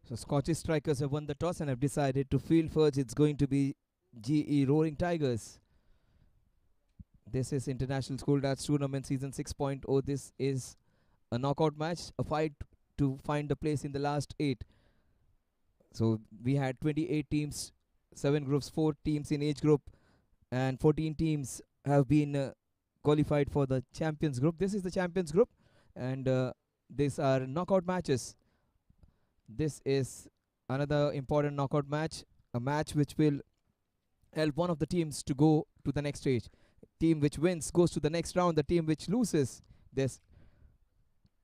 So Scottish strikers have won the toss and have decided to field first. It's going to be GE Roaring Tigers. This is International School Darts Tournament Season 6.0. This is a knockout match, a fight to find a place in the last 8. So we had 28 teams, 7 groups, 4 teams in each group, and 14 teams have been qualified for the Champions Group. This is the Champions Group, and these are knockout matches. This is another important knockout match, a match which will help one of the teams to go to the next stage. Team which wins goes to the next round. The team which loses,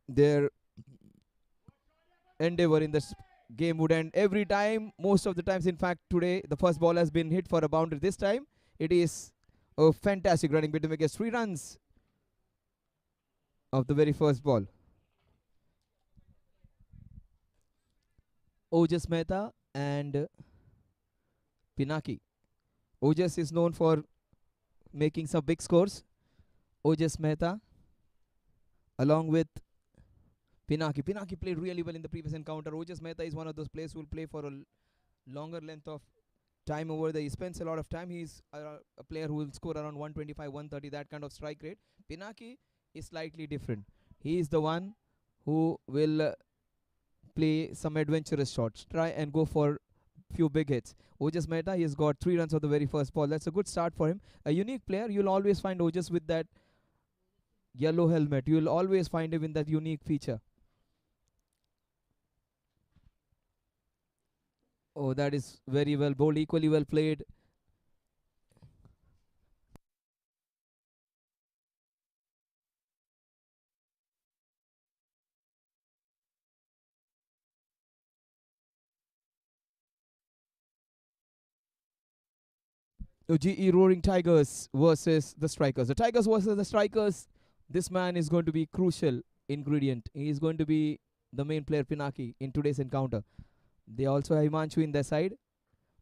their endeavor in this game would end every time. Most of the times, in fact, today the first ball has been hit for a boundary. This time, it is a fantastic running between wickets. 3 runs of the very first ball. Ojas Mehta and Pinaki. Ojas is known for making some big scores. Ojas Mehta along with Pinaki. Pinaki played really well in the previous encounter. Ojas Mehta is one of those players who will play for a longer length of time over there. He spends a lot of time. He's a player who will score around 125, 130, that kind of strike rate. Pinaki is slightly different. He is the one who will play some adventurous shots, try and go for few big hits. Ojas Mehta, he has got 3 runs of the very first ball. That's a good start for him. A unique player. You'll always find Ojas with that yellow helmet. You'll always find him in that unique feature. Oh, that is very well bowled, equally well played. GE Roaring Tigers versus the Strikers. The Tigers versus the Strikers. This man is going to be crucial ingredient. He is going to be the main player, Pinaki, in today's encounter. They also have Himanshu in their side.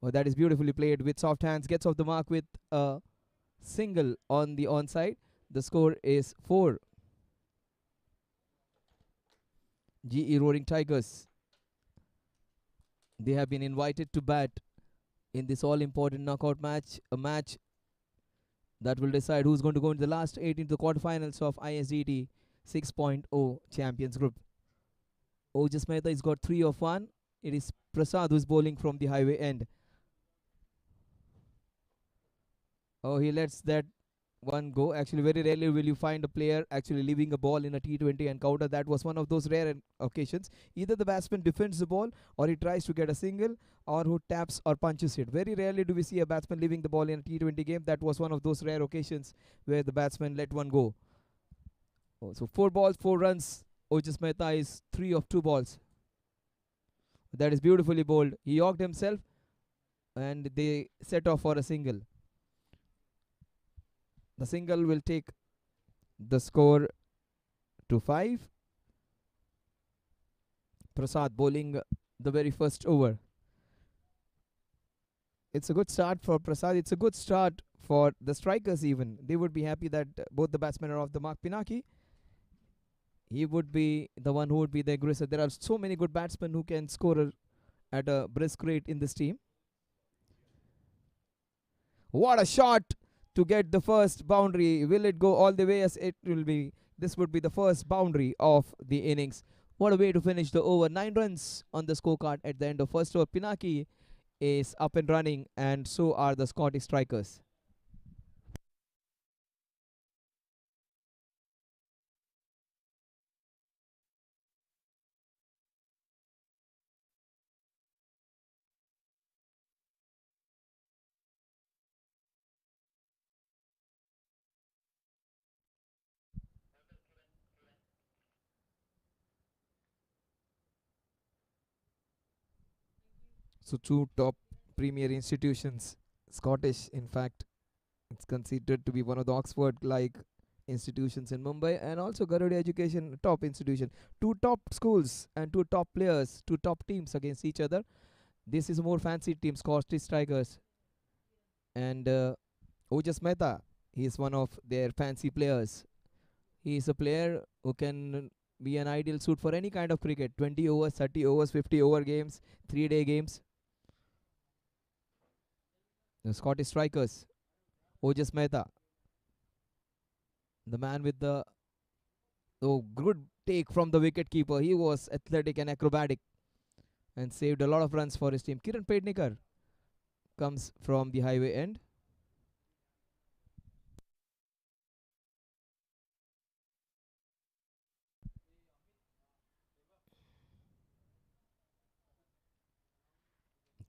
Oh, that is beautifully played with soft hands. Gets off the mark with a single on the onside. The score is 4. GE Roaring Tigers. They have been invited to bat in this all-important knockout match. A match that will decide who's going to go into the last 8 into the quarterfinals of ISDT 6.0 Champions Group. Ojas Mehta has got 3 of 1. It is Prasad who's bowling from the highway end. Oh, he lets that one go. Actually, very rarely will you find a player actually leaving a ball in a T20 encounter. That was one of those rare occasions. Either the batsman defends the ball, or he tries to get a single, or who taps or punches it. Very rarely do we see a batsman leaving the ball in a T20 game. That was one of those rare occasions where the batsman let one go. Oh, so 4 balls, 4 runs. Ojas Mehta is 3 of 2 balls. That is beautifully bowled. He yorked himself and they set off for a single. The single will take the score to 5. Prasad bowling the very first over. It's a good start for Prasad. It's a good start for the Strikers even. They would be happy that both the batsmen are off the mark. Pinaki, he would be the one who would be the aggressor. There are so many good batsmen who can score at a brisk rate in this team. What a shot to get the first boundary. Will it go all the way? As it will be. This would be the first boundary of the innings. What a way to finish the over. 9 runs on the scorecard at the end of first over. Pinaki is up and running, and so are the Scottish Strikers. So 2 top premier institutions, Scottish, in fact, it's considered to be one of the Oxford-like institutions in Mumbai, and also Garuda Education, top institution. 2 top schools and 2 top players, 2 top teams against each other. This is a more fancy team, Scottish Tigers. And Ojas Mehta, he is one of their fancy players. He is a player who can be an ideal suit for any kind of cricket. 20 overs, 30 overs, 50 over games, 3-day games. The Scottish strikers, Ojas Mehta, the man with the good take from the wicket keeper. He was athletic and acrobatic and saved a lot of runs for his team. Kiran Pednekar comes from the highway end.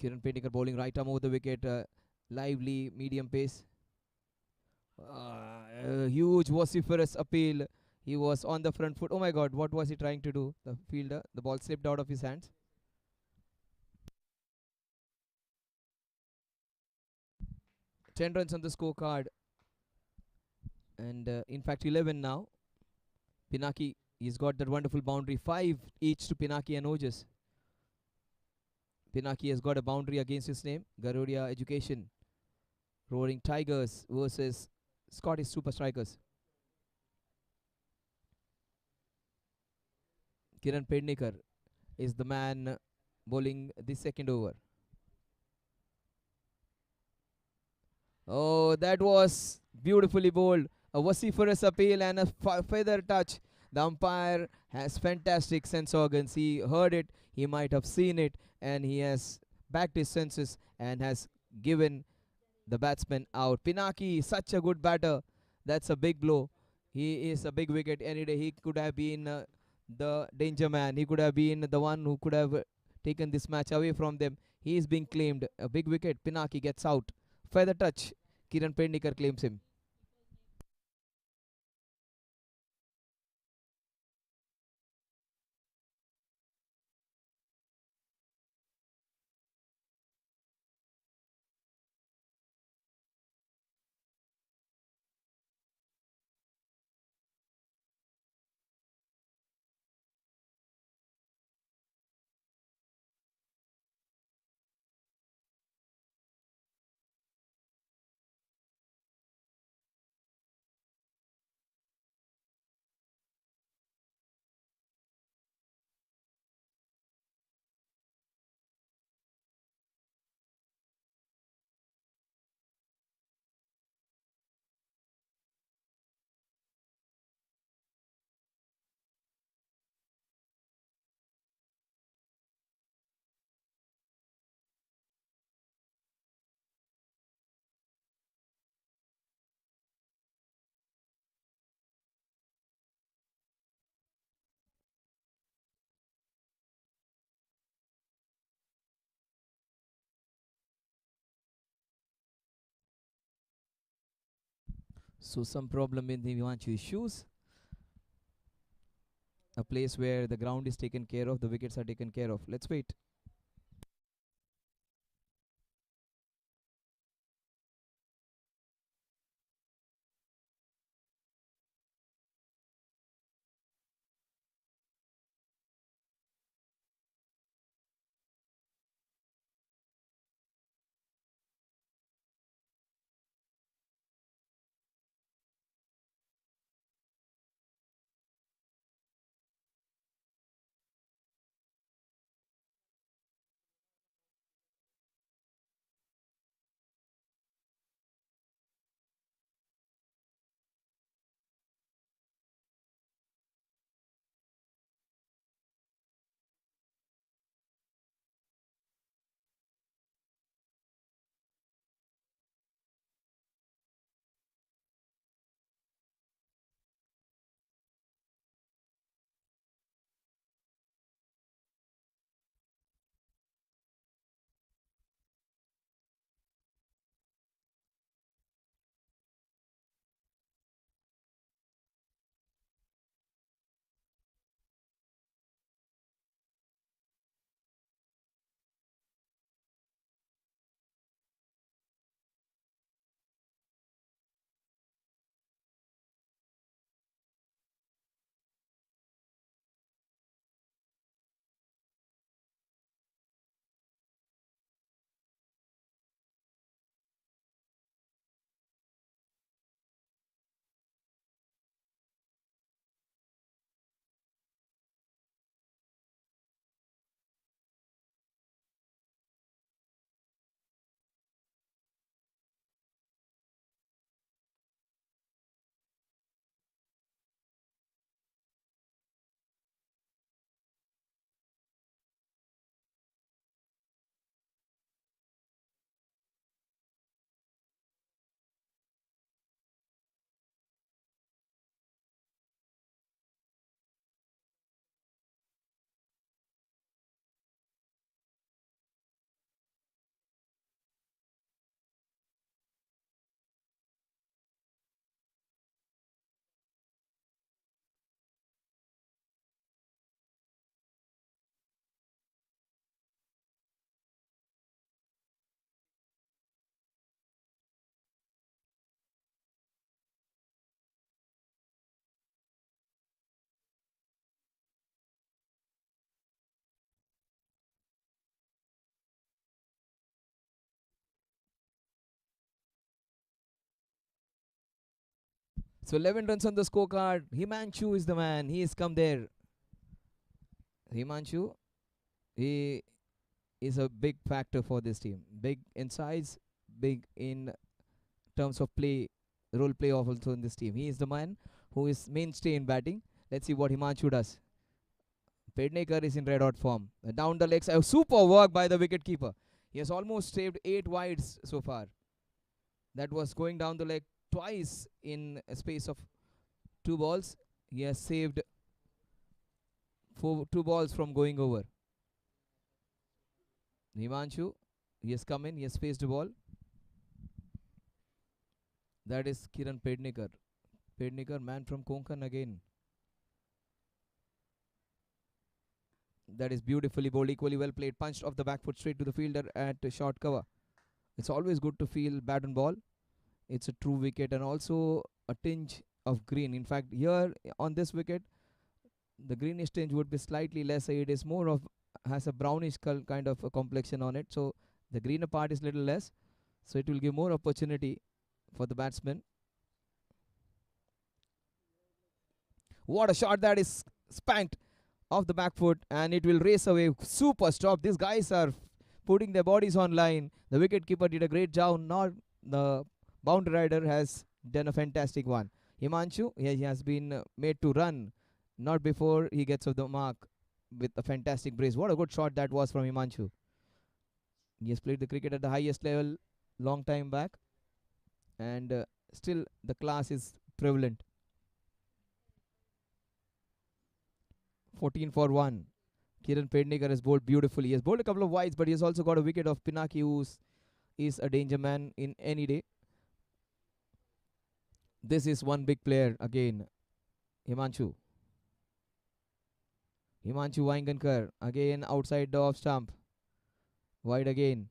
Kiran Pednekar bowling right arm over the wicket. Lively, medium pace. A huge vociferous appeal. He was on the front foot. Oh my god, what was he trying to do? The fielder, the ball slipped out of his hands. 10 runs on the scorecard, and in fact 11 now. Pinaki, he's got that wonderful boundary. 5 each to Pinaki and Ojas. Pinaki has got a boundary against his name. Garudia Education. Roaring Tigers versus Scottish Super Strikers. Kiran Pednekar is the man bowling the second over. Oh, that was beautifully bowled. A vociferous appeal and a feather touch. The umpire has fantastic sense organs. He heard it, he might have seen it, and he has backed his senses and has given the batsman out. Pinaki, such a good batter. That's a big blow. He is a big wicket any day. He could have been the danger man. He could have been the one who could have taken this match away from them. He is being claimed. A big wicket. Pinaki gets out. Feather touch. Kiran Pednekar claims him. So some problem in the Vivanchu's shoes. A place where the ground is taken care of, the wickets are taken care of. Let's wait. So 11 runs on the scorecard. Himanshu is the man. He has come there. Himanshu, he is a big factor for this team. Big in size, big in terms of play, role play also in this team. He is the man who is mainstay in batting. Let's see what Himanshu does. Pednekar is in red hot form. Down the legs, a super work by the wicket keeper. He has almost saved 8 wides so far. That was going down the leg twice in a space of 2 balls. He has saved 2 balls from going over. Himanshu, he has come in, he has faced the ball. That is Kiran Pednekar. Pednekar, man from Konkan again. That is beautifully bowled, equally well played. Punched off the back foot straight to the fielder at short cover. It's always good to feel bat and ball. It's a true wicket and also a tinge of green. In fact, here on this wicket, the greenish tinge would be slightly less. It is more of, has a brownish kind of a complexion on it. So the greener part is little less. So it will give more opportunity for the batsman. What a shot, that is spanked off the back foot and it will race away. Super stop. These guys are putting their bodies on line. The wicket keeper did a great job. Not the boundary rider has done a fantastic one. Himanshu, he has been made to run, not before he gets off the mark with a fantastic brace. What a good shot that was from Himanshu. He has played the cricket at the highest level long time back and still the class is prevalent. 14 for 1. Kiran Pednekar has bowled beautifully. He has bowled a couple of wides, but he has also got a wicket of Pinaki, who is a danger man in any day. This is one big player again. Himanshu. Himanshu Vaingankar again outside the off stump. Wide again.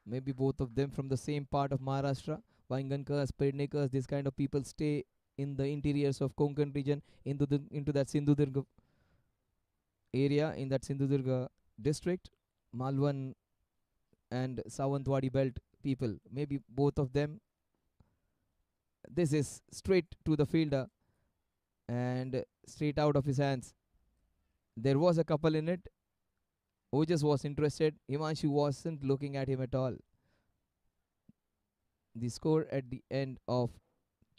Maybe both of them from the same part of Maharashtra. Vaingankars, Pednekars, these kind of people stay in the interiors of Konkan region, into that Sindhudurga area, in that Sindhudurga district. Malwan and Sawantwadi belt people. Maybe both of them. This is straight to the fielder and straight out of his hands. There was a couple in it. Ojas was interested. Himanshu wasn't looking at him at all. The score at the end of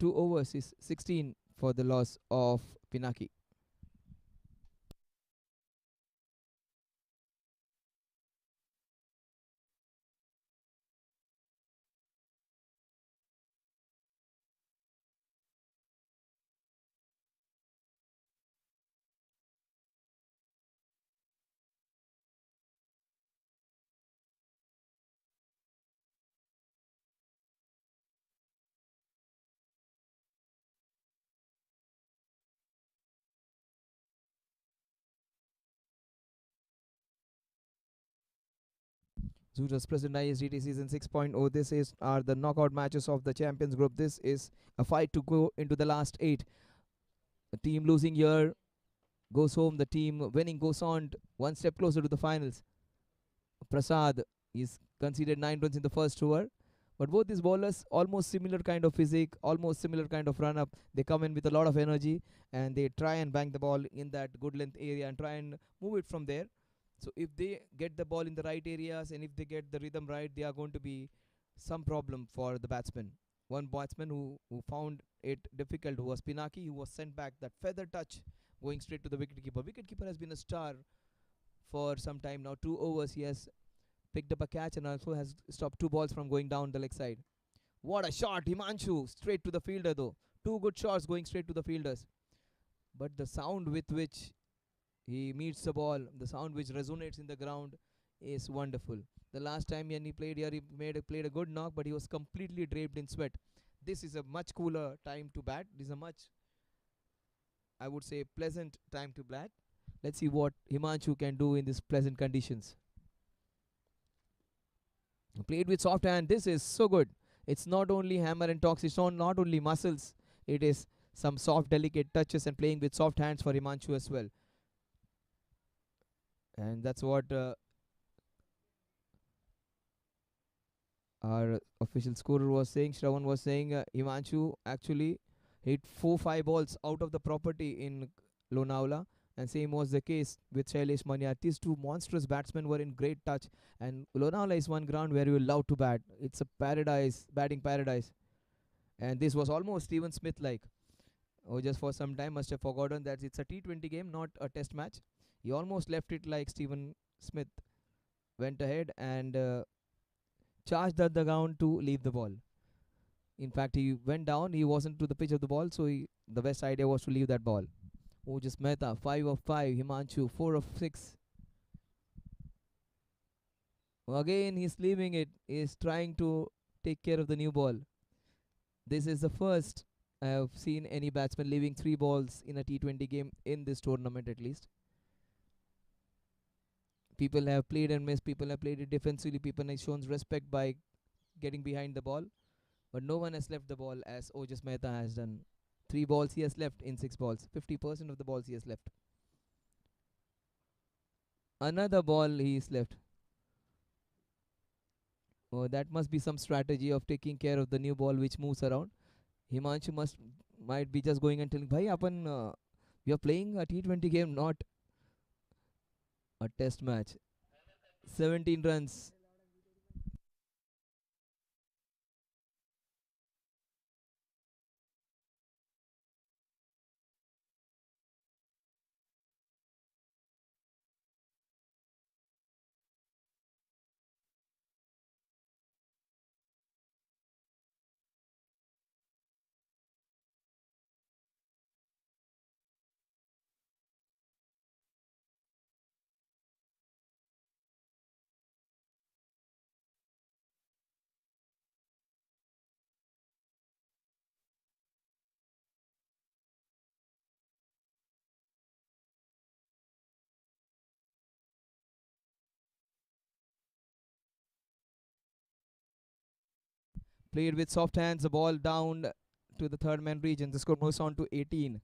2 overs is 16 for the loss of Pinaki. Zuta's present ISDT season 6.0. This is are the knockout matches of the Champions Group. This is a fight to go into the last 8. The team losing here goes home. The team winning goes on one step closer to the finals. Prasad is conceded 9 runs in the first over. But both these bowlers, almost similar kind of physique, almost similar kind of run up. They come in with a lot of energy and they try and bang the ball in that good length area and try and move it from there. So if they get the ball in the right areas and if they get the rhythm right, they are going to be some problem for the batsman. One batsman who found it difficult was Pinaki, who was sent back. That feather touch going straight to the wicketkeeper. Wicketkeeper has been a star for some time now. 2 overs he has picked up a catch and also has stopped 2 balls from going down the leg side. What a shot, Himanshu, straight to the fielder though. 2 good shots going straight to the fielders. But the sound with which he meets the ball, the sound which resonates in the ground is wonderful. The last time when he played here, he played a good knock, but he was completely draped in sweat. This is a much cooler time to bat. This is a much, I would say, pleasant time to bat. Let's see what Himanshu can do in these pleasant conditions. Played with soft hand. This is so good. It's not only hammer and talks, it's not only muscles. It is some soft, delicate touches and playing with soft hands for Himanshu as well. And that's what Our official scorer was saying, Shravan was saying, Himanshu actually hit 4 5 balls out of the property in Lonavala, and same was the case with Shailesh Manya. These two monstrous batsmen were in great touch, and Lonavala is one ground where you love to bat. It's a paradise, batting paradise, and this was almost Steven Smith like. Oh, just for some time must have forgotten that it's a T20 game, not a test match. He almost left it like Steven Smith went ahead and charged at the ground to leave the ball. In fact, he went down. He wasn't to the pitch of the ball, so the best idea was to leave that ball. Oh, just Mehta, 5 of 5. Himanshu, 4 of 6. Again, he's leaving it. He's trying to take care of the new ball. This is the first I have seen any batsman leaving 3 balls in a T20 game in this tournament, at least. People have played and missed. People have played it defensively. People have shown respect by getting behind the ball. But no one has left the ball as Ojas Mehta has done. 3 balls he has left in 6 balls. 50% of the balls he has left. Another ball he is left. Oh, that must be some strategy of taking care of the new ball which moves around. Himanshu might be just going and telling, "Bhai, apan we are playing a T20 game, not a test match." 17 runs. Played with soft hands. The ball down to the third man region. The score moves on to 18.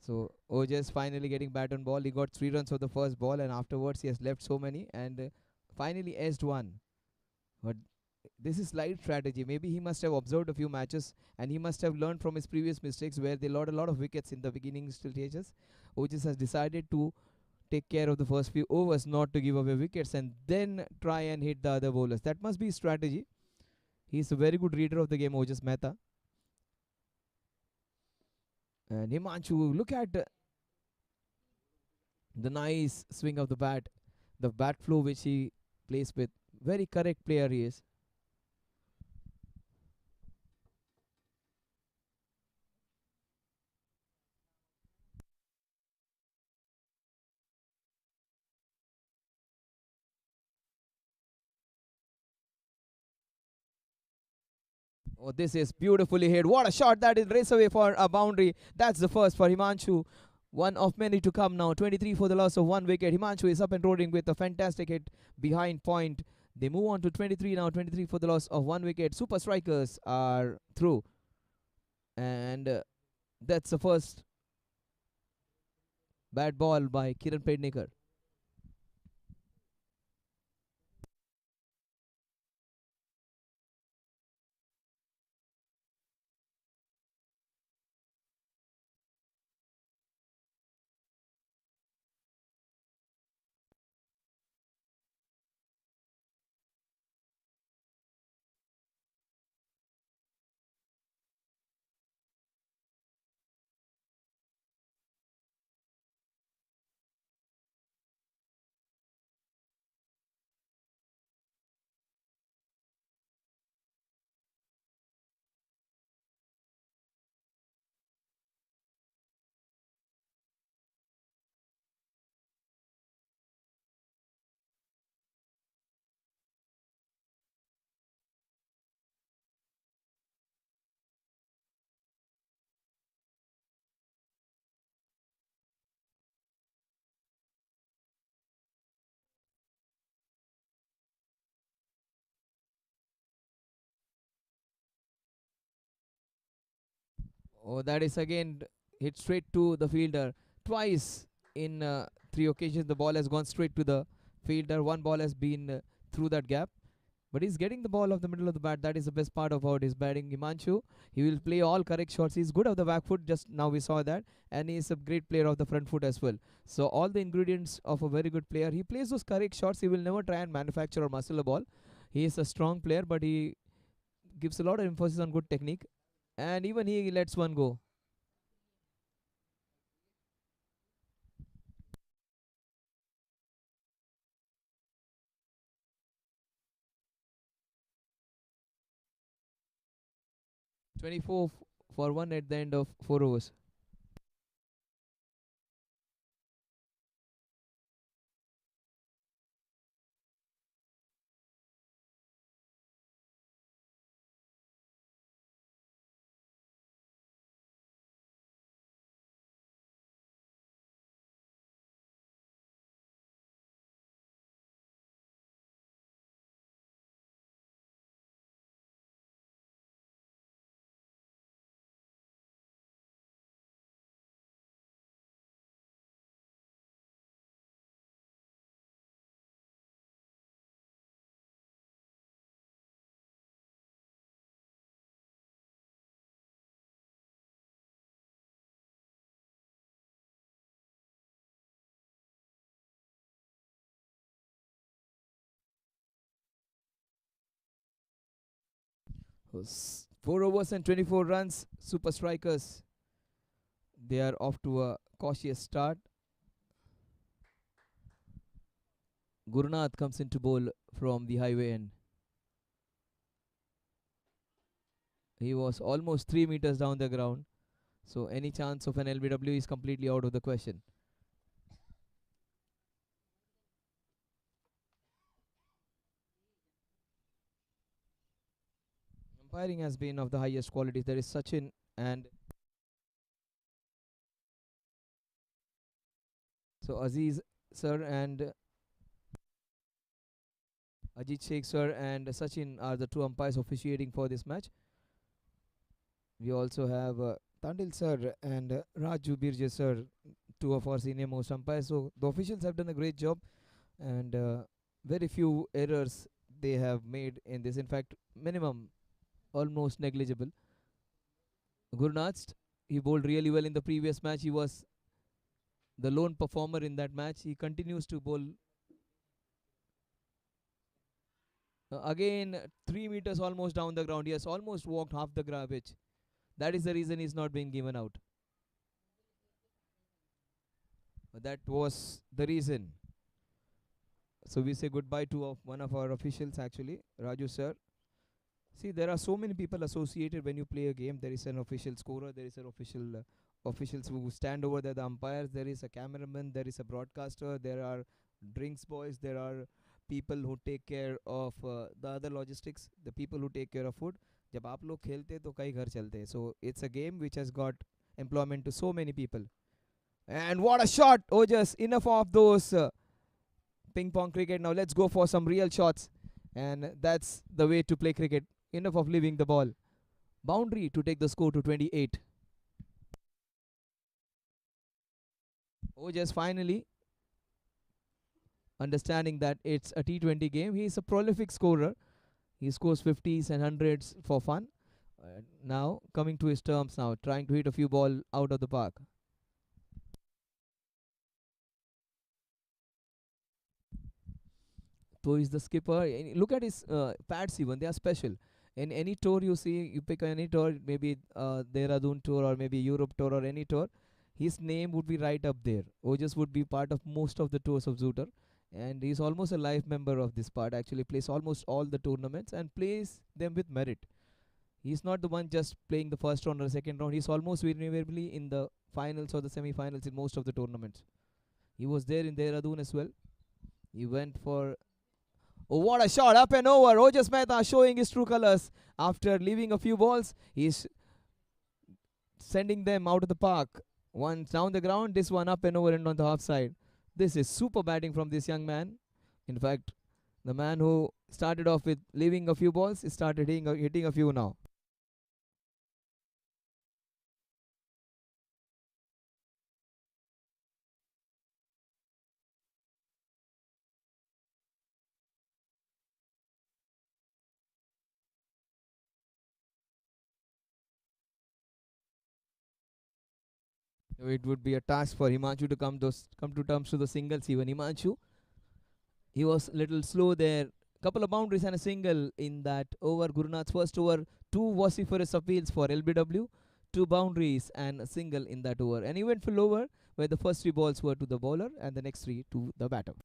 So Ojas finally getting bat on ball. He got 3 runs of the first ball, and afterwards he has left so many and finally edged one. But this is light strategy. Maybe he must have observed a few matches and he must have learned from his previous mistakes where they lost a lot of wickets in the beginning stages. Ojas has decided to take care of the first few overs, not to give away wickets, and then try and hit the other bowlers. That must be strategy. He's a very good reader of the game, Ojas Mehta. And Himanshu, look at the nice swing of the bat, the bat flow which he plays with. Very correct player he is. Oh, this is beautifully hit. What a shot that is. Race away for a boundary. That's the first for Himanshu. One of many to come now. 23 for the loss of 1 wicket. Himanshu is up and rolling with a fantastic hit behind point. They move on to 23 now. 23 for the loss of 1 wicket. Super strikers are through. And that's the first bad ball by Kiran Pednekar. Oh, that is again hit straight to the fielder. Twice in 3 occasions, the ball has gone straight to the fielder. One ball has been through that gap. But he's getting the ball off the middle of the bat. That is the best part about his batting. Himanshu, he will play all correct shots. He's good of the back foot. Just now we saw that. And he is a great player of the front foot as well. So all the ingredients of a very good player. He plays those correct shots. He will never try and manufacture or muscle a ball. He is a strong player, but he gives a lot of emphasis on good technique. And even he lets one go. 24 for 1 at the end of 4 overs. Was 4 overs and 24 runs. Super Strikers. They are off to a cautious start. Gurunath comes into bowl from the highway end. He was almost 3 meters down the ground. So any chance of an LBW is completely out of the question. Umpiring has been of the highest quality. There is Sachin and so Aziz sir and Ajit Sheikh sir and Sachin are the two umpires officiating for this match. We also have Tandil sir and Raju Birje sir, two of our senior most umpires. So the officials have done a great job, and very few errors they have made in this. In fact, minimum, almost negligible. Gurnath, he bowled really well in the previous match. He was the lone performer in that match. He continues to bowl. Again, 3 meters almost down the ground. He has almost walked half the pitch. That is the reason he's not being given out. That was the reason. So we say goodbye to one of our officials actually, Raju sir. See, there are so many people associated when you play a game. There is an official scorer, there is an official officials who stand over there, the umpires, there is a cameraman, there is a broadcaster, there are drinks boys, there are people who take care of the other logistics, the people who take care of food. जब आप लोग खेलते तो कई घर चलते हैं. So it's a game which has got employment to so many people. And what a shot! Oh, just enough of those ping pong cricket. Now let's go for some real shots. And that's the way to play cricket. Enough of leaving the ball. Boundary to take the score to 28. Oh, just finally understanding that it's a T20 game. He is a prolific scorer. He scores 50s and 100s for fun. Now coming to his terms now, trying to hit a few ball out of the park. So he's the skipper. Look at his pads even. They are special. In any tour you see, you pick any tour, maybe Dehradun tour or maybe Europe tour or any tour, his name would be right up there. Ojas would be part of most of the tours of Zooter. And he's almost a life member of this part. Actually plays almost all the tournaments and plays them with merit. He's not the one just playing the first round or second round. He's almost invariably in the finals or the semi-finals in most of the tournaments. He was there in Dehradun as well. He went for... Oh, what a shot, up and over. Ojas Mehta showing his true colors. After leaving a few balls, he's sending them out of the park. One down the ground, this one up and over and on the half side. This is super batting from this young man. In fact, the man who started off with leaving a few balls, started hitting a few now. It would be a task for Himanshu to come to terms to the singles. Even Himanshu, he was a little slow there. Couple of boundaries and a single in that over. Gurunath's first over, two vociferous appeals for LBW, two boundaries and a single in that over. An eventful over where the first three balls were to the bowler and the next three to the batter.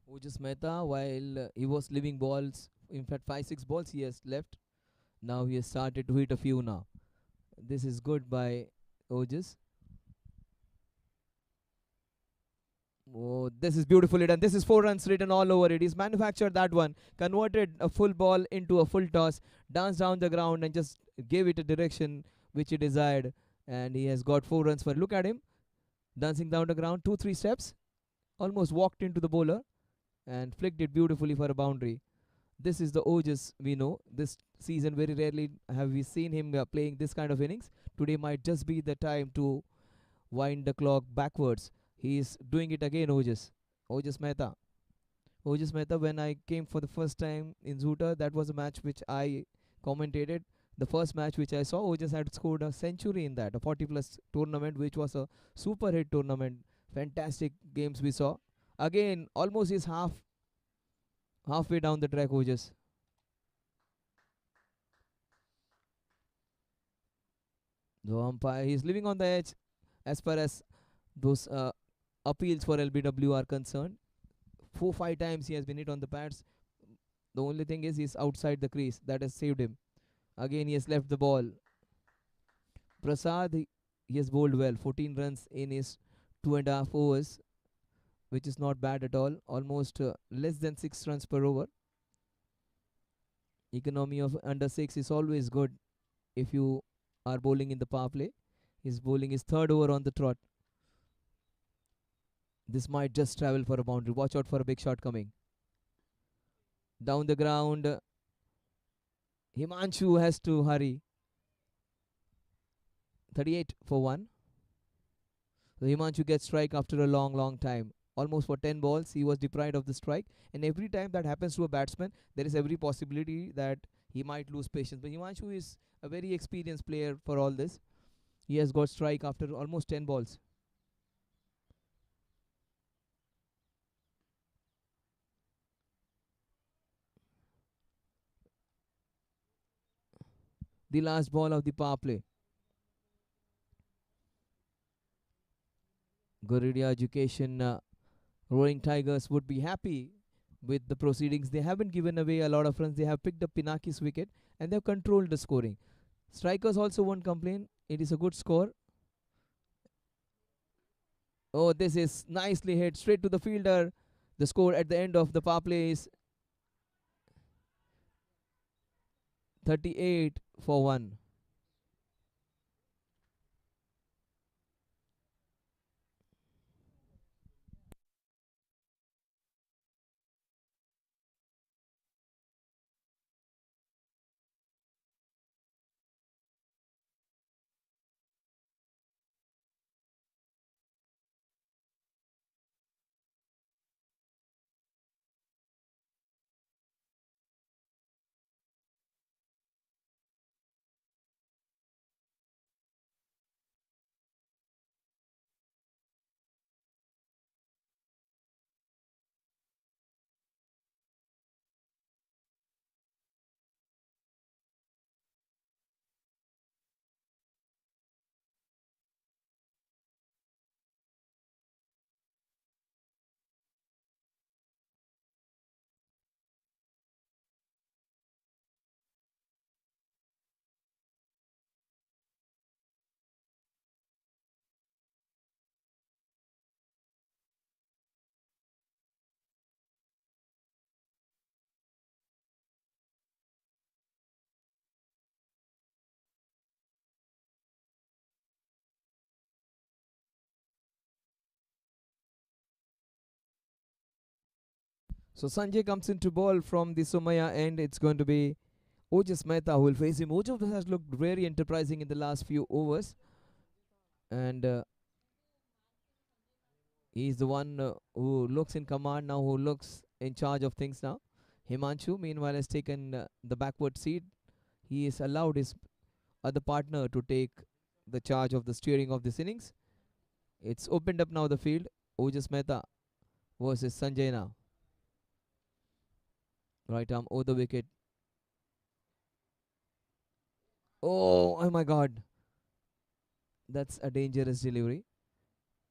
Ojas Mehta, while he was leaving balls, in fact, 5 6 balls he has left. Now he has started to hit a few now. This is good by Ojas. Oh, this is beautifully done. This is 4 runs written all over it. He's manufactured that one, converted a full ball into a full toss, danced down the ground and just gave it a direction which he desired. And he has got 4 runs for. Look at him dancing down the ground, 2 3 steps, almost walked into the bowler and flicked it beautifully for a boundary. This is the Ojas we know. This season, very rarely have we seen him playing this kind of innings. Today might just be the time to wind the clock backwards. He is doing it again, Ojas. Ojas Mehta. Ojas Mehta, when I came for the first time in Zoota, that was a match which I commentated. The first match which I saw, Ojas had scored a century in that, a 40 plus tournament, which was a super hit tournament. Fantastic games we saw. Again, almost is halfway down the track, Ojas. The umpire, he's living on the edge as far as those appeals for LBW are concerned. 4 5 times he has been hit on the pads. The only thing is he's outside the crease. That has saved him. Again, he has left the ball. Prasad, he has bowled well. 14 runs in his 2.5 overs, which is not bad at all. Almost less than 6 runs per over. Economy of under 6 is always good if you are bowling in the power play. He's bowling his third over on the trot. This might just travel for a boundary. Watch out for a big shot coming. Down the ground. Himanshu has to hurry. 38 for 1. So Himanshu gets strike after a long, long time. Almost for 10 balls, he was deprived of the strike. And every time that happens to a batsman, there is every possibility that he might lose patience. But Himanshu is a very experienced player for all this. He has got strike after almost 10 balls. The last ball of the power play. Goridia Education Roaring Tigers would be happy with the proceedings. They haven't given away a lot of runs. They have picked up Pinaki's wicket and they have controlled the scoring. Strikers also won't complain. It is a good score. Oh, this is nicely hit straight to the fielder. The score at the end of the power play is 38 for 1. So Sanjay comes into ball from the Somaya end. It's going to be Ojas Mehta who will face him. Ojas has looked very enterprising in the last few overs, and he's the one who looks in command now, who looks in charge of things now. Himanshu, meanwhile, has taken the backward seat. He has allowed his other partner to take the charge of the steering of this innings. It's opened up now the field. Ojas Mehta versus Sanjay now. Right arm over the wicket. Oh my God. That's a dangerous delivery.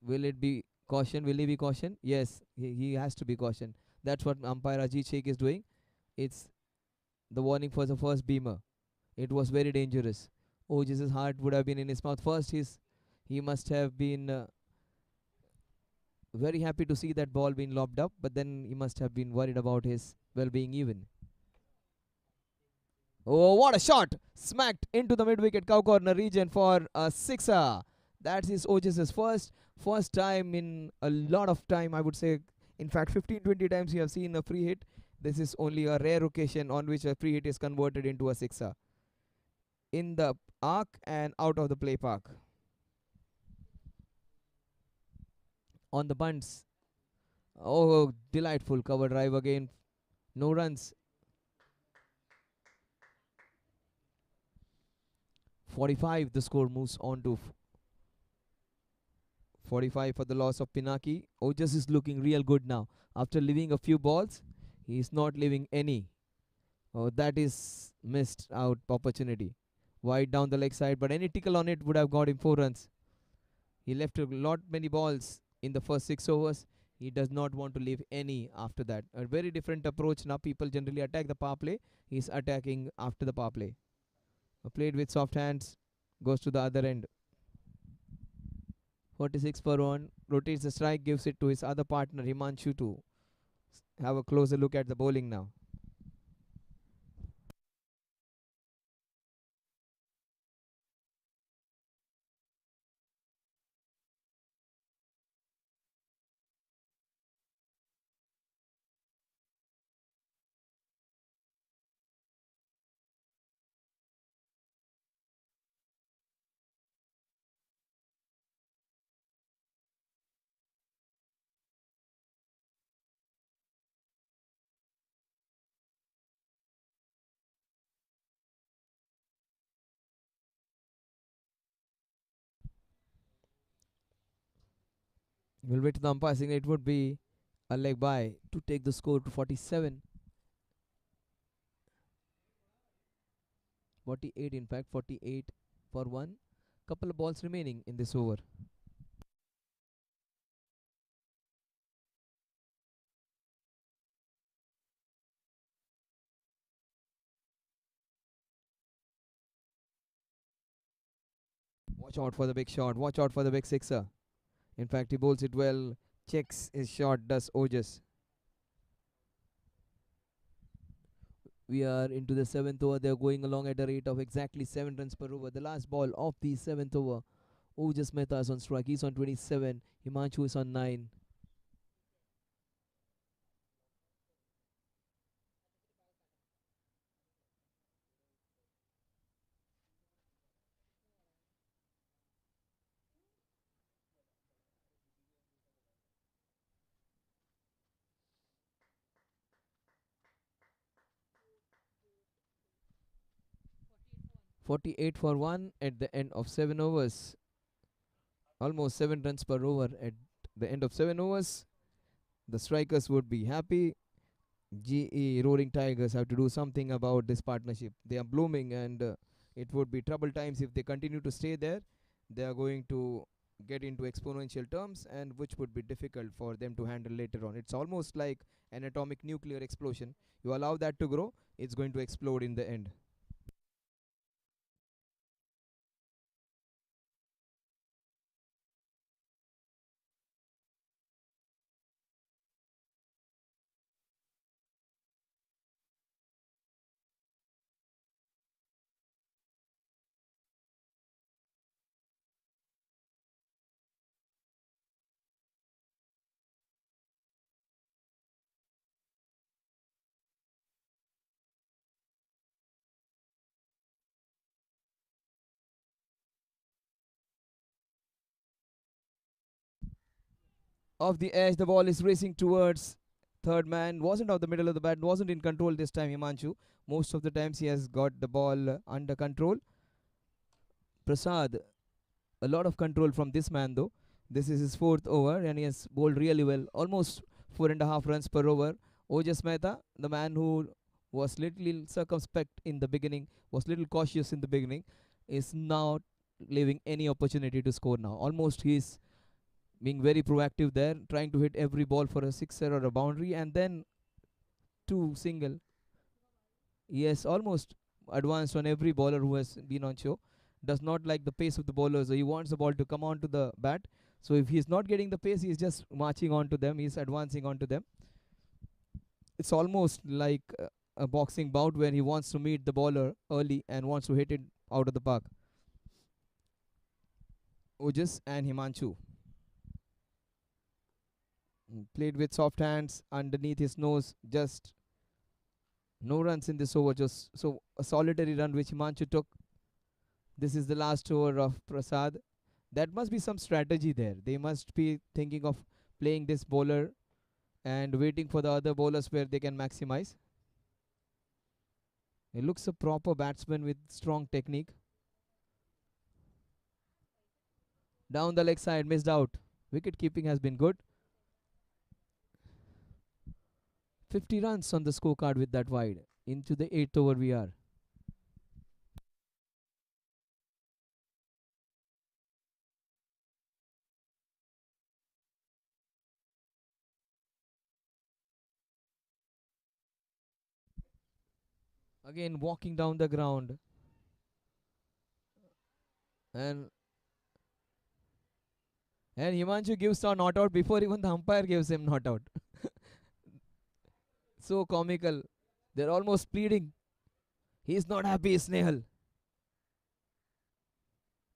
Will it be caution? Will he be caution? Yes, he has to be caution. That's what umpire Ajit Sheikh is doing. It's the warning for the first beamer. It was very dangerous. Ojas' heart would have been in his mouth. First, he must have been very happy to see that ball being lobbed up, but then he must have been worried about his well-being even. Oh, what a shot! Smacked into the mid-wicket cow corner region for a sixer. That's his Ojas' first time in a lot of time, I would say. In fact, 15-20 times you have seen a free hit. This is only a rare occasion on which a free hit is converted into a sixer. In the arc and out of the play park. On the bunts. Oh, delightful cover drive again. No runs. 45, the score moves on to 45 for the loss of Pinaki. Ojas is looking real good now. After leaving a few balls, he is not leaving any. Oh, that is missed out opportunity. Wide down the leg side, but any tickle on it would have got him 4 runs. He left a lot many balls in the first 6 overs. He does not want to leave any after that. A very different approach. Now people generally attack the power play. He's attacking after the power play. Played with soft hands. Goes to the other end. 46 for 1. Rotates the strike. Gives it to his other partner Himanshu to have a closer look at the bowling now. We'll wait to the umpire saying it would be a leg by to take the score to 47. 48 in fact, 48 for 1. Couple of balls remaining in this over. Watch out for the big shot. Watch out for the big sixer. In fact, he bowls it well. Checks his shot, does Ojas. We are into the 7th over. They're going along at a rate of exactly 7 runs per over. The last ball of the 7th over. Ojas Mehta is on strike. He's on 27. Himanshu is on 9. .48 for 1 at the end of 7 overs. Almost 7 runs per over at the end of 7 overs. The strikers would be happy. GE Roaring Tigers have to do something about this partnership. They are blooming, and it would be trouble times if they continue to stay there. They are going to get into exponential terms, and which would be difficult for them to handle later on. It's almost like an atomic nuclear explosion. You allow that to grow, it's going to explode in the end. Off the edge, the ball is racing towards third man. Wasn't out the middle of the bat. Wasn't in control this time, Himanshu. Most of the times he has got the ball under control. Prasad, a lot of control from this man though. This is his fourth over and he has bowled really well. Almost 4.5 runs per over. Ojas Mehta, the man who was little circumspect in the beginning, was little cautious in the beginning, is now leaving any opportunity to score now. Almost he's being very proactive there, trying to hit every ball for a sixer or a boundary, and then two single. Yes, almost advanced on every bowler who has been on show. Does not like the pace of the bowlers. So he wants the ball to come on to the bat. So if he's not getting the pace, he's just marching on to them. He's advancing on to them. It's almost like a boxing bout where he wants to meet the bowler early and wants to hit it out of the park. Ojas and Himanshu played with soft hands underneath his nose. Just no runs in this over. Just so a solitary run which Himanshu took. This is the last over of Prasad. That must be some strategy there. They must be thinking of playing this bowler and waiting for the other bowlers where they can maximize. He looks a proper batsman with strong technique. Down the leg side, missed out. Wicket keeping has been good. 50 runs on the scorecard with that wide. Into the 8th over we are. Again walking down the ground. And and Himanshu gives a not out before even the umpire gives him not out. So comical. They're almost pleading. He's not happy, Snehal.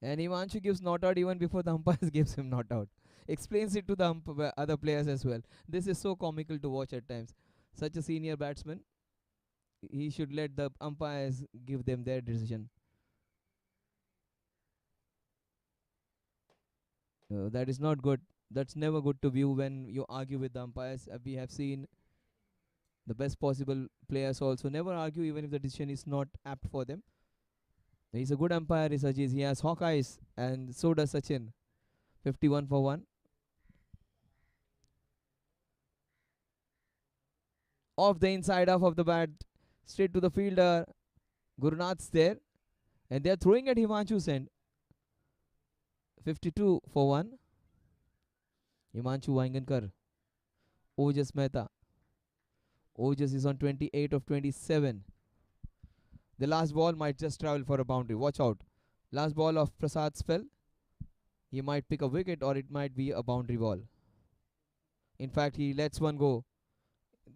And Himanshu gives not out even before the umpires gives him not out. Explains it to the other players as well. This is so comical to watch at times. Such a senior batsman, he should let the umpires give them their decision. That is not good. That's never good to view when you argue with the umpires. We have seen the best possible players also never argue even if the decision is not apt for them. He's a good umpire, is Ajiz. He has hawk eyes, and so does Sachin. 51 for 1. Off the inside half of the bat, straight to the fielder. Gurunath's there, and they're throwing at Himanshu's end. 52 for 1. Himanshu Vaingankar. Ojas Mehta. Ojas is on 28 of 27. The last ball might just travel for a boundary. Watch out. Last ball of Prasad's spell. He might pick a wicket or it might be a boundary ball. In fact, he lets one go.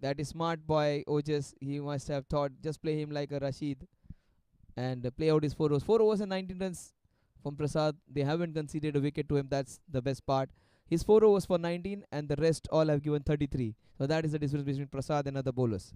That is smart boy Ojas. He must have thought just play him like a Rashid and play out his 4 overs. 4 overs and 19 runs from Prasad. They haven't conceded a wicket to him. That's the best part. His 4 overs for 19 and the rest all have given 33. So that is the difference between Prasad and other bowlers.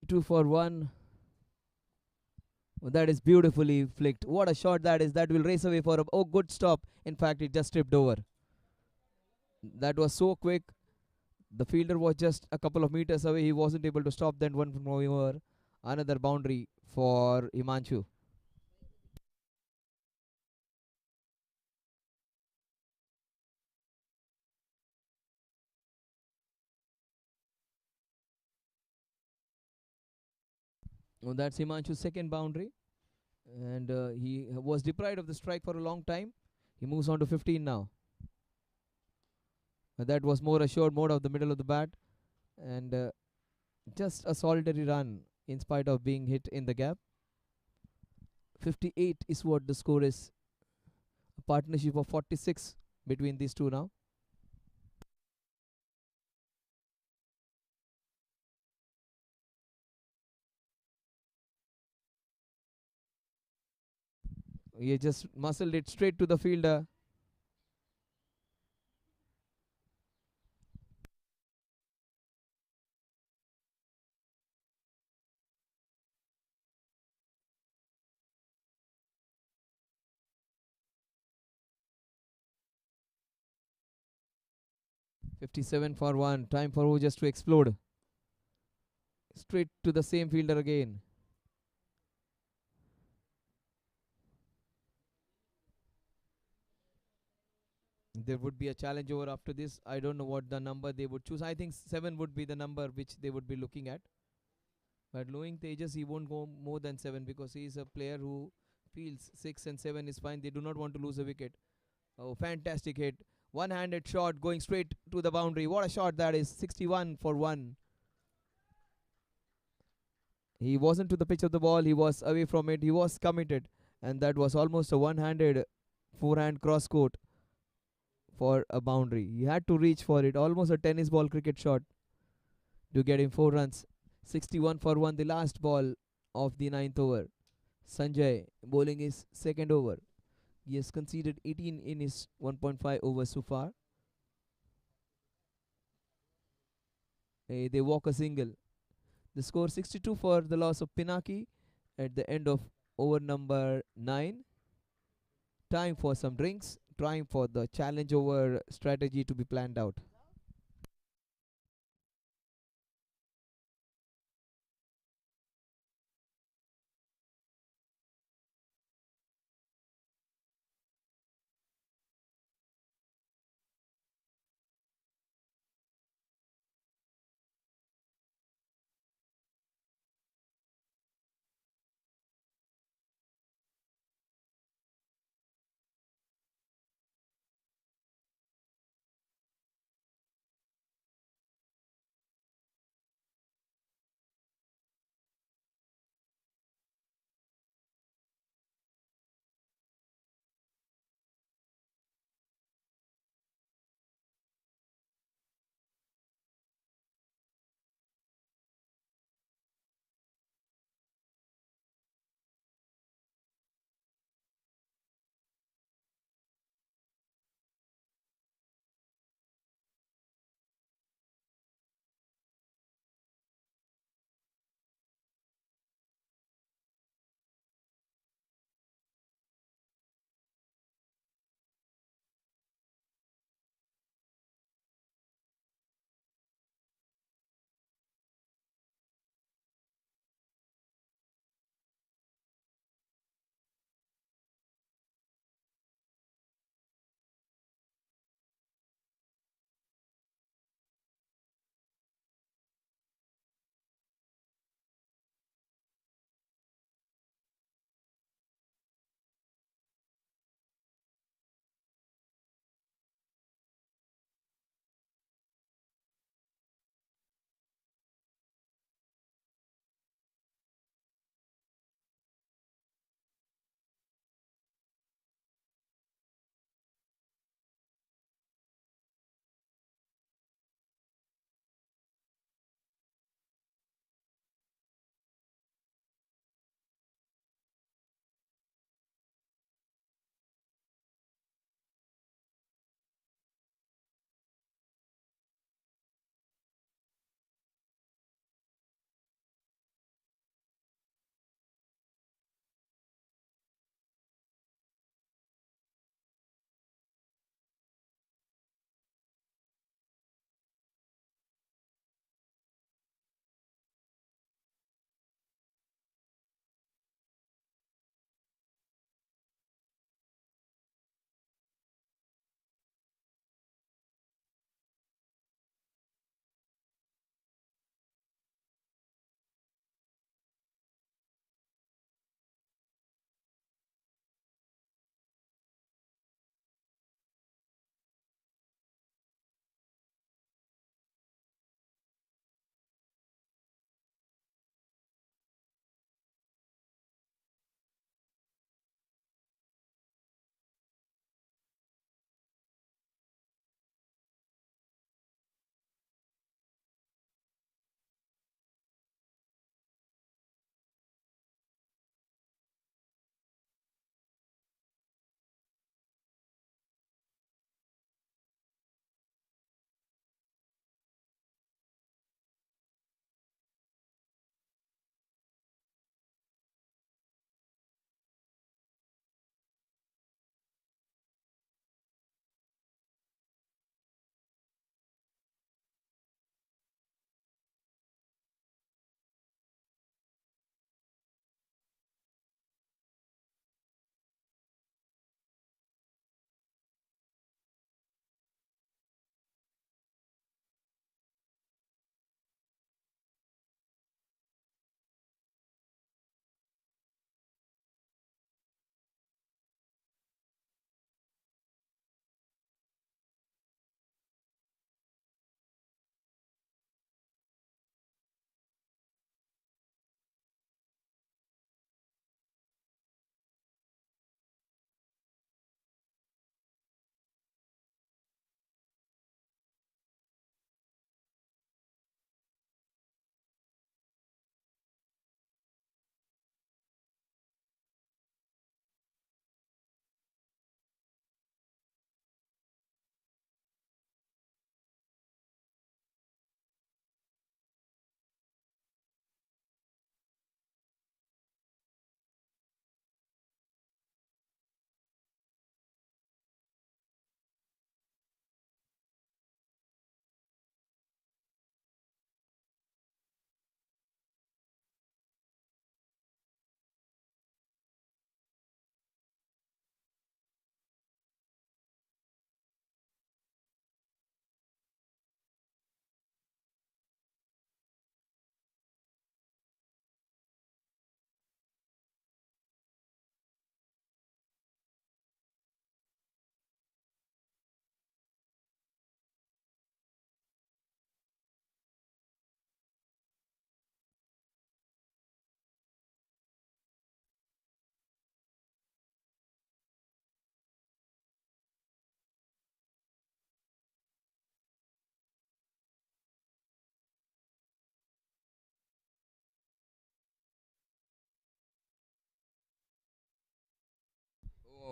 Two for one. Oh, that is beautifully flicked. What a shot that is. That will race away for a good stop. In fact, it just tripped over. That was so quick. The fielder was just a couple of meters away. He wasn't able to stop that one from moving over. Another boundary for Himanshu. Oh, that's Himanshu's second boundary, and he was deprived of the strike for a long time. He moves on to 15 now. That was more assured mode of the middle of the bat, and just a solitary run in spite of being hit in the gap. 58 is what the score is. A partnership of 46 between these two now. He just muscled it straight to the fielder. 57 for 1. Time for Ojas to explode. Straight to the same fielder again. There would be a challenge over after this. I don't know what the number they would choose. I think 7 would be the number which they would be looking at. But knowing Tejas, he won't go more than 7 because he is a player who feels 6 and 7 is fine. They do not want to lose a wicket. Oh, fantastic hit. One handed shot going straight to the boundary. What a shot that is. 61 for 1. He wasn't to the pitch of the ball. He was away from it. He was committed. And that was almost a one handed forehand cross court for a boundary. He had to reach for it. Almost a tennis ball cricket shot to get him 4 runs. 61 for 1, the last ball of the ninth over. Sanjay bowling his second over. He has conceded 18 in his 1.5 overs so far. They walk a single. The score 62 for the loss of Pinaki at the end of over number 9. Time for some drinks. Time for the challenge over strategy to be planned out.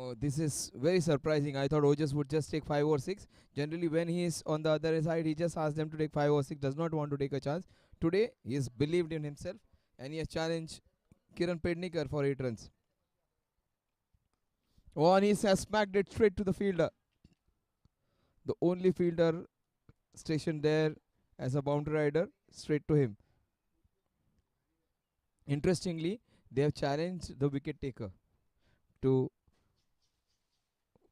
Oh, this is very surprising. I thought Ojas would just take 5 or 6. Generally, when he is on the other side, he just asks them to take 5 or 6, does not want to take a chance. Today, he has believed in himself and he has challenged Kiran Pednikar for 8 runs. Oh, and he has smacked it straight to the fielder. The only fielder stationed there as a boundary rider, straight to him. Interestingly, they have challenged the wicket taker to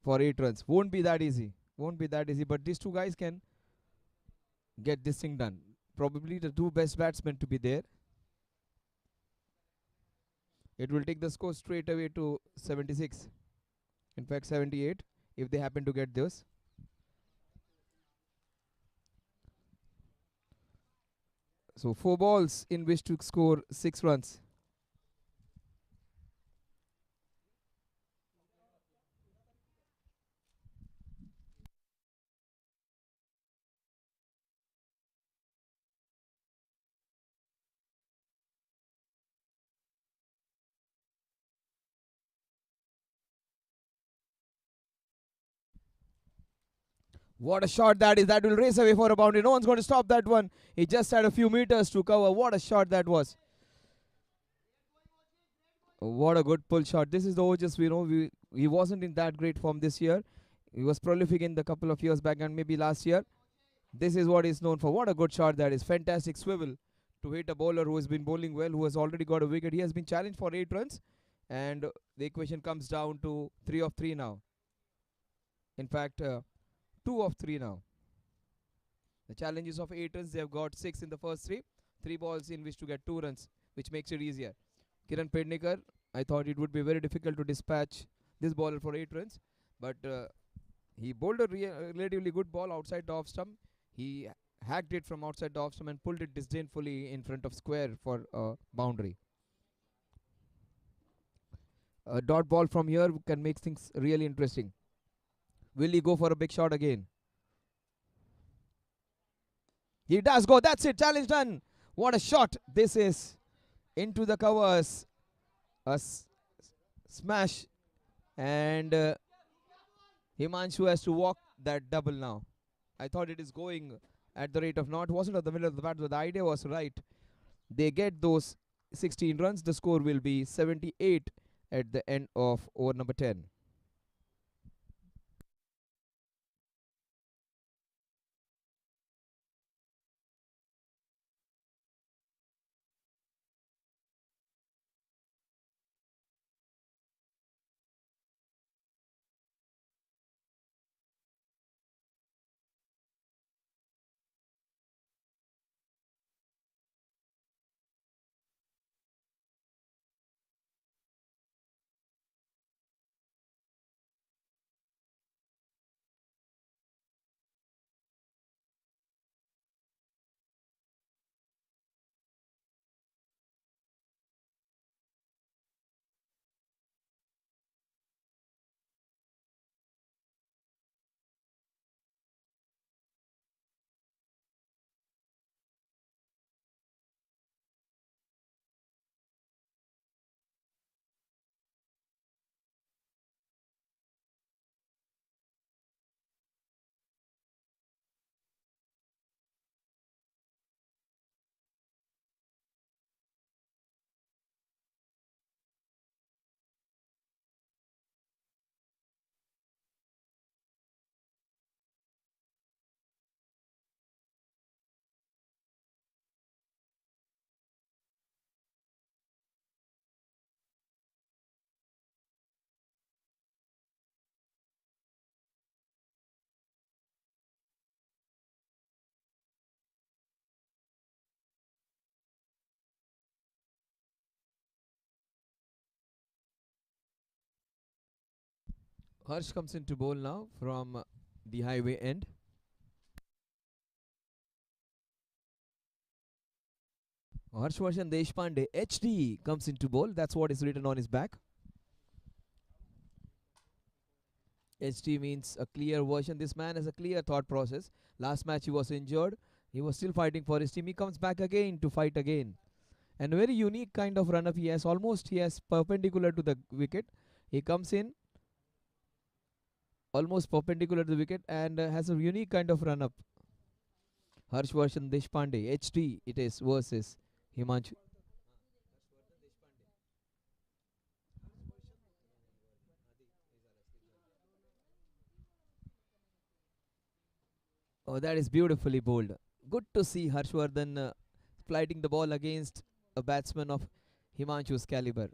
for 8 runs. Won't be that easy. Won't be that easy. But these two guys can get this thing done. Probably the two best batsmen to be there. It will take the score straight away to 76. In fact, 78 if they happen to get this. So 4 balls in which to score 6 runs. What a shot that is. That will race away for a boundary. No one's going to stop that one. He just had a few meters to cover. What a shot that was. What a good pull shot. This is the Ojas we know. He wasn't in that great form this year. He was prolific in the couple of years back and maybe last year. This is what he's known for. What a good shot that is. Fantastic swivel to hit a bowler who has been bowling well, who has already got a wicket. He has been challenged for 8 runs. And the equation comes down to 3 of 3 now. In fact, 2 of 3 now. The challenges of 8 runs, they have got 6 in the first 3. 3 balls in which to get 2 runs, which makes it easier. Kiran Pednikar, I thought it would be very difficult to dispatch this bowler for 8 runs. But he bowled a relatively good ball outside the off stump. He hacked it from outside the off stump and pulled it disdainfully in front of square for a boundary. A dot ball from here can make things really interesting. Will he go for a big shot again? He does go. That's it. Challenge done. What a shot. This is into the covers. A smash. And Himanshu has to walk that double now. I thought it is going at the rate of not. Wasn't at the middle of the bat, but the idea was right. They get those 16 runs. The score will be 78 at the end of over number 10. Harsh comes into bowl now from the highway end. Harshvardhan Deshpande, HD, comes into bowl. That's what is written on his back. HD means a clear version. This man has a clear thought process. Last match he was injured. He was still fighting for his team. He comes back again to fight again. And a very unique kind of run-up he has. Almost he has perpendicular to the wicket. He comes in almost perpendicular to the wicket and has a unique kind of run up. Harshvardhan Deshpande, HT it is versus Himanshu. Oh, that is beautifully bowled. Good to see Harshvardhan flighting the ball against a batsman of Himanshu's caliber.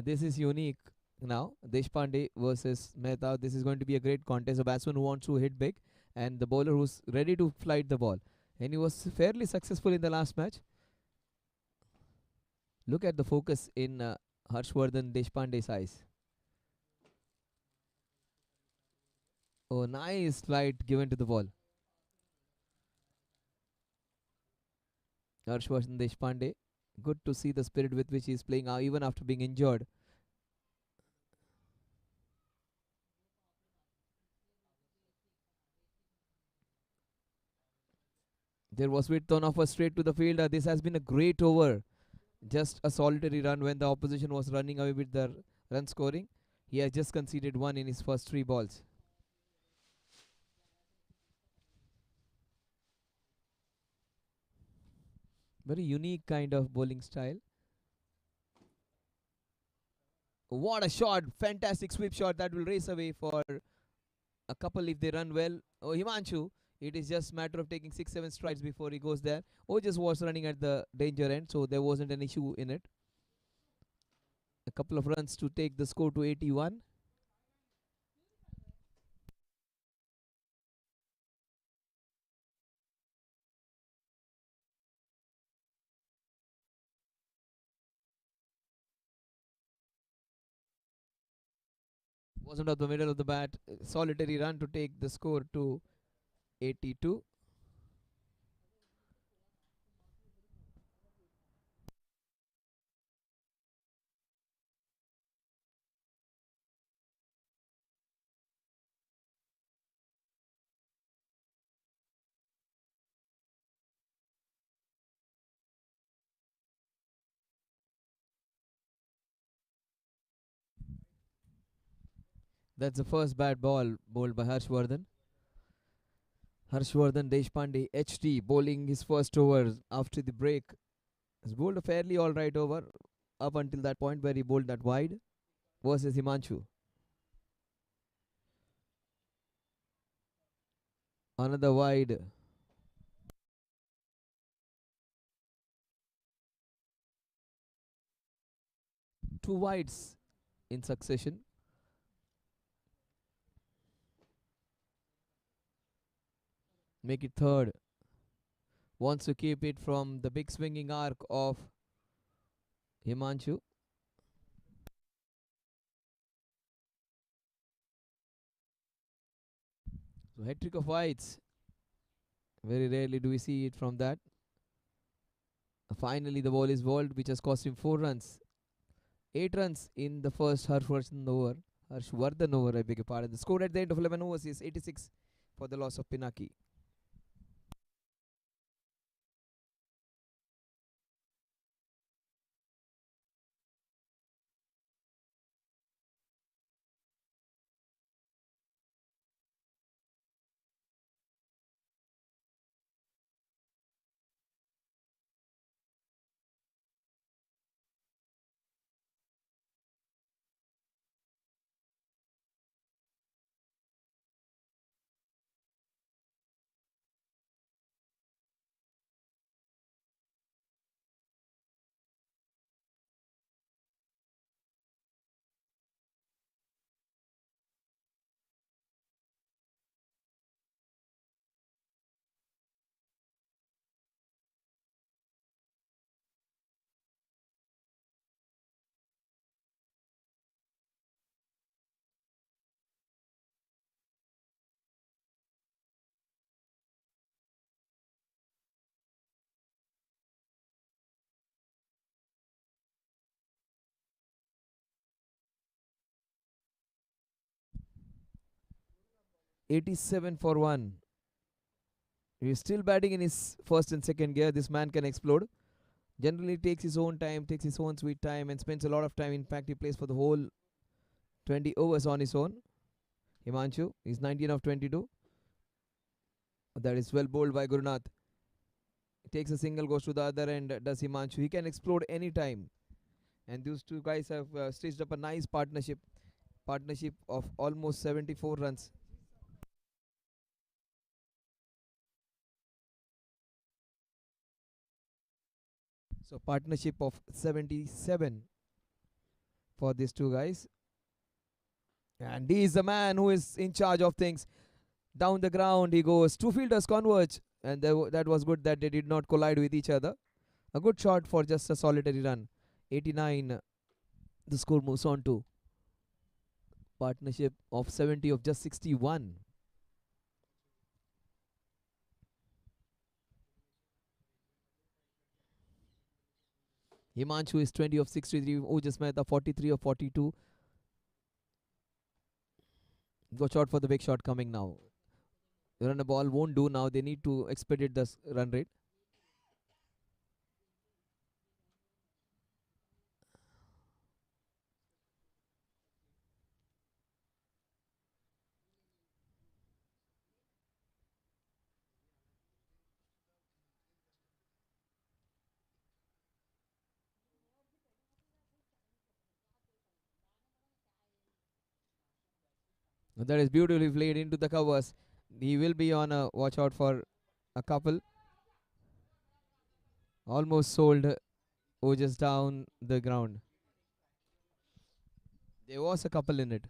This is unique now. Deshpande versus Mehta. This is going to be a great contest. A batsman who wants to hit big and the bowler who's ready to flight the ball. And he was fairly successful in the last match. Look at the focus in Harshvardhan Deshpande's eyes. Oh, nice flight given to the ball. Harshvardhan Deshpande. Good to see the spirit with which he is playing even after being injured. There was width on offer straight to the field. This has been a great over. Just a solitary run when the opposition was running away with the run scoring. He has just conceded one in his first three balls. Very unique kind of bowling style. What a shot! Fantastic sweep shot that will race away for a couple if they run well. Oh, Himanshu, it is just matter of taking 6-7 strides before he goes there. Just was running at the danger end, so there wasn't an issue in it. A couple of runs to take the score to 81. Wasn't at the middle of the bat. Solitary run to take the score to 82. That's the first bad ball bowled by Harshvardhan. Harshvardhan Deshpande, HT, bowling his first over after the break. Has bowled a fairly alright over up until that point where he bowled that wide versus Himanshu. Another wide. Two wides in succession. Make it third. Wants to keep it from the big swinging arc of Himanshu. So hat trick of wides. Very rarely do we see it from that. Finally, the ball is bowled, which has cost him 4 runs. 8 runs in the first Harshvardhan over. Harshvardhan over, I beg your pardon. The score at the end of 11 overs is 86 for the loss of Pinaki. '87 for 1. He's still batting in his first and second gear. This man can explode. Generally takes his own time, takes his own sweet time, and spends a lot of time. In fact, he plays for the whole 20 overs on his own. Himanshu, he's 19 of 22. That is well bowled by Gurunath. Takes a single, goes to the other end, does Himanshu. He can explode any time. And these two guys have stitched up a nice partnership of almost 74 runs. So partnership of 77 for these two guys. And he is the man who is in charge of things. Down the ground he goes. Two fielders converge. And that was good that they did not collide with each other. A good shot for just a solitary run. 89. The score moves on to partnership of 70 of just 61. Himanshu is 20 of 63. Ojas Mehta 43 of 42. Watch out for the big shot coming now. Run a ball won't do now. They need to expedite the run rate. That is beautifully played into the covers. He will be on a watch out for a couple. Almost sold Ojas down the ground. There was a couple in it.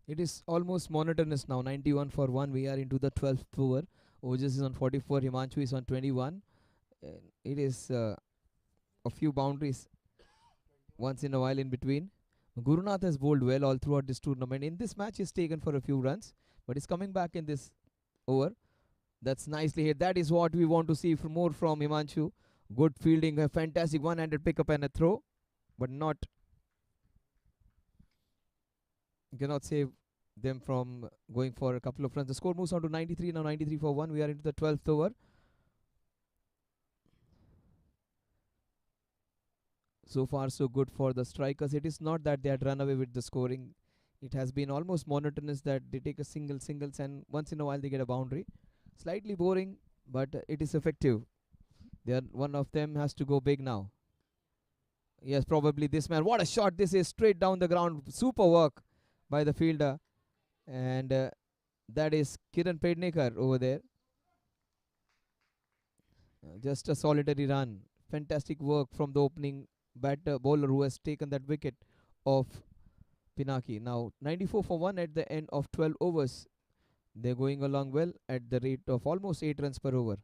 It is almost monotonous now. 91 for 1. We are into the 12th over. Ojas is on 44. Himanshu is on 21. It is a few boundaries once in a while in between. Gurunath has bowled well all throughout this tournament. In this match, he's taken for a few runs, but he's coming back in this over. That's nicely hit. That is what we want to see more from Himanshu. Good fielding, a fantastic one-handed pickup and a throw, but not cannot save them from going for a couple of runs. The score moves on to 93 now. 93 for 1. We are into the 12th over. So far, so good for the strikers. It is not that they had run away with the scoring. It has been almost monotonous that they take a singles, and once in a while they get a boundary. Slightly boring, but it is effective. One of them has to go big now. Yes, probably this man. What a shot this is. Straight down the ground. Super work by the fielder. And that is Kiran Pednekar over there. Just a solitary run. Fantastic work from the opening batter bowler who has taken that wicket of Pinaki. Now 94 for 1 at the end of 12 overs. They're going along well at the rate of almost 8 runs per over.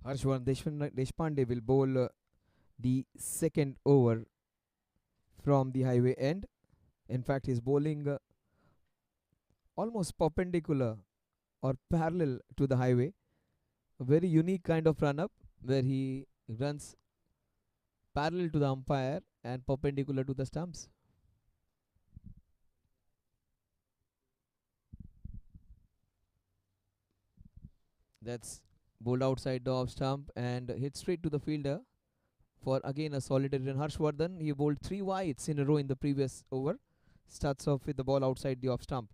Harshwan Deshpande will bowl the second over from the highway end. In fact, he's bowling almost perpendicular or parallel to the highway. A very unique kind of run up where he runs parallel to the umpire and perpendicular to the stumps. That's bowled outside the off stump and hit straight to the fielder for again a solitary run. Harshvardhan, he bowled 3 wides in a row in the previous over. Starts off with the ball outside the off stump.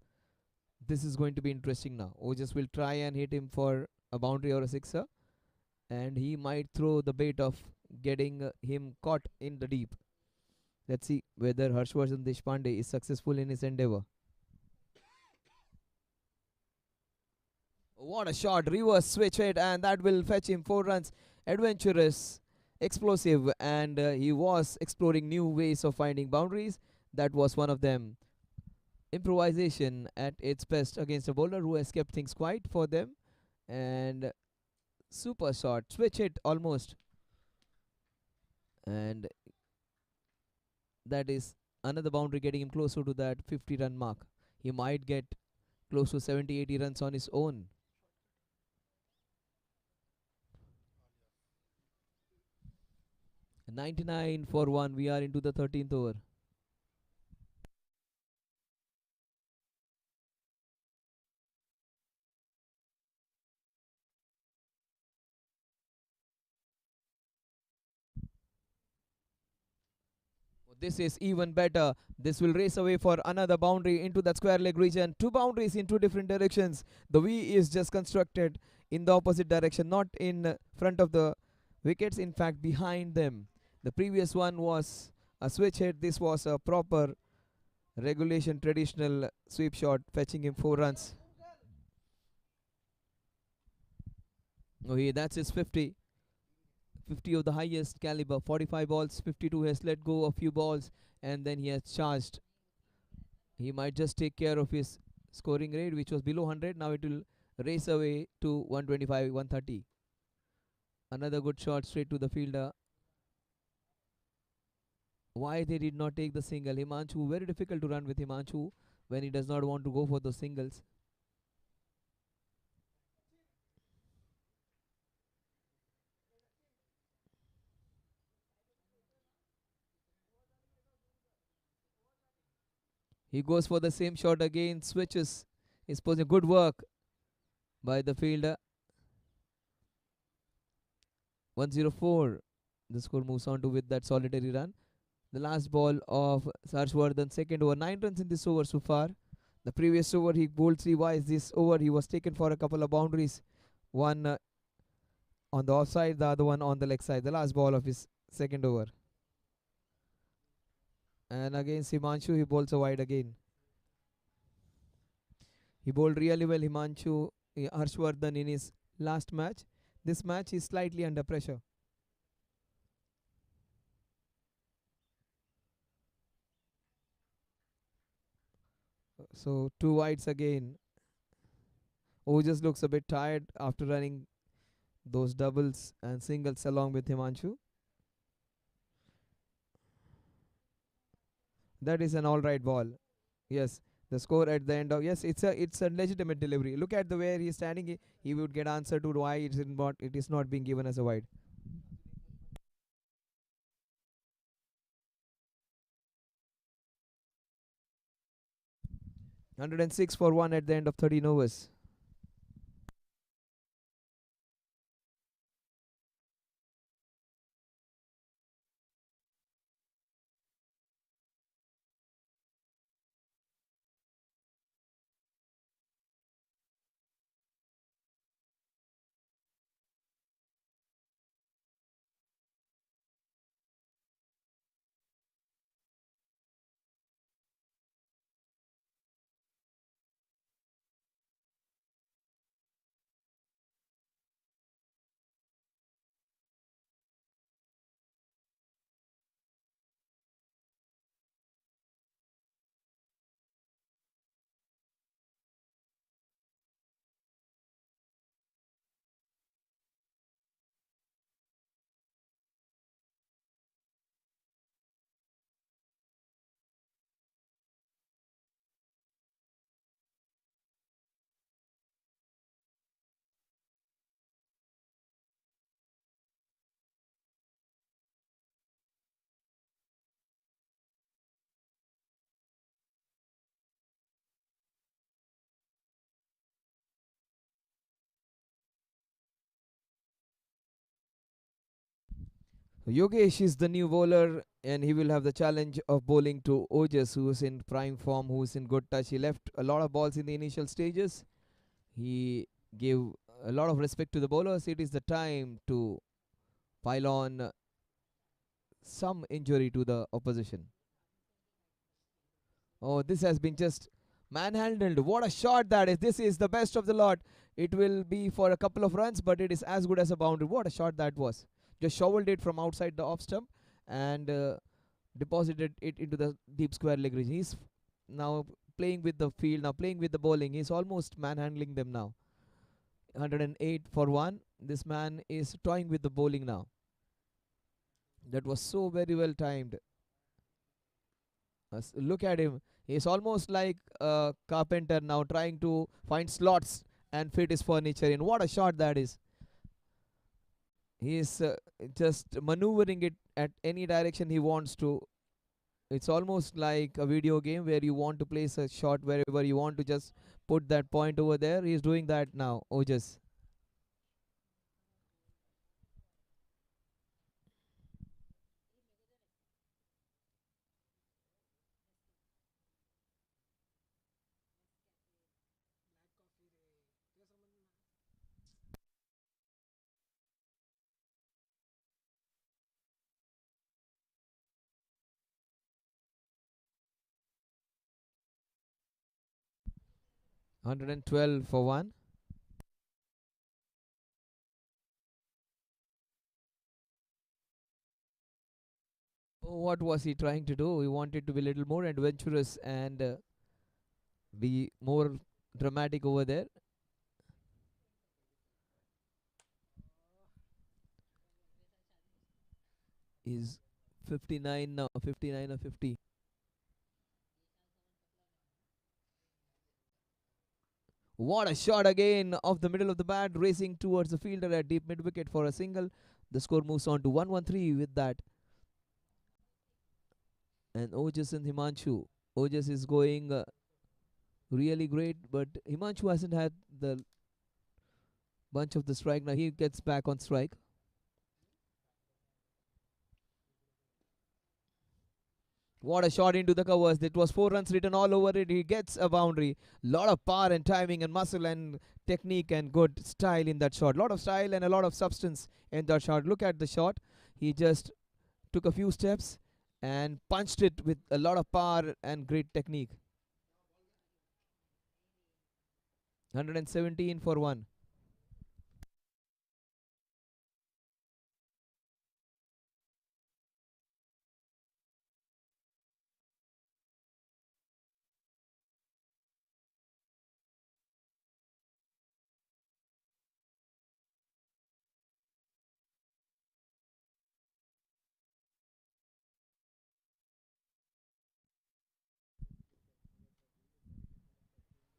This is going to be interesting now. Ojas will try and hit him for a boundary or a sixer, and he might throw the bait of getting him caught in the deep. Let's see whether Harshvardhan Deshpande is successful in his endeavor. What a shot, reverse switch hit, and that will fetch him 4 runs. Adventurous, explosive, and he was exploring new ways of finding boundaries. That was one of them. Improvisation at its best against a bowler who has kept things quiet for them. And super shot, switch hit almost. And that is another boundary getting him closer to that 50-run mark. He might get close to 70-80 runs on his own. 99 for 1. We are into the 13th over. This is even better. This will race away for another boundary into that square leg region. 2 boundaries in 2 different directions. The V is just constructed in the opposite direction, not in front of the wickets, in fact behind them. The previous one was a switch hit. This was a proper regulation traditional sweep shot, fetching him 4 runs. Okay, that's his 50. 50 of the highest caliber. 45 balls, 52 has let go a few balls, and then he has charged. He might just take care of his scoring rate, which was below 100. Now it will race away to 125, 130. Another good shot straight to the fielder. Why they did not take the single? Himanshu, very difficult to run with Himanshu when he does not want to go for those singles. He goes for the same shot again, switches his position. Good work by the fielder. 104. The score moves on to with that solitary run. The last ball of Harshvardhan, second over. 9 runs in this over so far. The previous over he bowled 3 wides. This over he was taken for a couple of boundaries. One on the offside, the other one on the leg side. The last ball of his second over. And against Himanshu, he bowls a wide again. He bowled really well, Himanshu Harshvardhan, in his last match. This match is slightly under pressure. So 2 wides again. Just looks a bit tired after running those doubles and singles along with Himanshu. That is an all right ball. Yes, the score at the end of, yes, it's a legitimate delivery. Look at the way he is standing. He would get answer to why it is not being given as a wide. 106 for 1 at the end of 13 overs. Yogesh is the new bowler, and he will have the challenge of bowling to Ojas, who is in prime form, who is in good touch. He left a lot of balls in the initial stages. He gave a lot of respect to the bowlers. It is the time to pile on some injury to the opposition. Oh, this has been just manhandled. What a shot that is. This is the best of the lot. It will be for a couple of runs, but it is as good as a boundary. What a shot that was. Just shoveled it from outside the off stump and deposited it into the deep square leg region. He's now playing with the field, now playing with the bowling. He's almost manhandling them now. 108 for 1. This man is toying with the bowling now. That was so very well timed. Look at him. He's almost like a carpenter now, trying to find slots and fit his furniture in. What a shot that is. He's just maneuvering it at any direction he wants to. It's almost like a video game where you want to place a shot wherever you want to just put that point over there. He's doing that now. Ojas. 112 for 1. What was he trying to do? He wanted to be a little more adventurous and be more dramatic over there. Is 59 now, 59 or 50. What a shot again off the middle of the bat, racing towards the fielder at deep mid wicket for a single. The score moves on to 113 with that. And Ojas and Himanshu. Ojas is going really great, but Himanshu hasn't had the bunch of the strike. Now he gets back on strike. What a shot into the covers. It was 4 runs written all over it. He gets a boundary. Lot of power and timing and muscle and technique and good style in that shot. Lot of style and a lot of substance in that shot. Look at the shot. He just took a few steps and punched it with a lot of power and great technique. 117 for 1.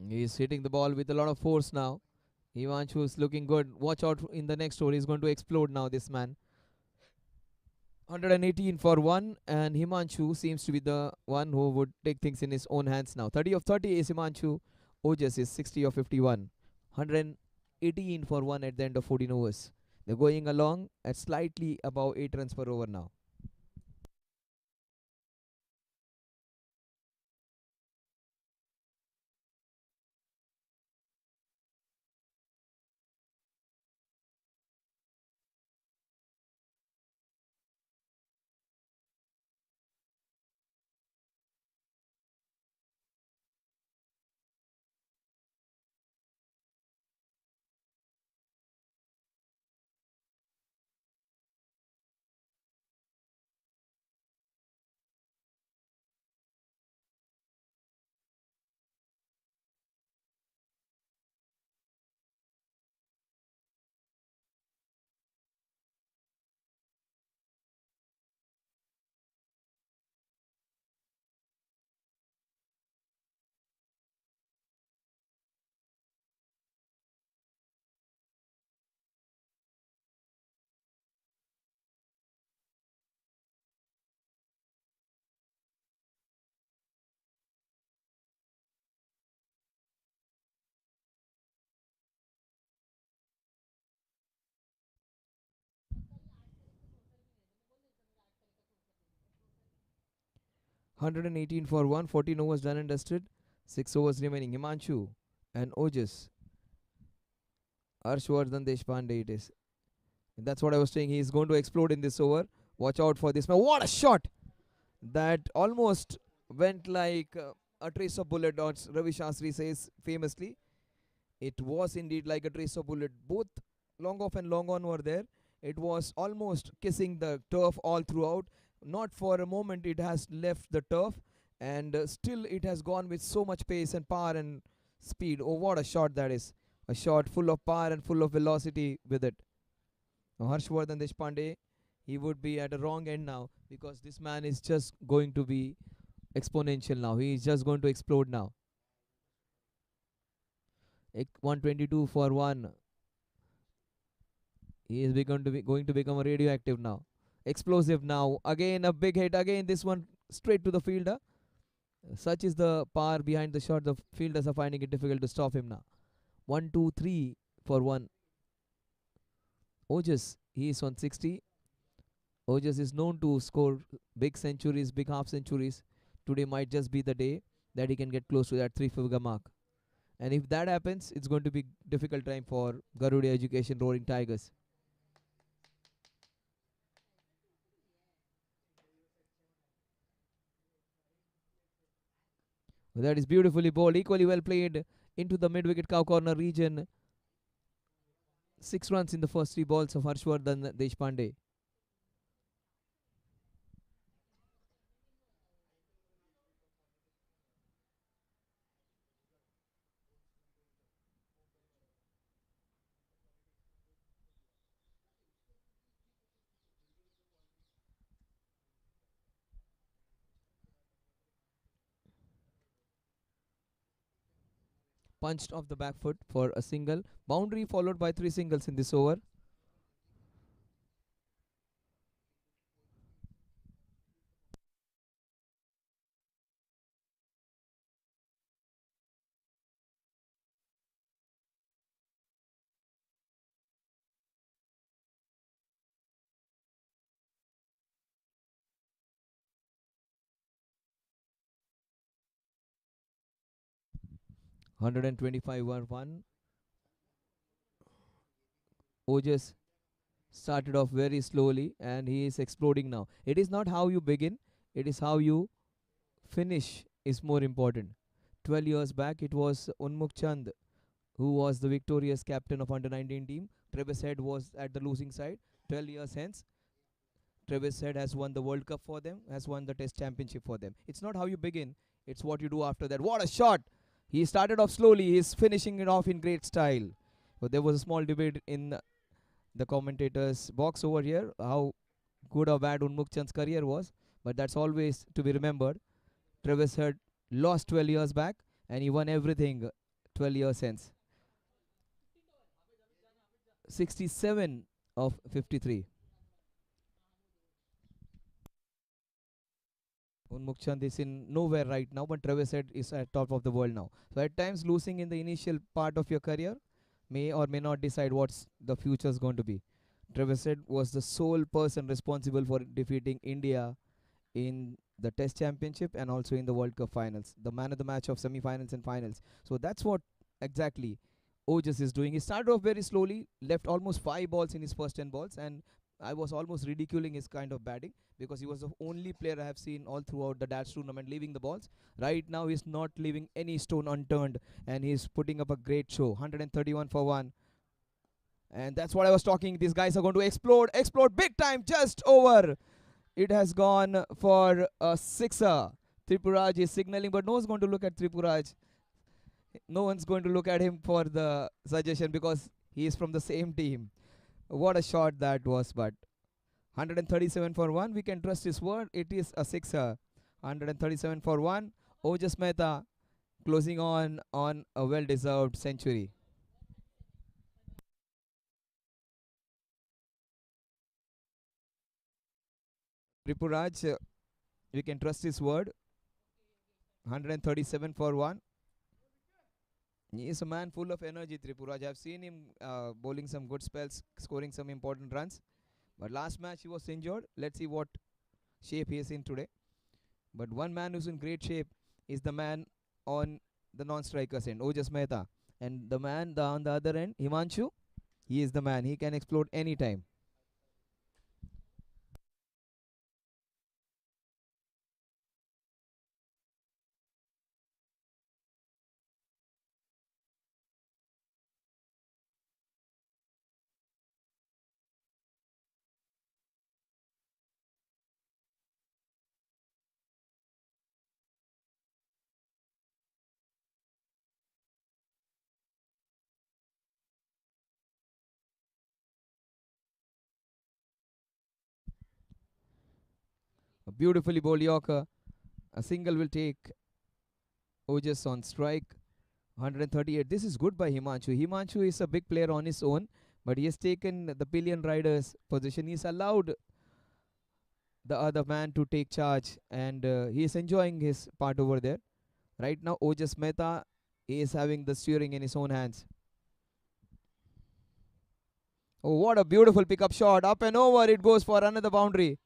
He's hitting the ball with a lot of force now. Ivanshu is looking good. Watch out in the next over. He's going to explode now, this man. 118 for 1, and Himanshu seems to be the one who would take things in his own hands now. 30 of 30 is Himanshu. Ojas is 60 of 51. 118 for 1 at the end of 14 overs. They're going along at slightly above 8 runs per over now. 118 for 1, 14 overs done and dusted. 6 overs remaining. Himanshu and Ojas. Harshvardhan Deshpande it is. And that's what I was saying. He is going to explode in this over. Watch out for this. Now, what a shot! That almost went like a trace of bullet, as Ravi Shastri says famously. It was indeed like a trace of bullet. Both long off and long on were there. It was almost kissing the turf all throughout. Not for a moment it has left the turf, and still it has gone with so much pace and power and speed. Oh, what a shot that is! A shot full of power and full of velocity with it. Now, Harshvardhan Deshpande, he would be at a wrong end now, because this man is just going to be exponential now. He is just going to explode now. 122 for 1. He is going to become a radioactive now. Explosive now. Again a big hit. Again this one straight to the fielder. Such is the power behind the shot. The fielders are finding it difficult to stop him now. 123 for 1. Ojas, he is on 60. Ojas is known to score big centuries, big half centuries. Today might just be the day that he can get close to that 3-figure mark. And if that happens, it's going to be difficult time for Garuda Education Roaring Tigers. That is beautifully bowled, equally well played into the mid-wicket cow corner region. 6 runs in the first 3 balls of Harshvardhan Deshpande. Punched off the back foot for a single. Boundary followed by 3 singles in this over. Hundred and 25 were 1. Ojas started off very slowly and he is exploding now. It is not how you begin, it is how you finish is more important. 12 years back it was Unmukh Chand who was the victorious captain of under 19 team. Travis Head was at the losing side. 12 years hence, Travis Head has won the World Cup for them, has won the Test Championship for them. It's not how you begin, it's what you do after that. What a shot! He started off slowly, he's finishing it off in great style. So there was a small debate in the commentators box over here how good or bad Unmukh Chand's career was, but that's always to be remembered. Travis Head lost 12 years back and he won everything 12 years since. 67 of 53. Unmukh Chand is in nowhere right now, but Travis Head is at top of the world now. So at times losing in the initial part of your career may or may not decide what's the future is going to be. Travis Head was the sole person responsible for defeating India in the Test Championship and also in the World Cup finals, the man of the match of semi-finals and finals. So that's what exactly Ojas is doing. He started off very slowly, left almost 5 balls in his first 10 balls, and I was almost ridiculing his kind of batting because he was the only player I have seen all throughout the Dats tournament leaving the balls. Right now he's not leaving any stone unturned and he's putting up a great show. 131 for 1. And that's what I was talking. These guys are going to explode big time, just over. It has gone for a sixer. Tripuraj is signaling, but no one's going to look at Tripuraj. No one's going to look at him for the suggestion because he is from the same team. What a shot that was, but 137 for 1. We can trust his word. It is a sixer. 137 for 1. Ojas Mehta closing on a well-deserved century. Tripuraj, we can trust his word. 137 for 1. He is a man full of energy, Tripuraj. I've seen him bowling some good spells, scoring some important runs. But last match he was injured. Let's see what shape he is in today. But one man who's in great shape is the man on the non-strikers end, Ojas Mehta. And the man on the other end, Himanshu, he is the man. He can explode anytime. A beautifully bowled Yorker. A single will take Ojas on strike. 138. This is good by Himanshu. Himanshu is a big player on his own, but he has taken the pillion rider's position. He's allowed the other man to take charge, and he is enjoying his part over there. Right now, Ojas Mehta is having the steering in his own hands. Oh, what a beautiful pickup shot. Up and over, it goes for another boundary.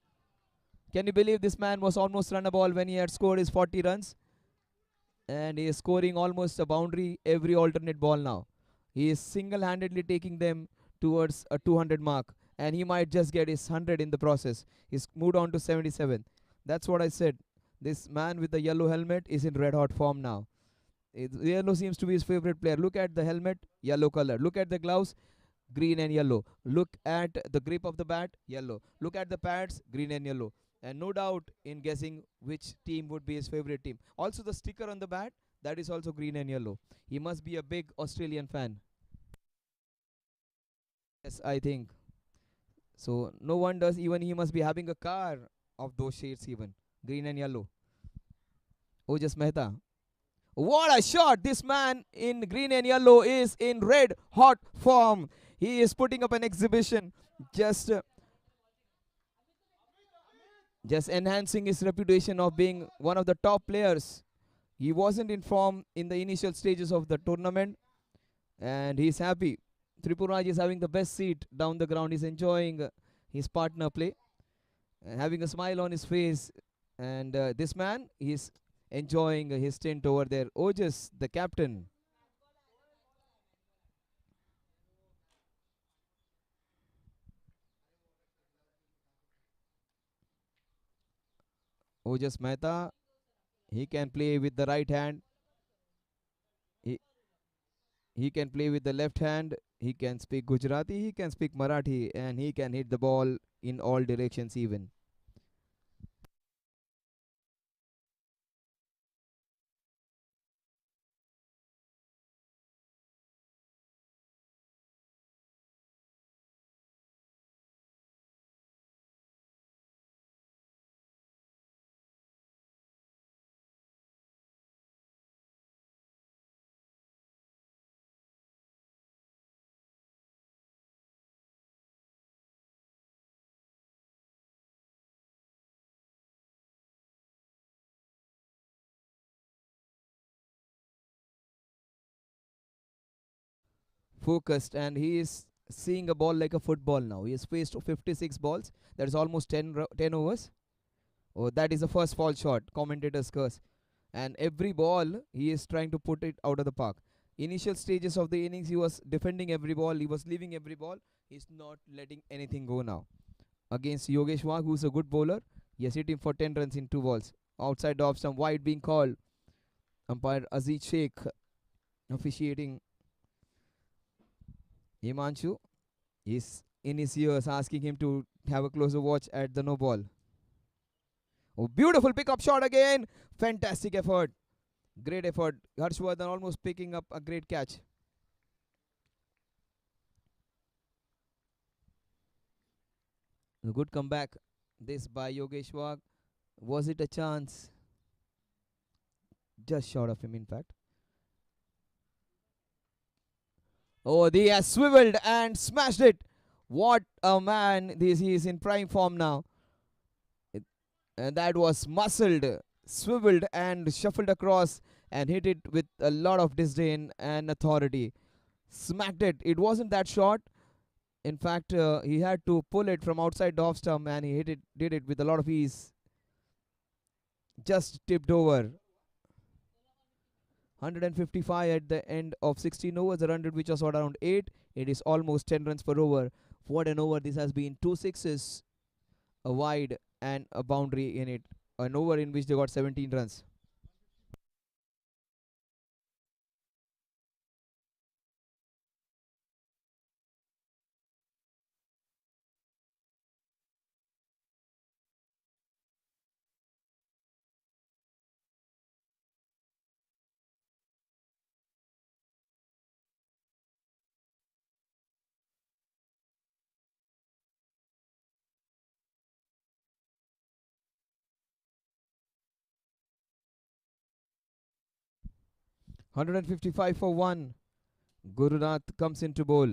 Can you believe this man was almost run a ball when he had scored his 40 runs? And he is scoring almost a boundary every alternate ball now. He is single-handedly taking them towards a 200 mark, and he might just get his 100 in the process. He's moved on to 77. That's what I said. This man with the yellow helmet is in red-hot form now. Yellow seems to be his favorite player. Look at the helmet, yellow color. Look at the gloves, green and yellow. Look at the grip of the bat, yellow. Look at the pads, green and yellow. And no doubt in guessing which team would be his favorite team. Also, the sticker on the bat, that is also green and yellow. He must be a big Australian fan. Yes, I think. So, no wonders, even he must be having a car of those shades, even green and yellow. Ojas Mehta. What a shot! This man in green and yellow is in red hot form. He is putting up an exhibition. Just just enhancing his reputation of being one of the top players. He wasn't in form in the initial stages of the tournament, and he's happy. Tripuraj is having the best seat down the ground. He's enjoying his partner play, having a smile on his face. And this man is enjoying his stint over there. Ojas, the captain. Ojas Mehta, he can play with the right hand. He, he can play with the left hand. He can speak Gujarati. He can speak Marathi. And he can hit the ball in all directions even. Focused, and he is seeing a ball like a football now. He has faced 56 balls. That is almost 10 overs. Oh, that is the first fall shot. Commentator's curse. And every ball, he is trying to put it out of the park. Initial stages of the innings, he was defending every ball. He was leaving every ball. He's not letting anything go now. Against Yogesh Wagh, who's a good bowler, he has hit him for 10 runs in 2 balls. Outside the off stump, wide being called. Umpire Aziz Sheikh officiating. Himanshu is in his ears asking him to have a closer watch at the no ball. Oh, beautiful pickup shot again. Fantastic effort. Great effort. Harshvardhan almost picking up a great catch. A good comeback. This by Yogesh Wagh. Was it a chance? Just short of him, in fact. Oh, he has swiveled and smashed it. What a man. This he is in prime form now. And that was muscled, swiveled and shuffled across and hit it with a lot of disdain and authority. Smacked it. It wasn't that short. In fact, he had to pull it from outside the off stump and he did it with a lot of ease. just tipped over. 155 at the end of 16 overs. The run rate which was around 8. It is almost 10 runs per over. What an over this has been. Two sixes, a wide, and a boundary in it. An over in which they got 17 runs. 155 for 1. Gurunath comes into bowl.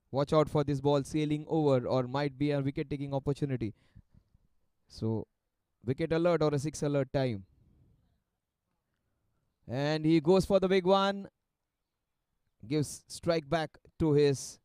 Watch out for this ball sailing over or might be a wicket taking opportunity. So, wicket alert or a 6 alert time. And he goes for the big one. Gives strike back to his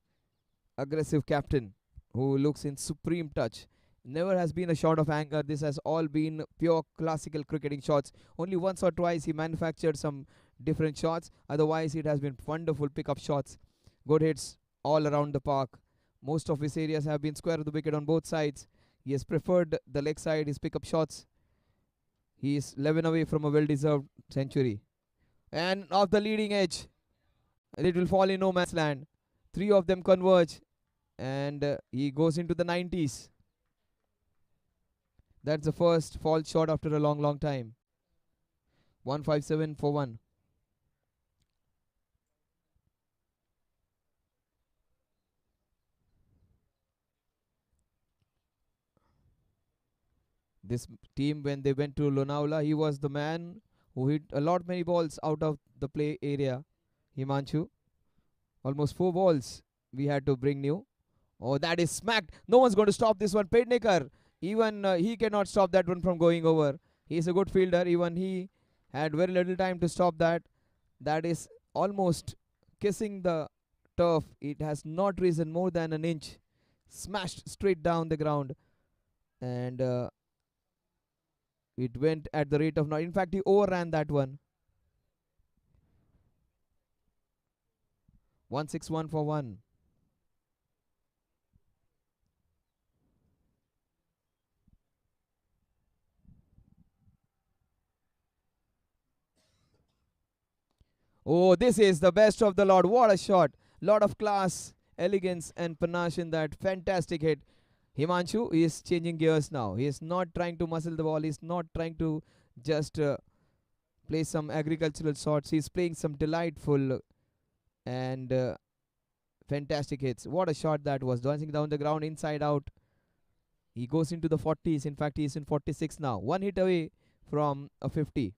aggressive captain who looks in supreme touch. Never has been a shot of anger. This has all been pure classical cricketing shots. Only once or twice he manufactured some different shots. Otherwise, it has been wonderful pickup shots. Good hits all around the park. Most of his areas have been square of the wicket on both sides. He has preferred the leg side, his pickup shots. He is 11 away from a well deserved century. And off the leading edge, it will fall in no man's land. Three of them converge, and he goes into the 90s. That's the first fall shot after a long, long time. 157 for 1. This team, when they went to Lonavala, he was the man who hit a lot many balls out of the play area. Himanshu, almost 4 balls we had to bring new. Oh, that is smacked. No one's going to stop this one. Pednekar, even he cannot stop that one from going over. He is a good fielder. Even he had very little time to stop that. That is almost kissing the turf. It has not risen more than an inch. Smashed straight down the ground. And it went at the rate of not. In fact, he overran that one. 161 for 1. Oh, this is the best of the lot. What a shot. Lot of class, elegance, and panache in that fantastic hit. Himanshu is changing gears now. He is not trying to muscle the ball. He is not trying to just play some agricultural shots. He is playing some delightful and fantastic hits. What a shot that was. Dancing down the ground, inside out. He goes into the 40s. In fact, he is in 46 now. One hit away from a 50.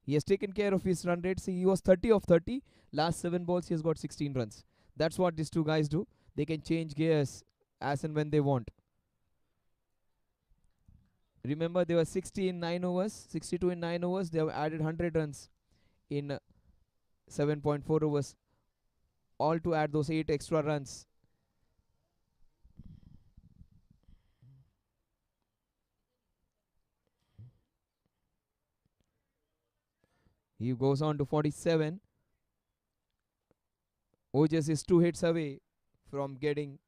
He has taken care of his run rates. He was 30 of 30. Last 7 balls, he has got 16 runs. That's what these two guys do. They can change gears as and when they want. Remember, they were 60 in 9 overs, 62 in 9 overs. They have added 100 runs in 7.4 overs. All to add those 8 extra runs. He goes on to 47. Ojas is 2 hits away from getting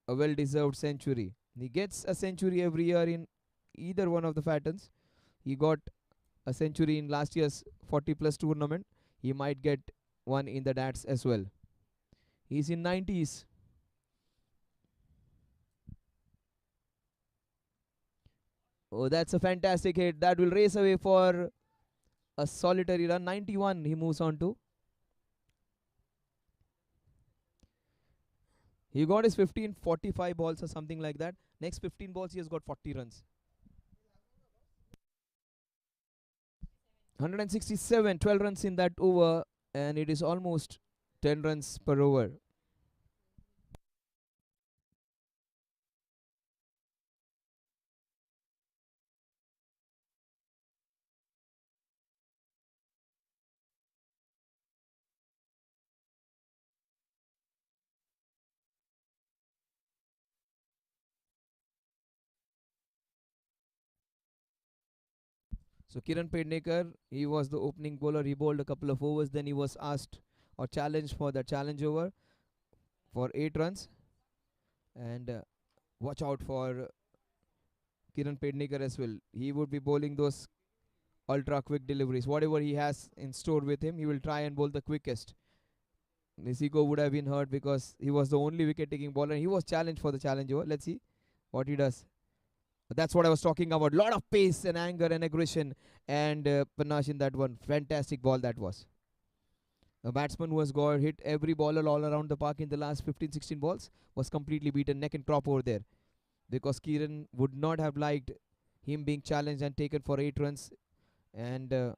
a well deserved century. He gets a century every year in either one of the patterns. He got a century in last year's 40 plus tournament. He might get one in the DATS as well. He's in 90s. Oh, that's a fantastic hit. That will race away for a solitary run. 91 he moves on to. He got his 15, 45 balls or something like that. Next 15 balls he has got 40 runs. 167, 12 runs in that over, and it is almost 10 runs per over. So Kiran Pednekar, he was the opening bowler. He bowled a couple of overs. Then he was asked or challenged for the challenge over for 8 runs. And watch out for Kiran Pednekar as well. He would be bowling those ultra quick deliveries. Whatever he has in store with him, he will try and bowl the quickest. Nisiko would have been hurt because he was the only wicket taking bowler. He was challenged for the challenge over. Let's see what he does. But that's what I was talking about. Lot of pace and anger and aggression and panache in that one. Fantastic ball that was. A batsman who has got hit every bowler all around the park in the last 15-16 balls was completely beaten neck and crop over there because Kiran would not have liked him being challenged and taken for 8 runs. And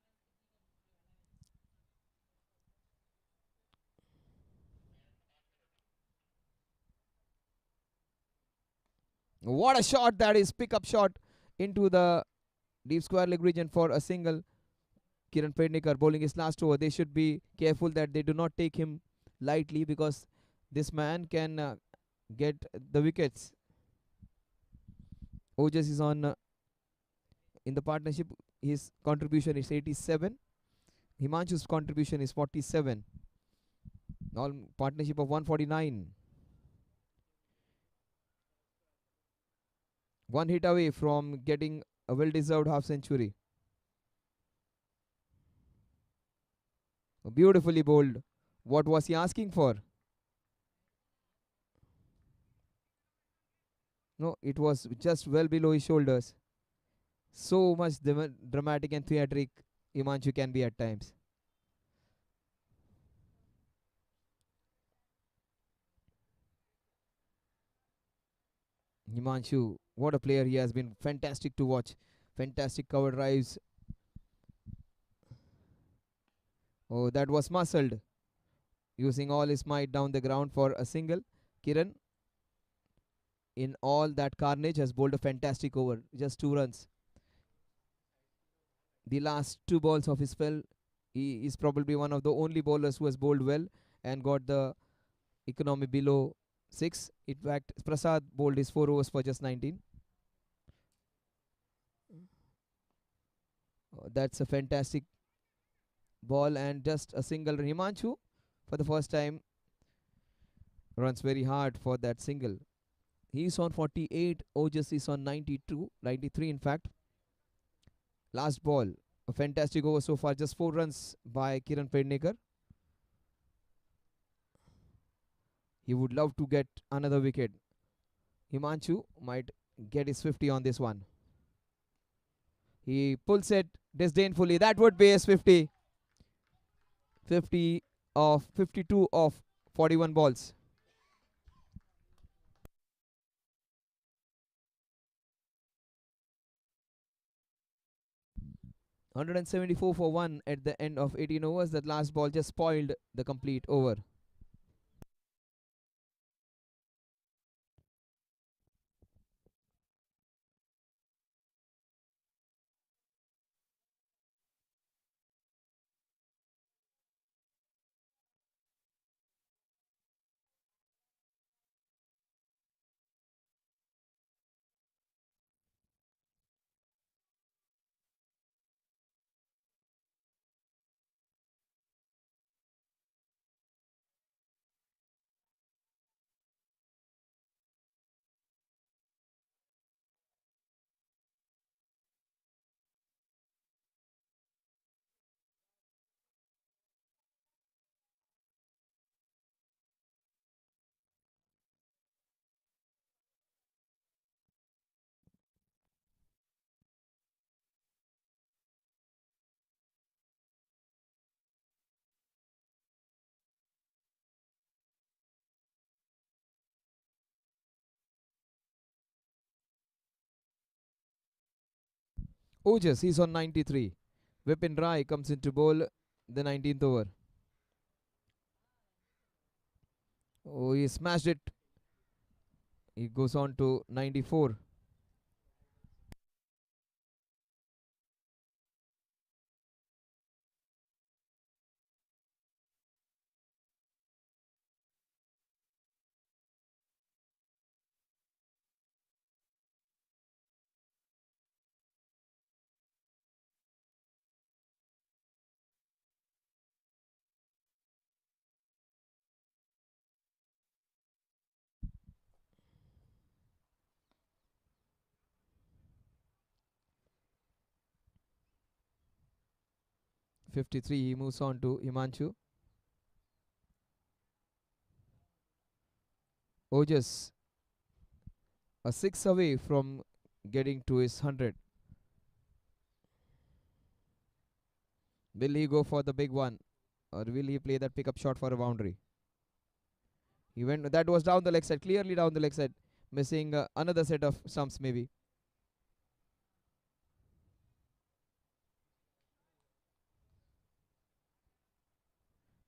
what a shot that is! Pick up shot into the deep square leg region for a single. Kiran Pednekar bowling his last over. They should be careful that they do not take him lightly because this man can get the wickets. Ojas is on in the partnership. His contribution is 87. Himanshu's contribution is 47. All partnership of 149. One hit away from getting a well-deserved half century. Beautifully bowled. What was he asking for? No, it was just well below his shoulders. So much dramatic and theatric Himanshu can be at times. Himanshu, what a player he has been. Fantastic to watch. Fantastic cover drives. Oh, that was muscled. Using all his might down the ground for a single. Kiran, in all that carnage, has bowled a fantastic over. Just 2 runs. The last two balls of his spell, he is probably one of the only bowlers who has bowled well and got the economy below 6. In fact, Prasad bowled his 4 overs for just 19. That's a fantastic ball and just a single. Himanshu, for the first time, runs very hard for that single. He's on 48. Ojas is on 92, 93 in fact. Last ball. A fantastic over so far. Just 4 runs by Kiran Pednekar. He would love to get another wicket. Himanshu might get his 50 on this one. He pulls it disdainfully. That would be his 50. 50 of 52 of 41 balls. 174 for 1 at the end of 18 overs. That last ball just spoiled the complete over. Ojas, he's on 93. Vipin Rai comes into bowl the 19th over. Oh, he smashed it. He goes on to 94. 53. He moves on to Himanshu. Ojas a 6 away from getting to his 100. Will he go for the big one, or will he play that pickup shot for a boundary? He went. That was down the leg side, clearly down the leg side, missing another set of stumps maybe.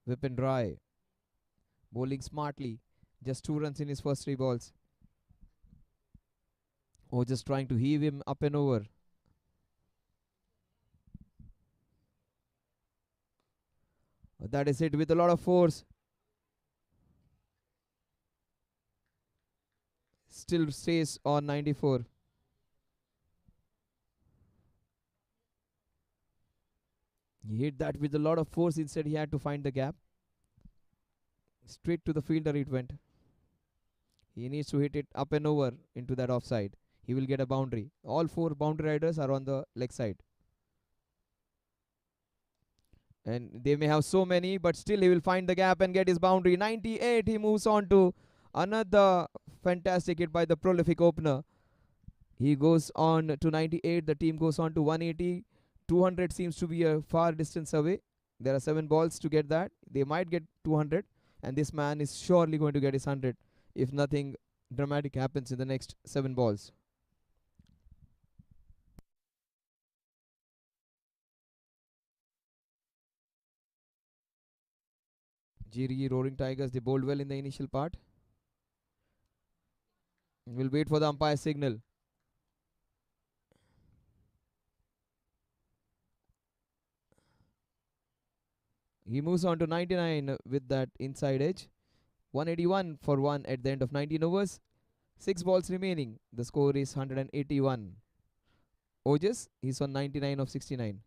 Whip and dry, bowling smartly. Just 2 runs in his first 3 balls. Oh, just trying to heave him up and over. That is it with a lot of force. Still stays on 94. He hit that with a lot of force. Instead, he had to find the gap. Straight to the fielder it went. He needs to hit it up and over into that offside. He will get a boundary. All 4 boundary riders are on the leg side. And they may have so many, but still he will find the gap and get his boundary. 98, he moves on to another fantastic hit by the prolific opener. He goes on to 98. The team goes on to 180. 200 seems to be a far distance away. There are 7 balls to get that. They might get 200. And this man is surely going to get his 100 if nothing dramatic happens in the next 7 balls. Giri, Roaring Tigers, they bowled well in the initial part. We'll wait for the umpire signal. He moves on to 99 with that inside edge. 181 for 1 at the end of 19 overs. 6 balls remaining. The score is 181. Ojas, he's on 99 of 69.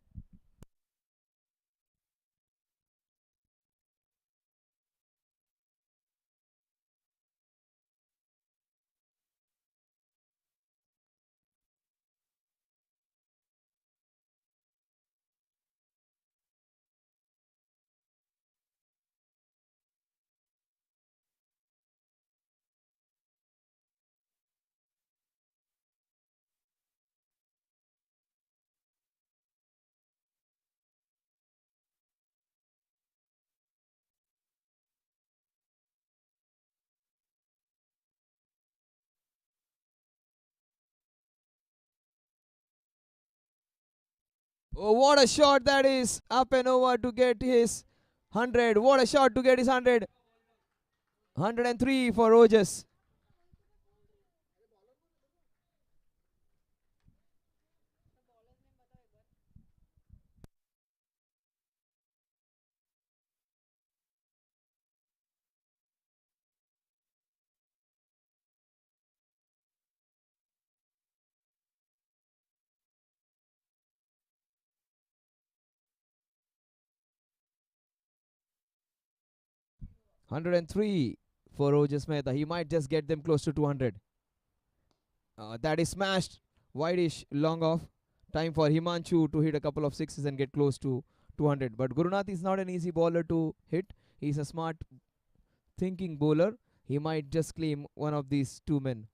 Oh, what a shot that is! Up and over to get his 100. What a shot to get his 100. 103 for Ojas. 103 for Ojas Mehta. He might just get them close to 200. That is smashed. Wideish, long off. Time for Himanshu to hit a couple of sixes and get close to 200. But Gurunath is not an easy bowler to hit. He's a smart, thinking bowler. He might just claim one of these 2 men.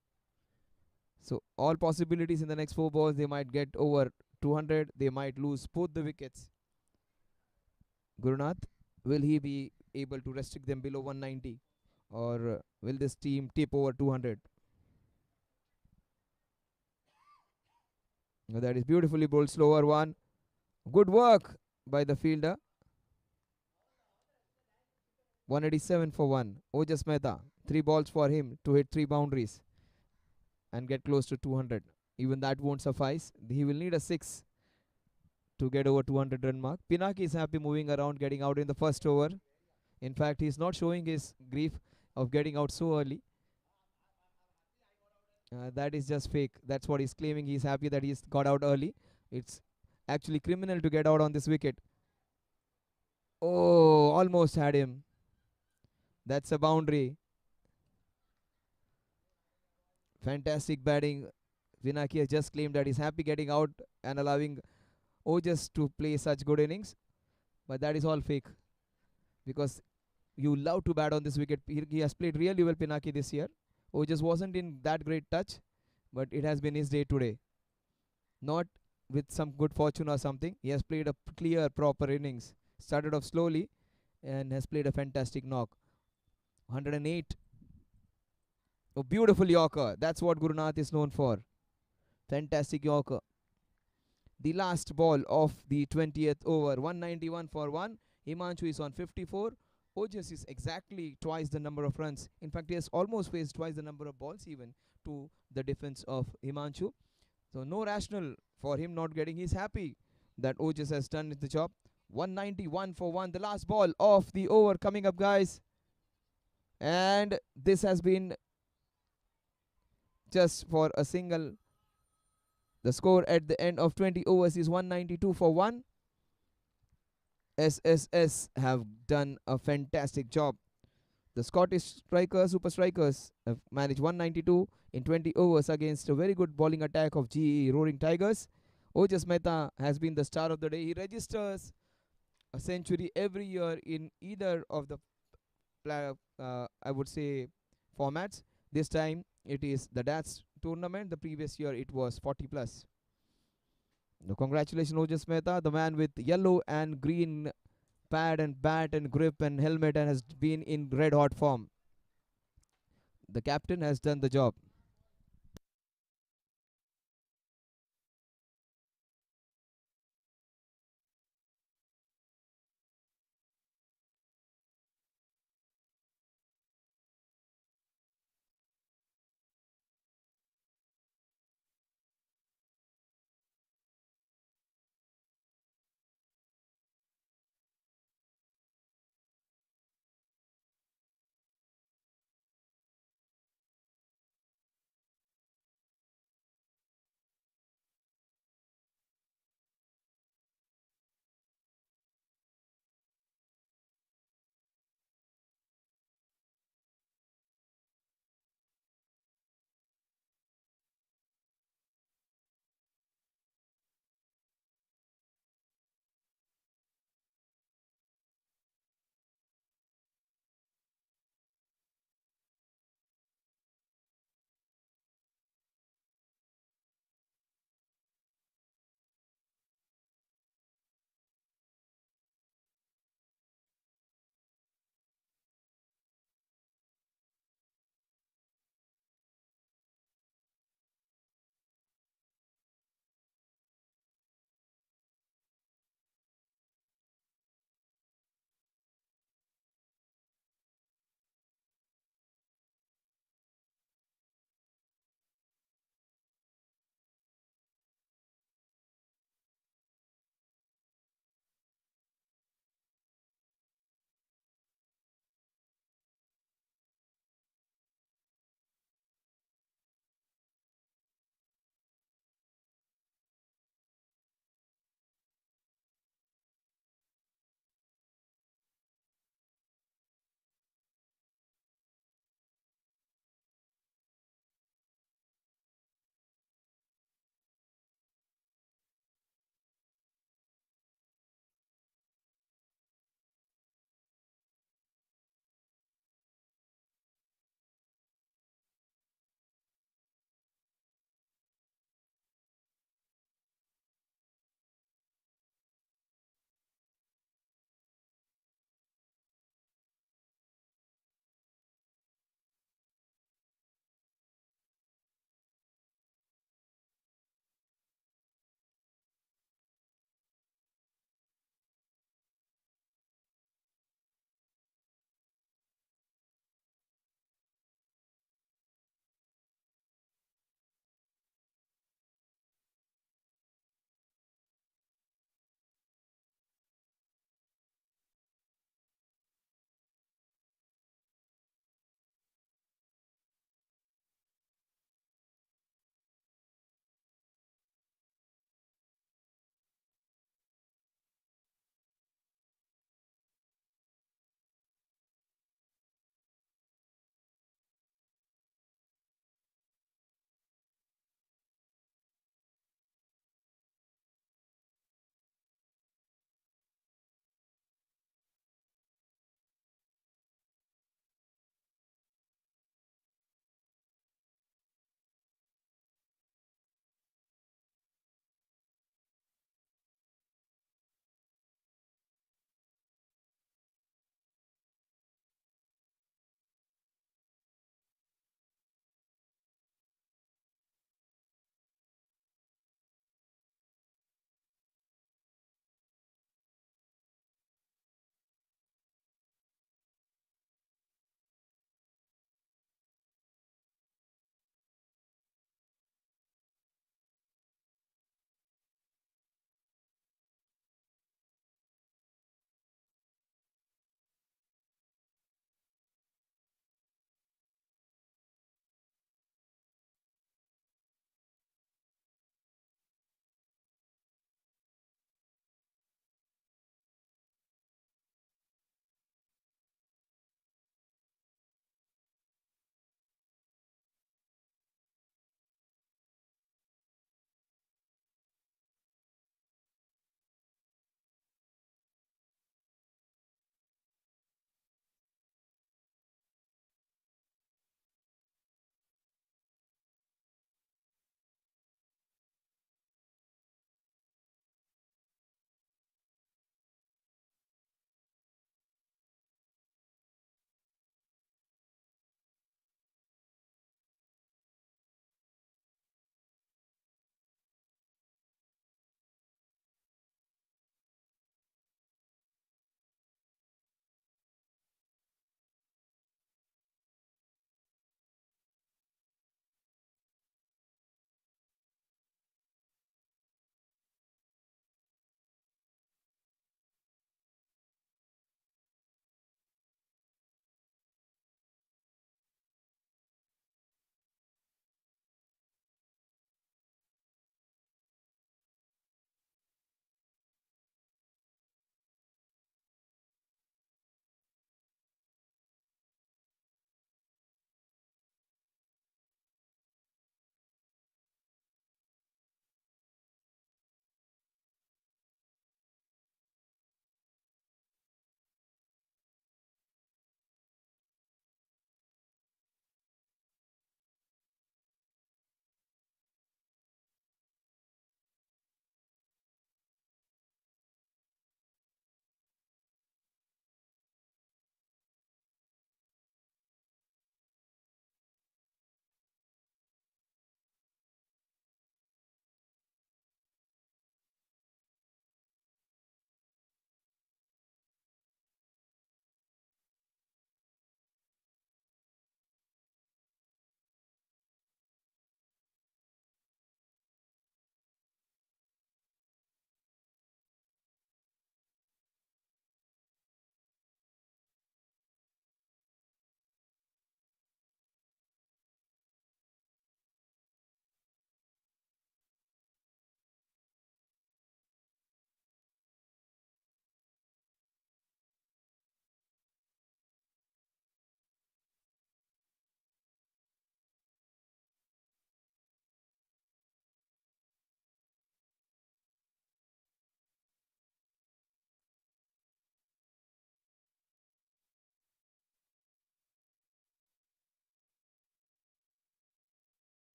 So all possibilities in the next 4 balls. They might get over 200. They might lose both the wickets. Gurunath, will he be able to restrict them below 190? Or will this team tip over 200? That is beautifully bowled, slower one. Good work by the fielder. 187 for 1. Ojas Mehta, 3 balls for him to hit 3 boundaries and get close to 200. Even that won't suffice. He will need a 6 to get over 200 run mark. Pinaki is happy moving around, getting out in the first over. In fact, he's not showing his grief of getting out so early. That is just fake. That's what he's claiming. He's happy that he's got out early. It's actually criminal to get out on this wicket. Oh, almost had him. That's a boundary. Fantastic batting. Vinaki has just claimed that he's happy getting out and allowing Ojas to play such good innings. but that is all fake because you love to bat on this wicket. He has played really well, Pinaki, this year. Oh, just wasn't in that great touch, but it has been his day today. Not with some good fortune or something. He has played a clear, proper innings. Started off slowly and has played a fantastic knock. 108. A beautiful Yorker. That's what Gurunath is known for. Fantastic Yorker. The last ball of the 20th over. 191 for 1. Himanshu is on 54. Ojas is exactly twice the number of runs. In fact, he has almost faced twice the number of balls even to the defense of Himanshu. So no rational for him not getting. He's happy that Ojas has done the job. 191 for 1. The last ball of the over coming up, guys. And this has been just for a single. The score at the end of 20 overs is 192 for 1. SSS have done a fantastic job. The Scottish strikers, super strikers, have managed 192 in 20 overs against a very good bowling attack of GE Roaring Tigers. Ojas Mehta has been the star of the day. He registers a century every year in either of the, I would say, formats. This time it is the DATS tournament. The previous year it was 40 plus. No, congratulations, Ojas Mehta, the man with yellow and green pad and bat and grip and helmet and has been in red hot form. The captain has done the job.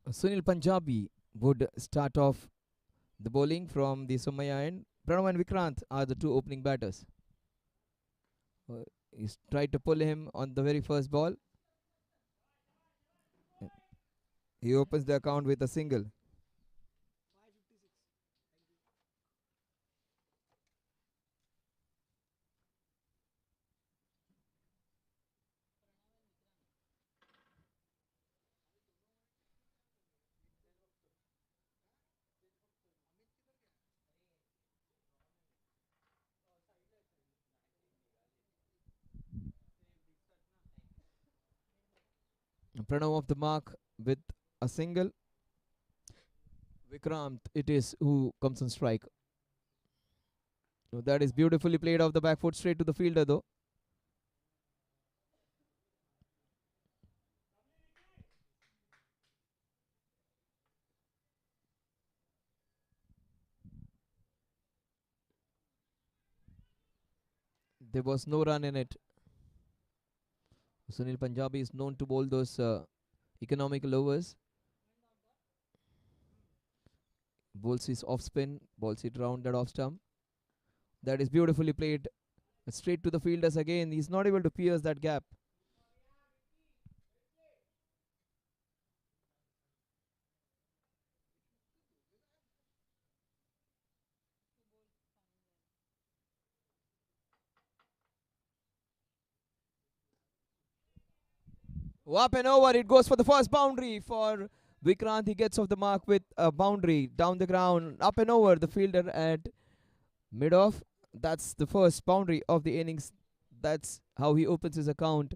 Sunil Punjabi would start off the bowling from the Somaya end. Pranav and Vikrant are the two opening batters. He's tried to pull him on the very first ball. He opens the account with a single. Pranav off the mark with a single. Vikrant it is who comes on strike. That is beautifully played off the back foot straight to the fielder though. There was no run in it. Sunil Punjabi is known to bowl those economical overs. Bowls his off spin, bowls it round that off stump. That is beautifully played straight to the fielders again. He's not able to pierce that gap. Up and over, it goes for the first boundary for Vikrant. He gets off the mark with a boundary down the ground, up and over the fielder at mid off. That's the first boundary of the innings. That's how he opens his account.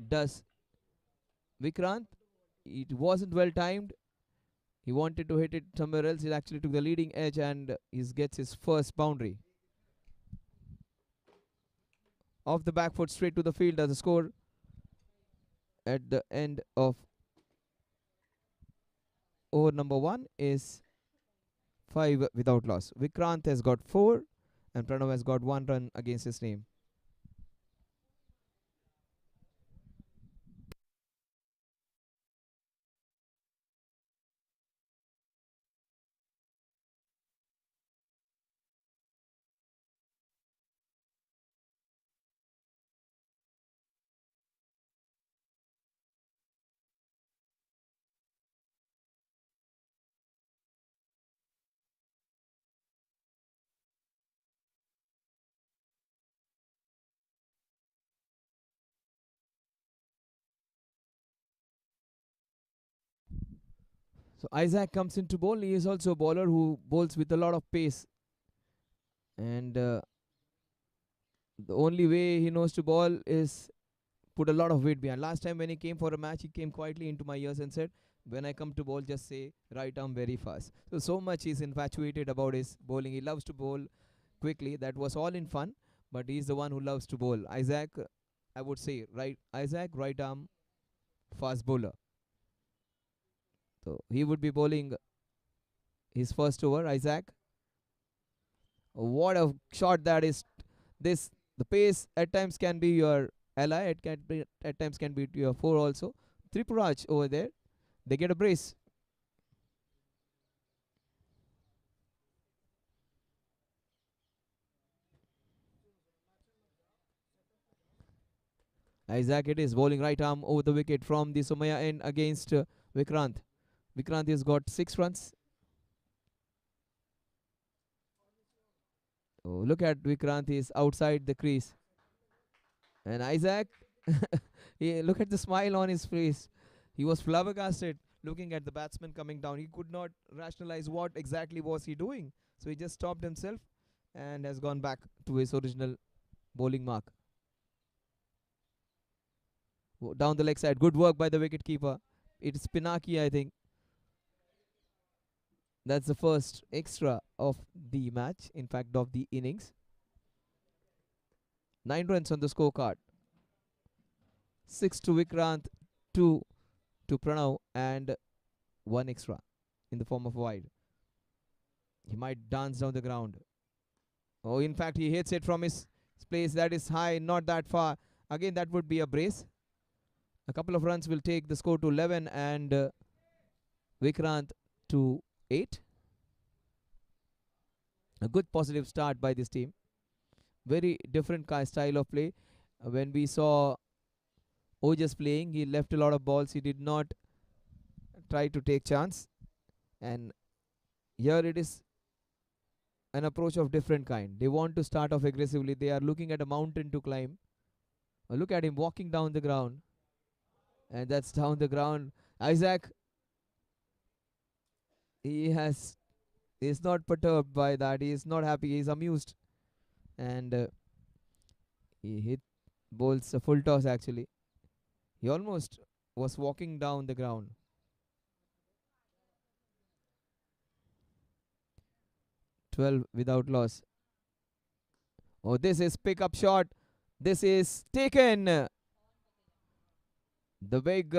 Does Vikrant? It wasn't well timed. He wanted to hit it somewhere else. He actually took the leading edge and he gets his first boundary. Off the back foot straight to the fielder. The score at the end of over number 1 is 5 without loss. Vikrant has got 4 and Pranav has got 1 run against his name. So Isaac comes into bowl. He is also a bowler who bowls with a lot of pace. And the only way he knows to bowl is put a lot of weight behind. Last time when he came for a match, he came quietly into my ears and said, when I come to bowl, just say right arm very fast. So much he's infatuated about his bowling. He loves to bowl quickly. That was all in fun, but he's the one who loves to bowl. Isaac, I would say, Isaac, right arm, fast bowler. So he would be bowling his first over, Isaac. What a shot that is. The pace at times can be your ally. It can be at times can be your foe also. Tripuraj over there. They get a brace. Isaac it is bowling right arm over the wicket from the Somaya end against Vikrant. Vikrant has got 6 runs. Oh, look at Vikrant, he is outside the crease. And Isaac, look at the smile on his face. He was flabbergasted looking at the batsman coming down. He could not rationalize what exactly was he doing. So he just stopped himself and has gone back to his original bowling mark. Down the leg side. Good work by the wicket keeper. It's Pinaki, I think. That's the first extra of the match, in fact, of the innings. 9 runs on the scorecard. 6 to Vikrant, 2 to Pranav, and 1 extra in the form of wide. He might dance down the ground. Oh, in fact, he hits it from his place. That is high, not that far. Again, that would be a brace. A couple of runs will take the score to 11, and Vikrant to 8. A good positive start by this team. Very different style of play. When we saw Ojas playing, he left a lot of balls. He did not try to take chance. And here it is an approach of different kind. They want to start off aggressively. They are looking at a mountain to climb. Look at him walking down the ground. And that's down the ground. Isaac, he has is not perturbed by that. He is not happy. He is amused. And he hit bowls a full toss actually. He almost was walking down the ground. 12 without loss. Oh, this is pickup shot. This is taken. The big,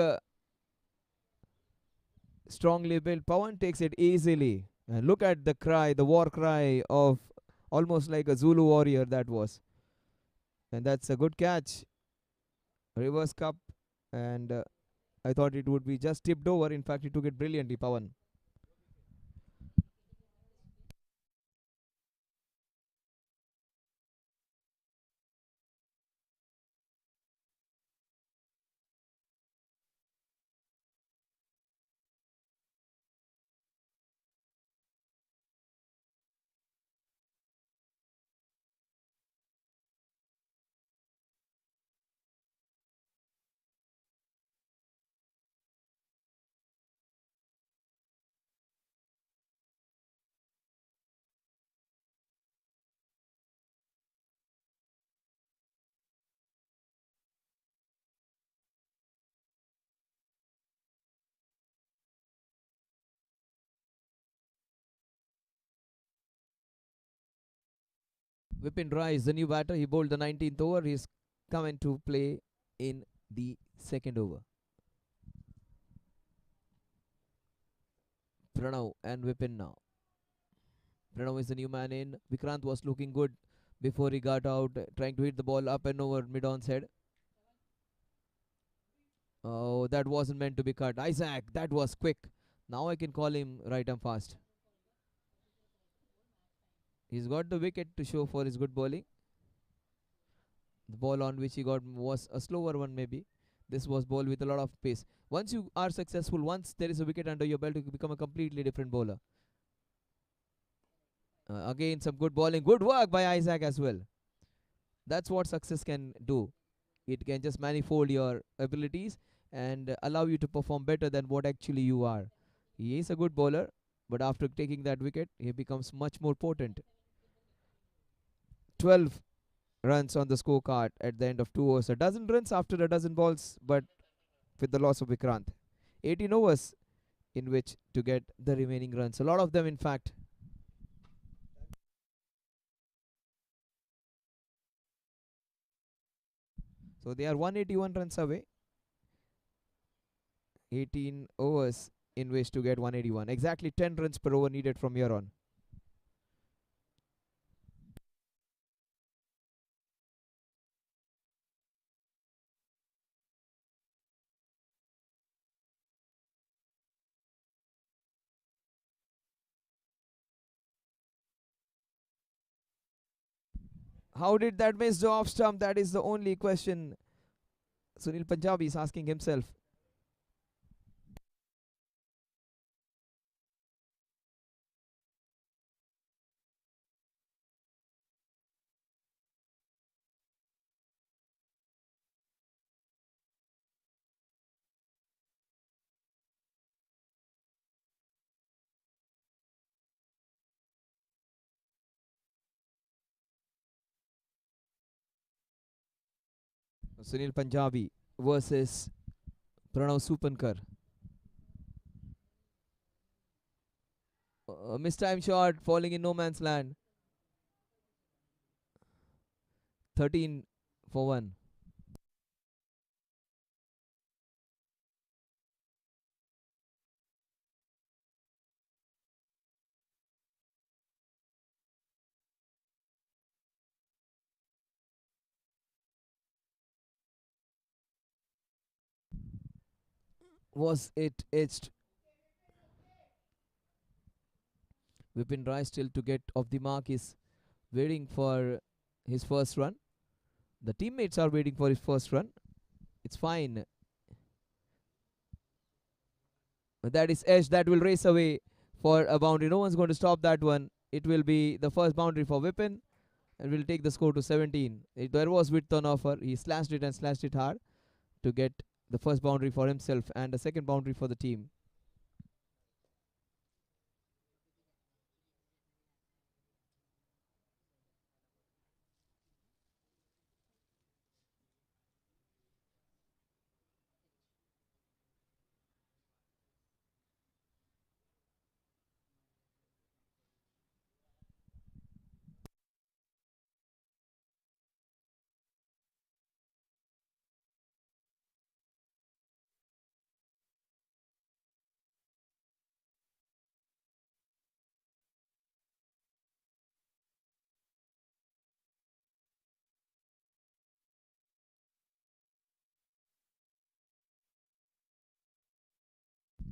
strongly built Pawan takes it easily. And look at the cry, the war cry of almost like a Zulu warrior that was. And that's a good catch. Reverse cup. And I thought it would be just tipped over. In fact, he took it brilliantly, Pawan. Vipin Rai is the new batter. He bowled the 19th over. He's coming to play in the second over. Pranav and Vipin now. Pranav is the new man in. Vikrant was looking good before he got out, trying to hit the ball up and over mid-on's head. Oh, that wasn't meant to be cut. Isaac, that was quick. Now I can call him right and fast. He's got the wicket to show for his good bowling. The ball on which he got was a slower one, maybe. This was ball with a lot of pace. Once you are successful, once there is a wicket under your belt, you become a completely different bowler. Again, some good bowling. Good work by Isaac as well. That's what success can do. It can just manifold your abilities and allow you to perform better than what actually you are. He is a good bowler, but after taking that wicket, he becomes much more potent. 12 runs on the scorecard at the end of 2 overs. A dozen runs after a dozen balls, but with the loss of Vikrant. 18 overs in which to get the remaining runs. A lot of them, in fact. So they are 181 runs away. 18 overs in which to get 181. Exactly 10 runs per over needed from here on. How did that miss the off stump? That is the only question Sunil Punjabi is asking himself. Sunil Punjabi versus Pranav Supankar. Mistime shot falling in no man's land. 13 for 1. Was it edged? Vipin Rai still to get off the mark is waiting for his first run. The teammates are waiting for his first run. It's fine. That is Edge that will race away for a boundary. No one's going to stop that one. It will be the first boundary for Vipin and will take the score to 17. There was width on offer. He slashed it and slashed it hard to get the first boundary for himself and the second boundary for the team.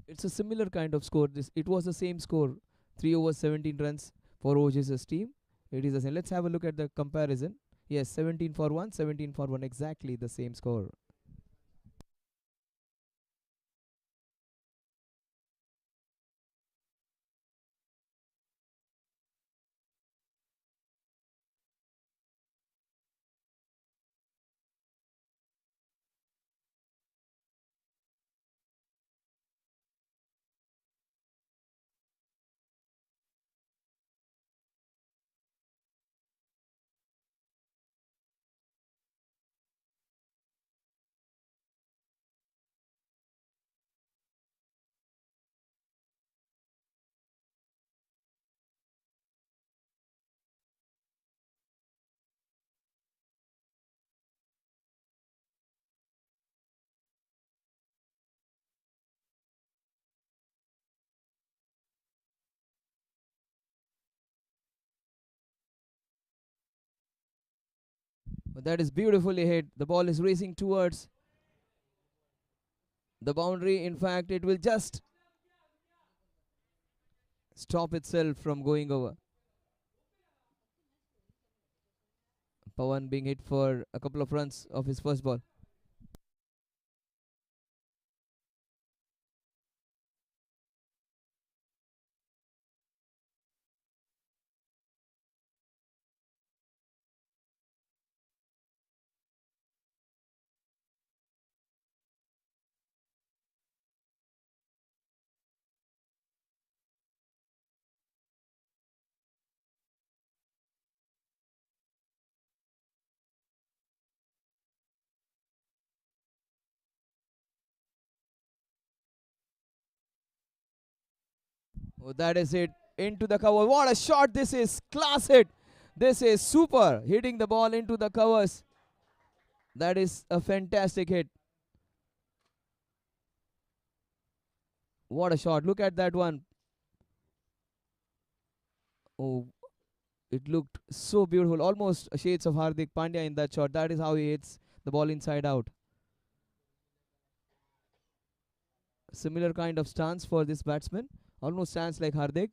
It's a similar kind of score. It was the same score, 3 overs 17 runs for OJ's team. It is the same. Let's have a look at the comparison. Yes, 17 for 1, 17 for 1, exactly the same score. But that is beautifully hit. The ball is racing towards the boundary. In fact, it will just stop itself from going over. Pawan being hit for a couple of runs of his first ball. Oh, that is it. Into the cover. What a shot this is. Class hit. This is super. Hitting the ball into the covers. That is a fantastic hit. What a shot. Look at that one. Oh, it looked so beautiful. Almost shades of Hardik Pandya in that shot. That is how he hits the ball inside out. Similar kind of stance for this batsman. Almost stands like Hardik.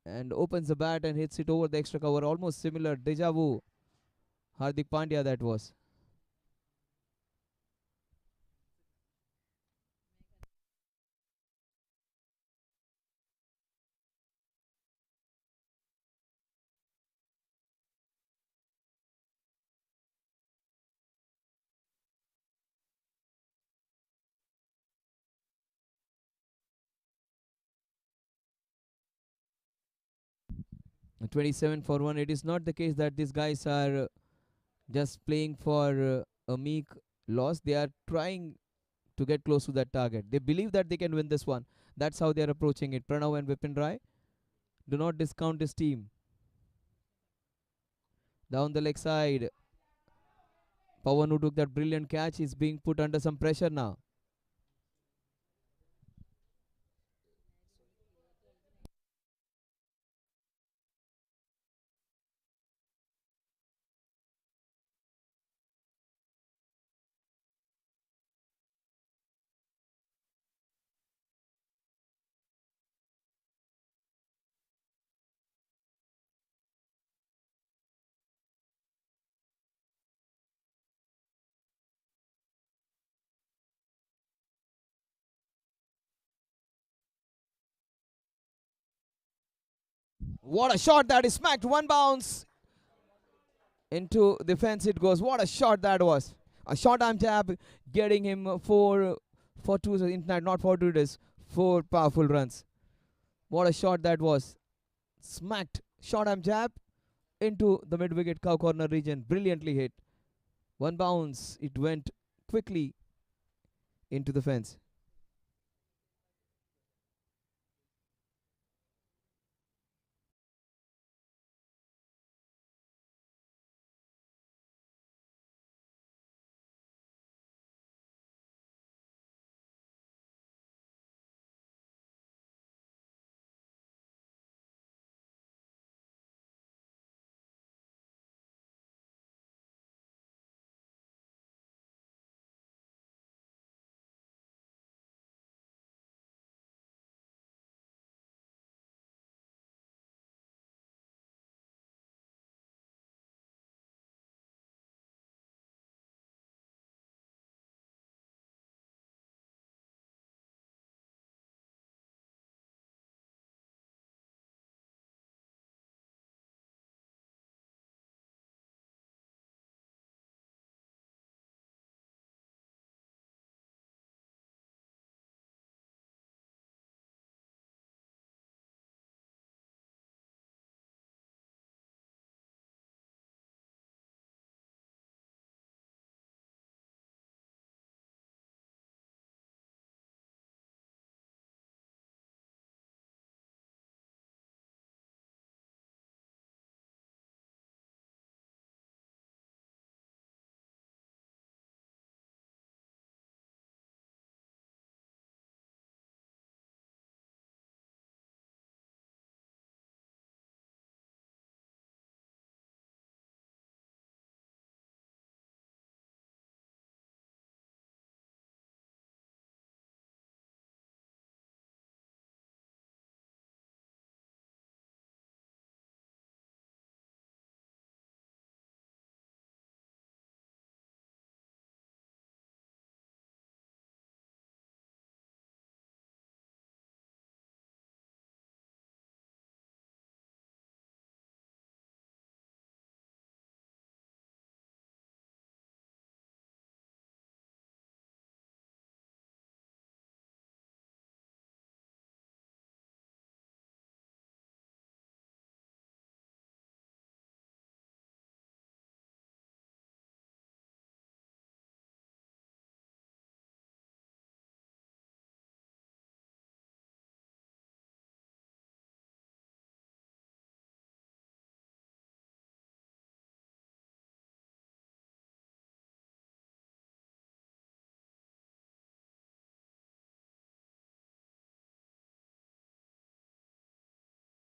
And opens the bat and hits it over the extra cover. Almost similar. Deja vu. Hardik Pandya that was. And 27 for 1. It is not the case that these guys are just playing for a meek loss. They are trying to get close to that target. They believe that they can win this one. That's how they are approaching it. Pranav and Vipin Rai. Do not discount this team. Down the leg side. Pawan, who took that brilliant catch, is being put under some pressure now. What a shot that is smacked. One bounce into the fence it goes. What a shot that was. A short arm jab getting him for two, not for two, it is four powerful runs. What a shot that was. Smacked short arm jab into the mid wicket cow corner region. Brilliantly hit. One bounce. It went quickly into the fence.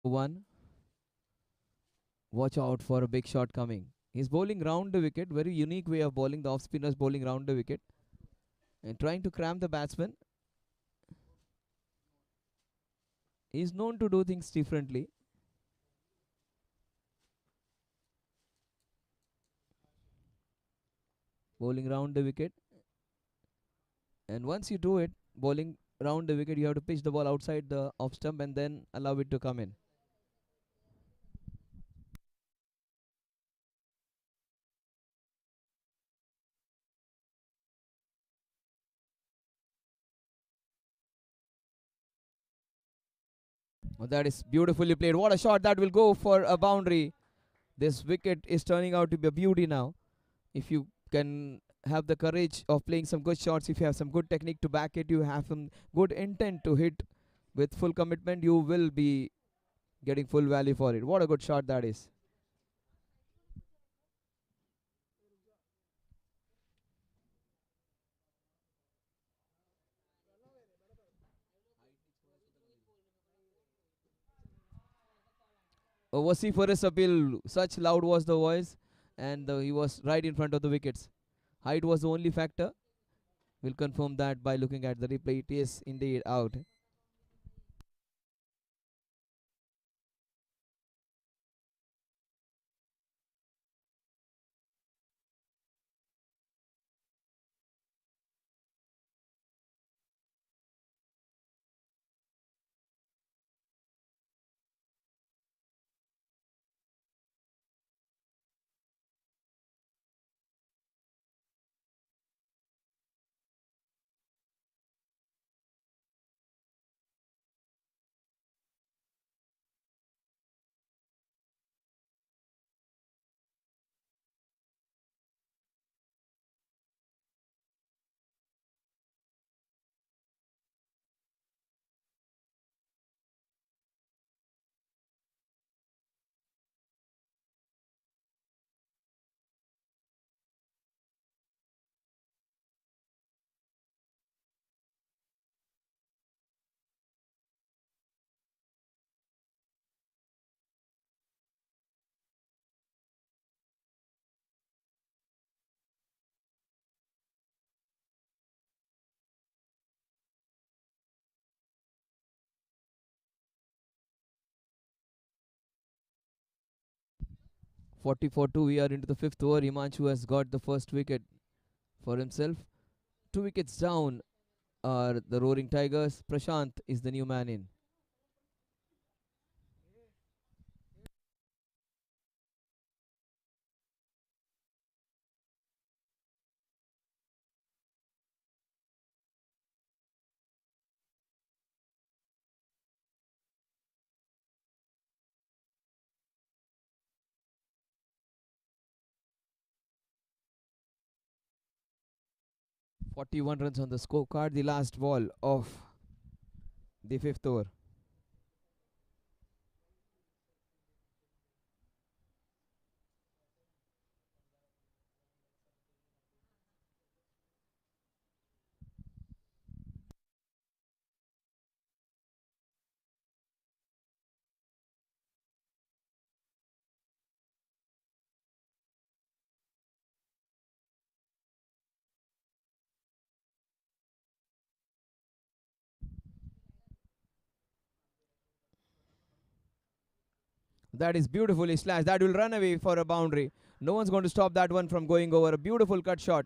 One. Watch out for a big shot coming. He's bowling round the wicket. Very unique way of bowling. The off spinners bowling round the wicket and trying to cram the batsman. He's known to do things differently. Bowling round the wicket. And once you do it, bowling round the wicket, you have to pitch the ball outside the off stump and then allow it to come in. Oh, that is beautifully played. What a shot that will go for a boundary. This wicket is turning out to be a beauty now. If you can have the courage of playing some good shots, if you have some good technique to back it, you have some good intent to hit with full commitment, you will be getting full value for it. What a good shot that is. Vociferous appeal, such loud was the voice, and he was right in front of the wickets. Height was the only factor. We'll confirm that by looking at the replay. It is indeed out. 40-2, we are into the fifth over. Himanshu has got the first wicket for himself. 2 wickets down are the Roaring Tigers. Prashant is the new man in. 41 runs on the scorecard. The last ball of the fifth over. That is beautifully slashed. That will run away for a boundary. No one's going to stop that one from going over. A beautiful cut shot.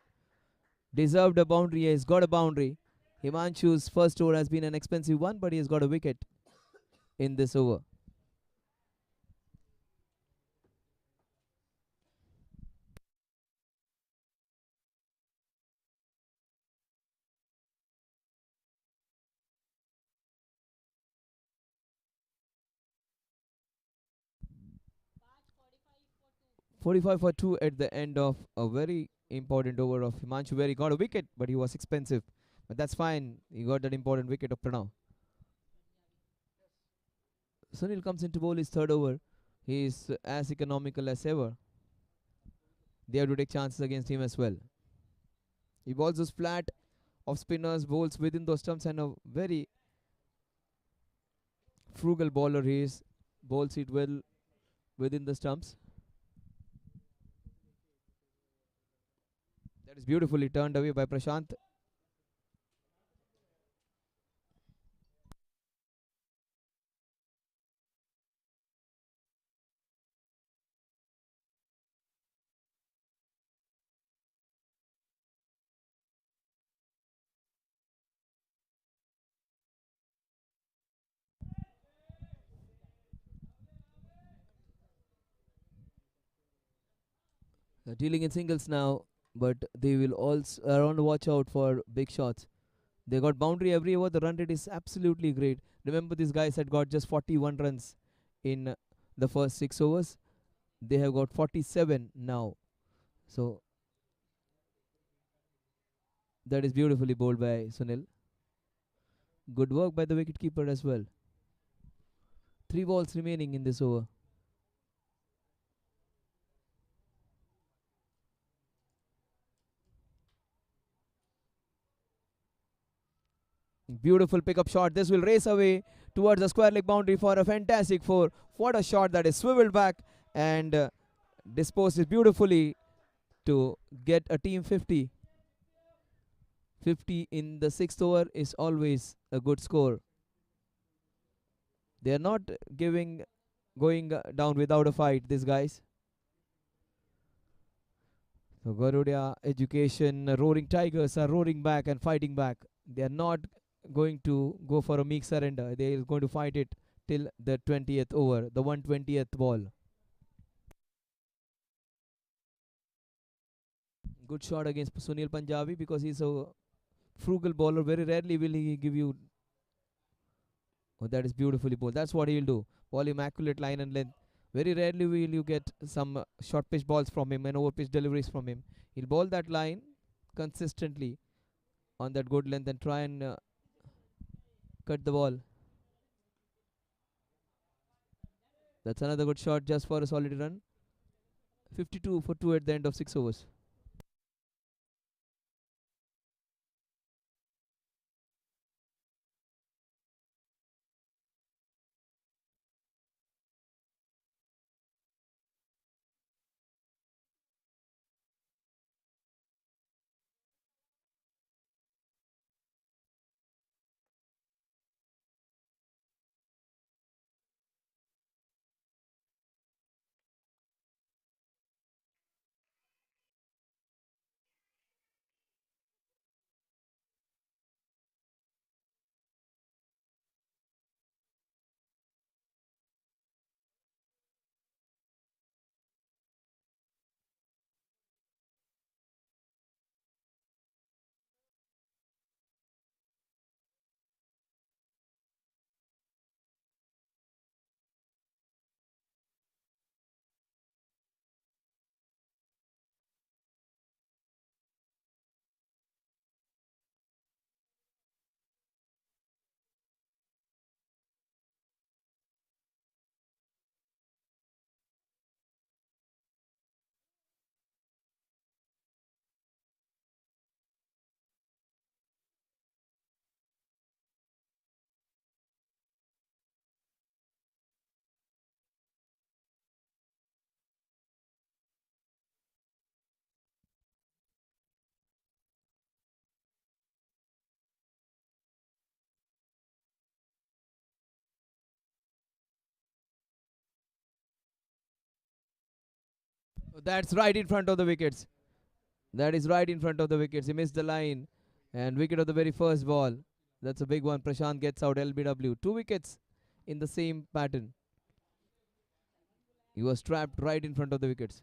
Deserved a boundary. He has got a boundary. Himanshu's first over has been an expensive one, but he has got a wicket in this over. Forty-five for 2 at the end of a very important over of Himanshu, where he got a wicket, but he was expensive. But that's fine. He got that important wicket of Pranav. Sunil comes into bowl his third over. He is as economical as ever. They have to take chances against him as well. He bowls those flat of spinners, bowls within those stumps, and a very frugal bowler he is. Bowls it well within the stumps. That is beautifully turned away by Prashant. They're dealing in singles now, but they will also around watch out for big shots. They got boundary every over. The run rate is absolutely great. Remember, these guys had got just 41 runs in the first 6 overs. They have got 47 now. So that is beautifully bowled by Sunil. Good work by the wicketkeeper as well. 3 balls remaining in this over. Beautiful pickup shot. This will race away towards the square leg boundary for a fantastic four. What a shot that is swiveled back and disposed it beautifully to get a team 50. 50 in the sixth over is always a good score. They are not going down without a fight, these guys. So Garuda Education, Roaring Tigers are roaring back and fighting back. They are not going to go for a meek surrender. They are going to fight it till the 20th over, the 120th ball. Good shot against Sunil Punjabi because he's a frugal bowler. Very rarely will he give you. Oh, that is beautifully bowled. That's what he'll do. Ball immaculate line and length. Very rarely will you get some short pitch balls from him and over pitch deliveries from him. He'll bowl that line consistently on that good length and try and cut the ball. That's another good shot just for a solid run. 52 for 2 at the end of 6 overs. That's right in front of the wickets. That is right in front of the wickets. He missed the line. And wicket of the very first ball. That's a big one. Prashant gets out LBW. Two wickets in the same pattern. He was trapped right in front of the wickets.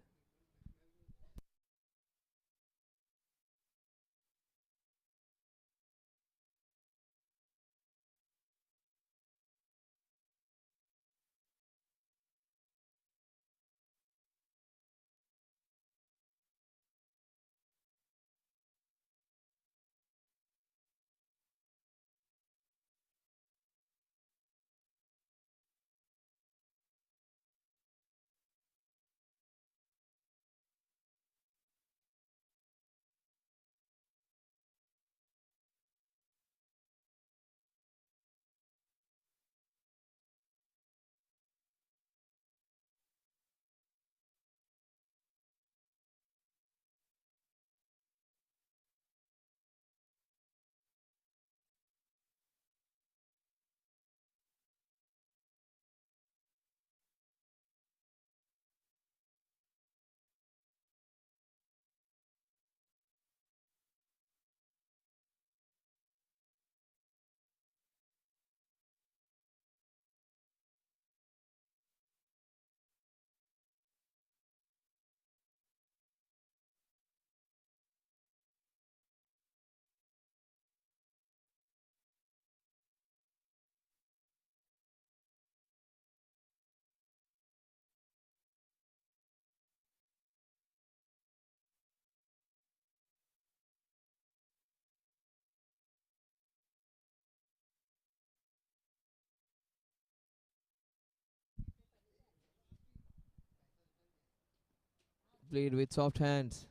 Played with soft hands.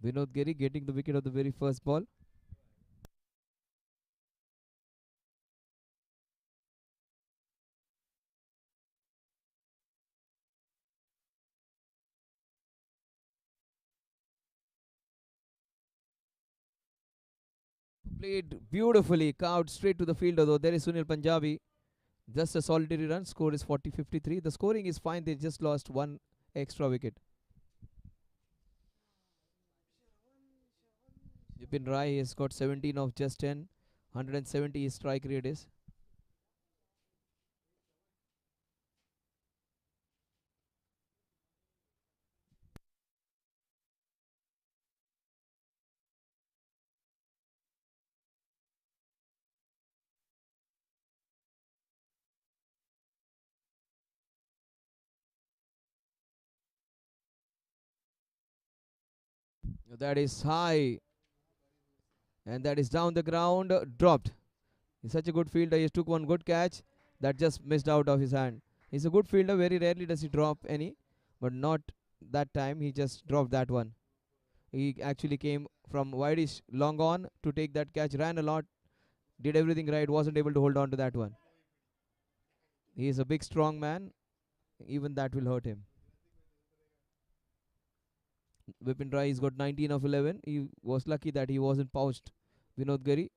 Vinod Giri getting the wicket of the very first ball. Played beautifully. Out straight to the fielder though. There is Sunil Punjabi. Just a solitary run. Score is 40-53. The scoring is fine. They just lost one extra wicket. Vipin Rai has got 17 of just 10. 170 his strike rate is. That is high. And that is down the ground. Dropped. He's such a good fielder. He took one good catch. That just missed out of his hand. He's a good fielder. Very rarely does he drop any. But not that time. He just dropped that one. He actually came from wideish long on to take that catch. Ran a lot. Did everything right. Wasn't able to hold on to that one. He is a big strong man. Even that will hurt him. Vipin Rai has got 19 of 11. He was lucky that he wasn't pouched. Vinod Gari,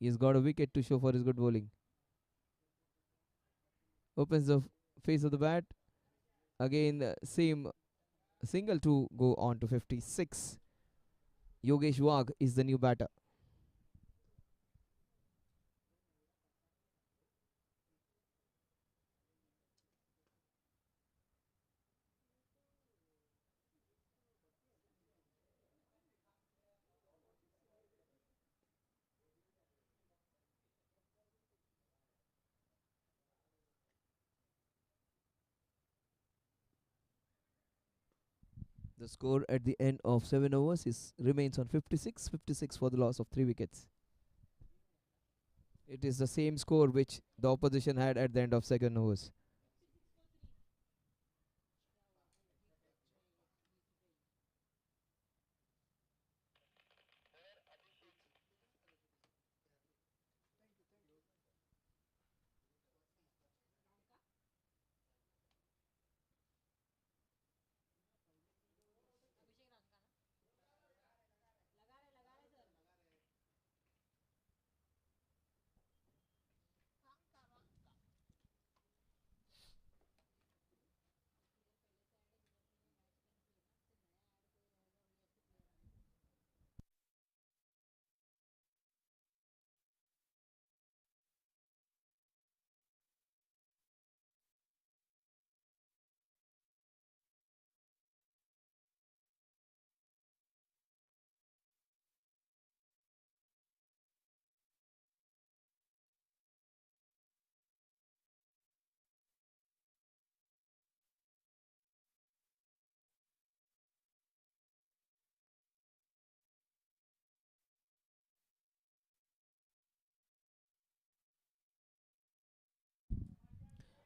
he's got a wicket to show for his good bowling. Opens the face of the bat. Again, same single to go on to 56. Yogesh Wagh is the new batter. The score at the end of 7 overs remains on 56 for the loss of 3 wickets. It is the same score which the opposition had at the end of second overs.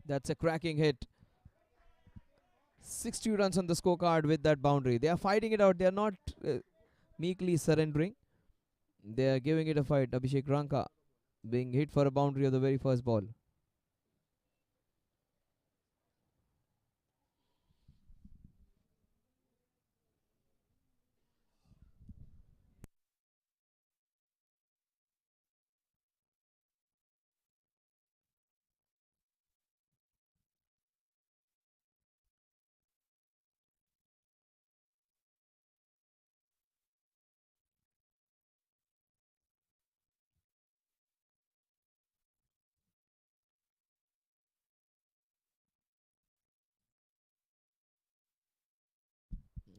That's a cracking hit. 60 runs on the scorecard with that boundary. They are fighting it out. They are not meekly surrendering. They are giving it a fight. Abhishek Ranka being hit for a boundary of the very first ball.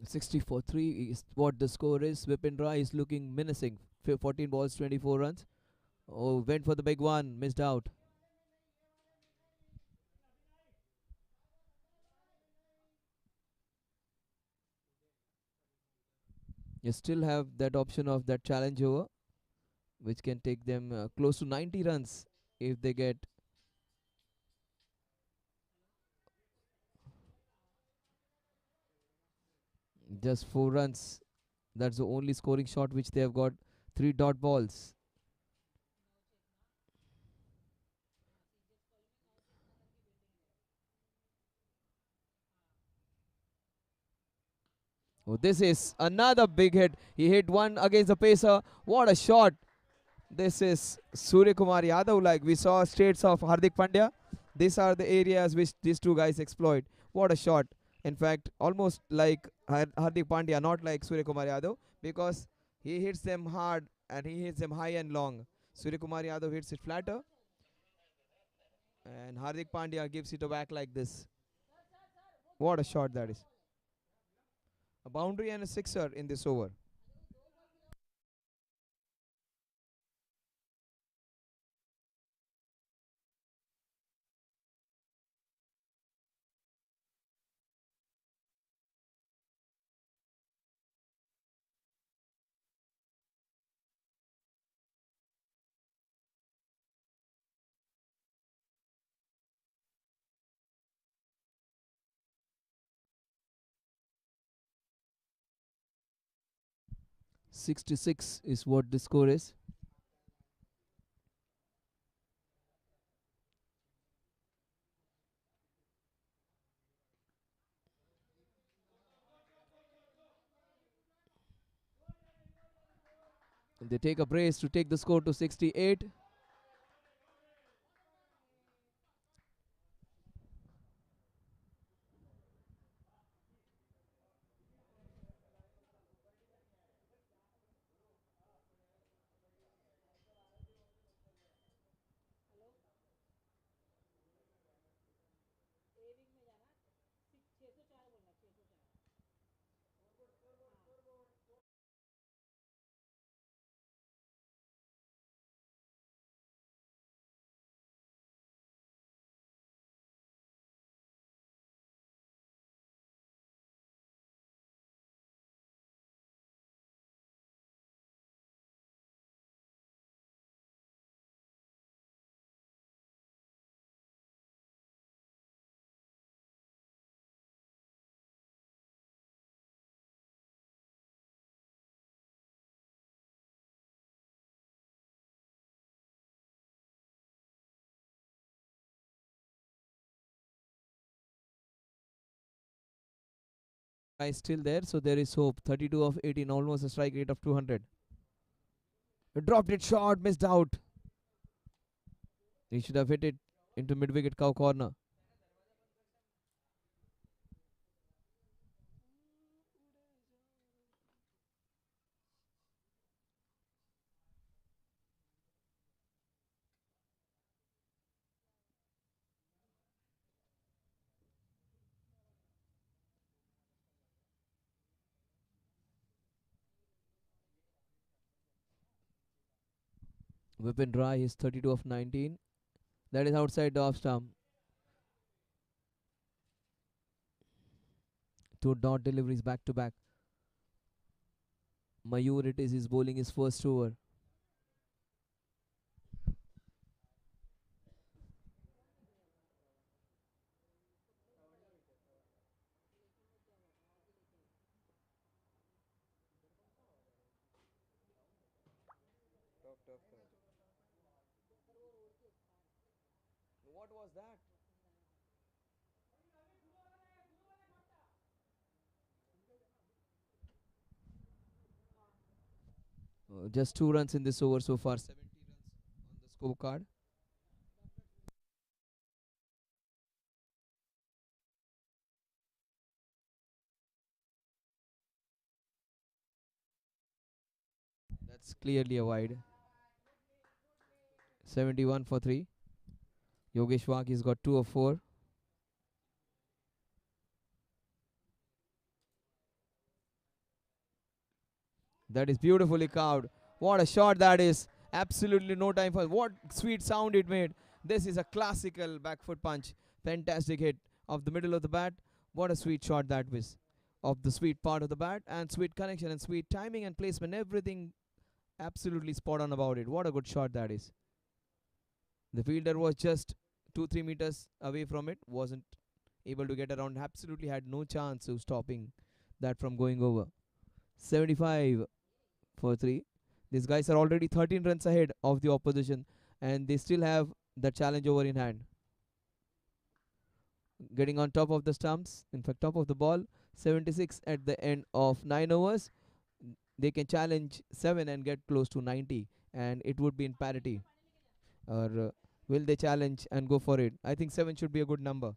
64-3 is what the score is. Vipin Rai is looking menacing. 14 balls, 24 runs. Oh, went for the big one, missed out. You still have that option of that challenge over, which can take them close to 90 runs if they get just 4 runs. That's the only scoring shot which they have got. 3 dot balls. Oh, this is another big hit. He hit one against the pacer. What a shot. This is Surya Kumar Yadav, like we saw states of Hardik Pandya. These are the areas which these two guys exploit. What a shot. In fact, almost like Hardik Pandya, not like Surya Kumar Yadav, because he hits them hard and he hits them high and long. Surya Kumar Yadav hits it flatter, and Hardik Pandya gives it back like this. What a shot that is. A boundary and a sixer in this over. 66 is what the score is. They take a brace to take the score to 68. Is still there, so there is hope. 32 of 18, almost a strike rate of 200. Dropped it short, missed out. He should have hit it into mid-wicket cow corner. Vipin Rai is 32 of 19. That is outside the off stump. 2 dot deliveries back to back. Mayur it is bowling his first over. tough catch. What was that? Just 2 runs in this over so far. 70 runs on the scorecard. That's clearly a wide. 71 for 3. Yogesh Wagh has got 2 of 4. That is beautifully carved. What a shot that is. Absolutely no time for what sweet sound it made. This is a classical back foot punch. Fantastic hit of the middle of the bat. What a sweet shot that was. Of the sweet part of the bat and sweet connection and sweet timing and placement. Everything absolutely spot on about it. What a good shot that is. The fielder was just 2-3 meters away from it. Wasn't able to get around. Absolutely had no chance of stopping that from going over. 75 for 3. These guys are already 13 runs ahead of the opposition and they still have the challenge over in hand. Getting on top of the stumps, in fact, top of the ball, 76 at the end of 9 overs. They can challenge 7 and get close to 90, and it would be in parity. Or will they challenge and go for it? I think 7 should be a good number.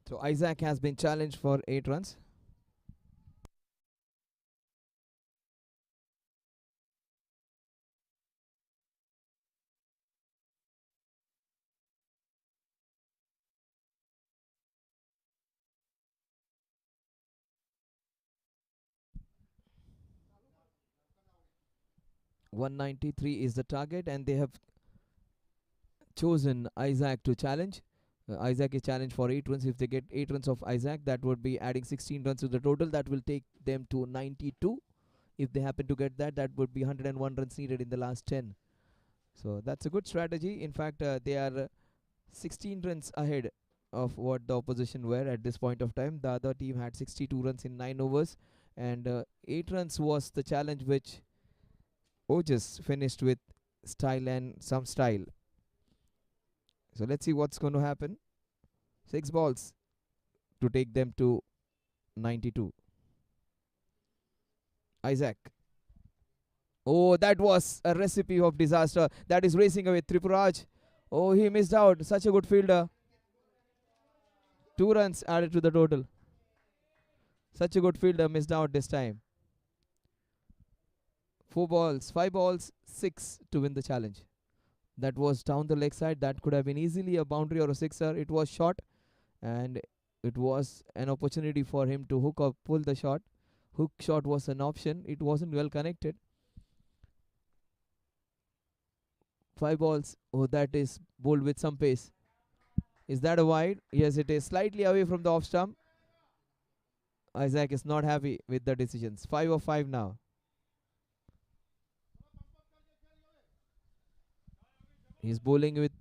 So Isaac has been challenged for 8 runs. 193 is the target, and they have chosen Isaac to challenge. Isaac is challenged for 8 runs. If they get 8 runs of Isaac, that would be adding 16 runs to the total. That will take them to 92. If they happen to get that, that would be 101 runs needed in the last 10. So that's a good strategy. In fact, they are 16 runs ahead of what the opposition were at this point of time. The other team had 62 runs in 9 overs, and 8 runs was the challenge which Ojas finished with style and some style. So let's see what's going to happen. 6 balls to take them to 92. Isaac. Oh, that was a recipe of disaster. That is racing away Tripuraj. Oh, he missed out. Such a good fielder. 2 runs added to the total. Such a good fielder missed out this time. 4 balls, 5 balls, 6 to win the challenge. That was down the leg side. That could have been easily a boundary or a sixer. It was short, and it was an opportunity for him to hook or pull the shot. Hook shot was an option. It wasn't well connected. 5 balls. Oh, that is bowled with some pace. Is that a wide? Yes, it is. Slightly away from the off stump. Isaac is not happy with the decisions. 5 of 5 now. He's bowling with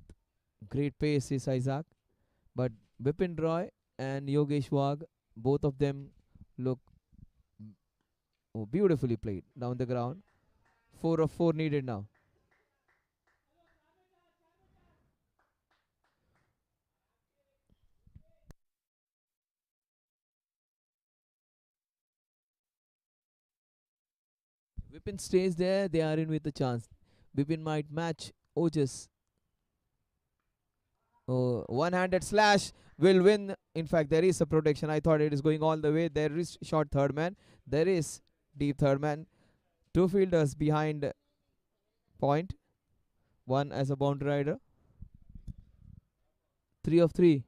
great pace, is Isaac. But Bipin Roy and Yogesh Wagh, both of them look beautifully played down the ground. 4 of 4 needed now. Bipin stays there. They are in with a chance. Bipin might match Ojas. Oh, one-handed slash will win. In fact, there is a protection. I thought it is going all the way. There is short third man. There is deep third man. 2 fielders behind point. 1 as a boundary rider. 3 of 3.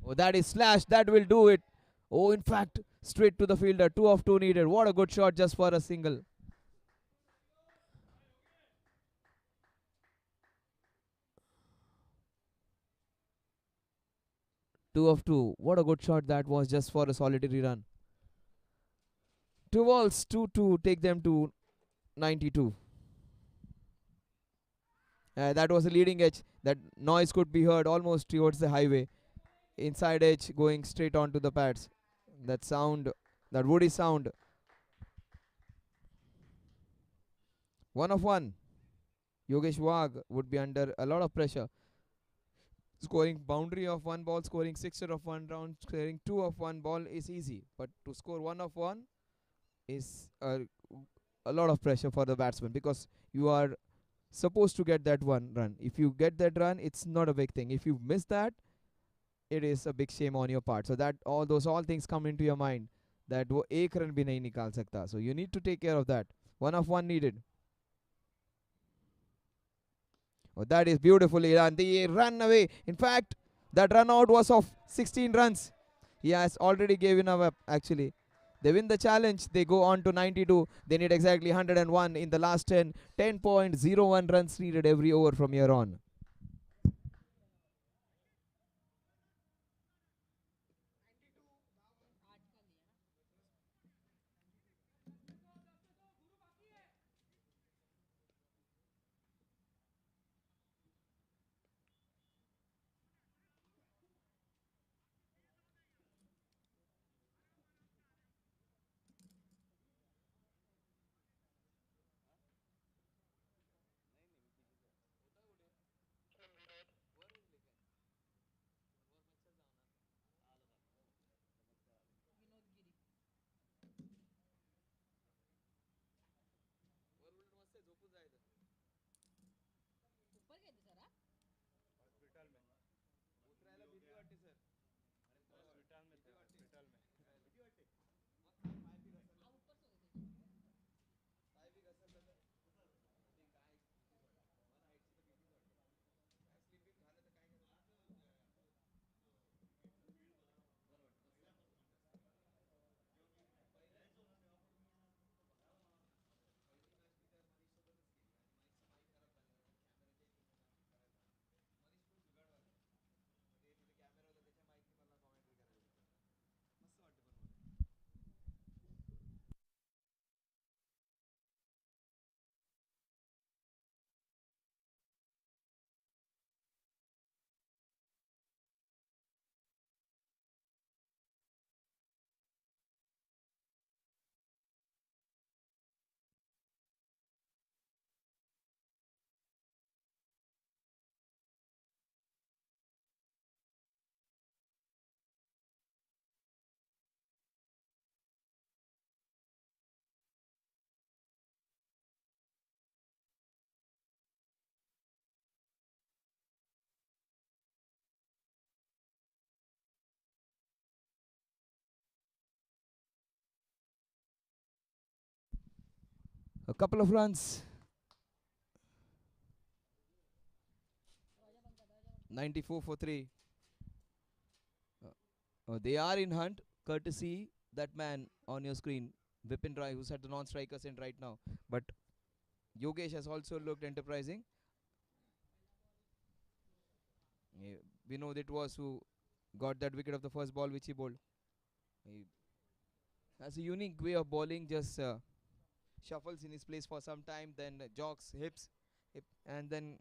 Oh, that is slash. That will do it. Oh, in fact, straight to the fielder. 2 of 2 needed. What a good shot just for a single. 2 of 2. What a good shot that was just for a solitary run. 2 balls, 2 to take them to 92. That was a leading edge. That noise could be heard almost towards the highway. Inside edge going straight onto the pads. That sound, that woody sound. 1 of 1. Yogesh Wagh would be under a lot of pressure. Scoring boundary of 1 ball, scoring sixer of 1 round, scoring 2 of 1 ball is easy. But to score 1 of 1 is a lot of pressure for the batsman, because you are supposed to get that 1 run. If you get that run, it's not a big thing. If you miss that, it is a big shame on your part. So that all things come into your mind, that वो एक run भी नहीं निकाल सकता. So you need to take care of that. 1 of 1 needed. Oh, that is beautifully done. They run away. In fact, that run out was of 16 runs. He has already given up, actually. They win the challenge. They go on to 92. They need exactly 101 in the last 10. 10.01 runs needed every over from here on. A couple of runs. 94 for 3. They are in hunt, courtesy that man on your screen, Vipin Rai, who's at the non-strikers end right now. But Yogesh has also looked enterprising. Yeah, we know that it was who got that wicket of the first ball which he bowled. He has a unique way of bowling, just shuffles in his place for some time, then jogs, and then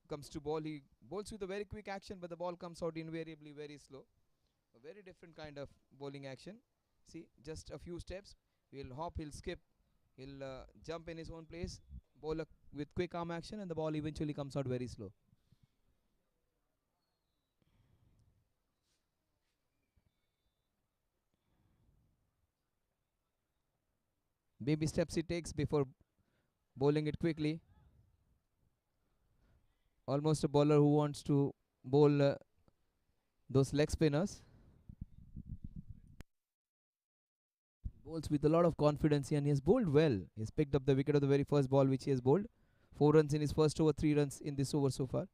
comes to ball. He bowls with a very quick action, but the ball comes out invariably very slow. A very different kind of bowling action. See, just a few steps. He'll hop, he'll skip, he'll jump in his own place, bowl with quick arm action, and the ball eventually comes out very slow. Baby steps he takes before bowling it quickly. Almost a bowler who wants to bowl those leg spinners. Bowls with a lot of confidence and he has bowled well. He's picked up the wicket of the very first ball which he has bowled. 4 runs in his first over, 3 runs in this over so far.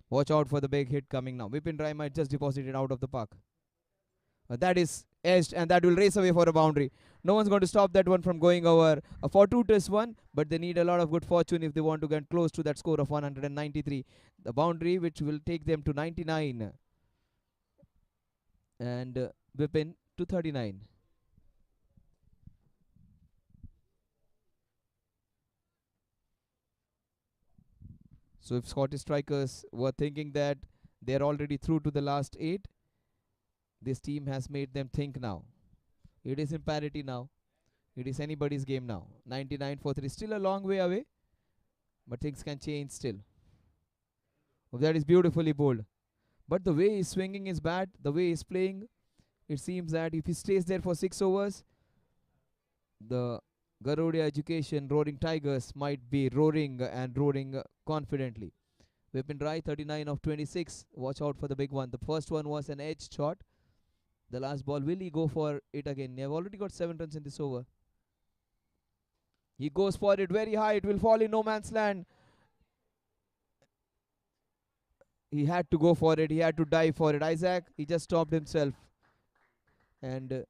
Watch out for the big hit coming now. Vipin Rai might just deposit it out of the park. That is edged and that will race away for a boundary. No one's going to stop that one from going over. A fortuitous one, but they need a lot of good fortune if they want to get close to that score of 193. The boundary which will take them to 99. And Vipin to 39. So if Scottish strikers were thinking that they're already through to the last 8, this team has made them think now. It is in parity now. It is anybody's game now. 99 for 3. Still a long way away, but things can change still. Oh, that is beautifully bowled. But the way he's swinging his bat, the way he's playing, it seems that if he stays there for 6 overs, the Garuda Education Roaring Tigers might be roaring and roaring confidently. Vipin Rai, 39 of 26. Watch out for the big one. The first one was an edge shot. The last ball, will he go for it again? They have already got 7 runs in this over. He goes for it very high. It will fall in no man's land. He had to go for it. He had to dive for it. Isaac, he just stopped himself. And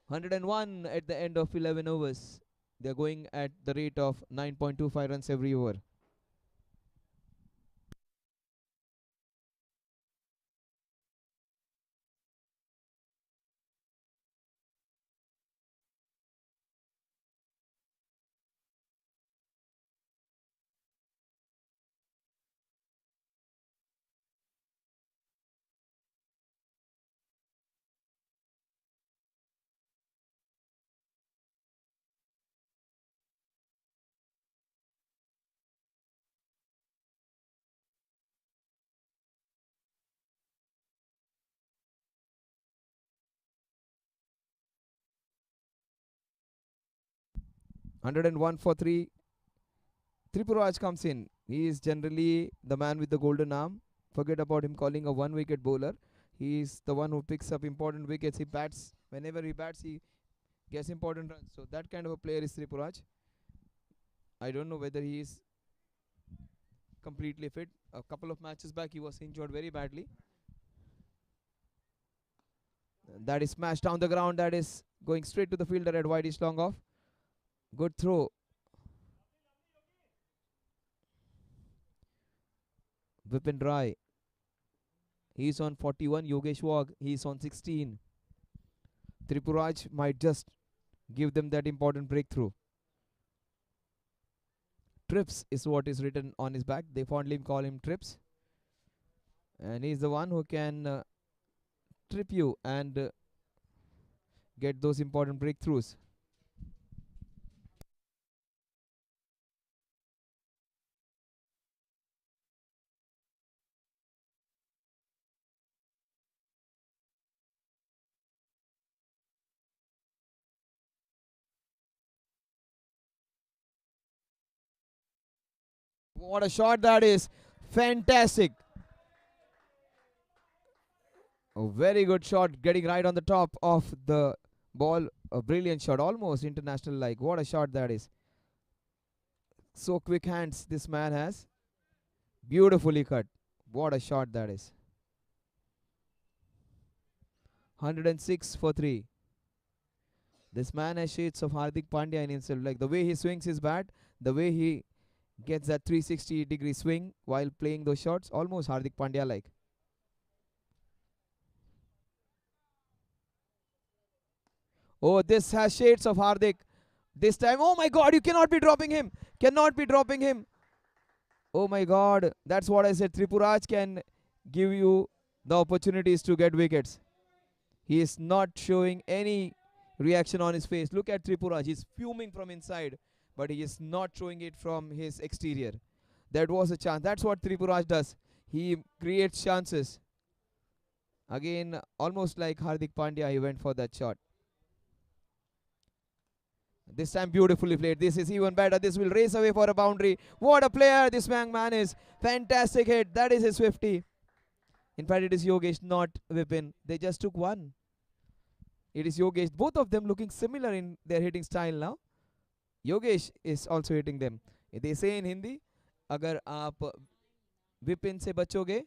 101 at the end of 11 overs. They're going at the rate of 9.25 runs every over. Hundred and one for 3. Tripuraj comes in. He is generally the man with the golden arm. Forget about him calling a 1-wicket bowler. He is the one who picks up important wickets. He bats. Whenever he bats, he gets important runs. So that kind of a player is Tripuraj. I don't know whether he is completely fit. A couple of matches back, he was injured very badly. That is smashed down the ground. That is going straight to the fielder at wideish long off. Good throw. Vipin Rai. He's on 41. Yogesh Wag. He's on 16. Tripuraj might just give them that important breakthrough. Trips is what is written on his back. They fondly call him Trips. And he's the one who can trip you and get those important breakthroughs. What a shot that is. Fantastic. A very good shot, getting right on the top of the ball. A brilliant shot, almost international like. What a shot that is. So quick hands this man has. Beautifully cut. What a shot that is. 106 for 3. This man has shades of Hardik Pandya in himself. Like the way he swings his bat, the way he gets that 360-degree swing while playing those shots, almost Hardik Pandya like. Oh, this has shades of Hardik. This time, oh my god, you cannot be dropping him. Cannot be dropping him. Oh my god, that's what I said. Tripuraj can give you the opportunities to get wickets. He is not showing any reaction on his face. Look at Tripuraj. He's fuming from inside, but he is not showing it from his exterior. That was a chance. That's what Tripuraj does. He creates chances. Again, almost like Hardik Pandya, he went for that shot. This time beautifully played. This is even better. This will race away for a boundary. What a player this man is. Fantastic hit. That is his 50. In fact, it is Yogesh, not Vipin. They just took one. It is Yogesh. Both of them looking similar in their hitting style now. Yogesh is also hitting them. They say in Hindi, अगर आप विपिन से बचोगे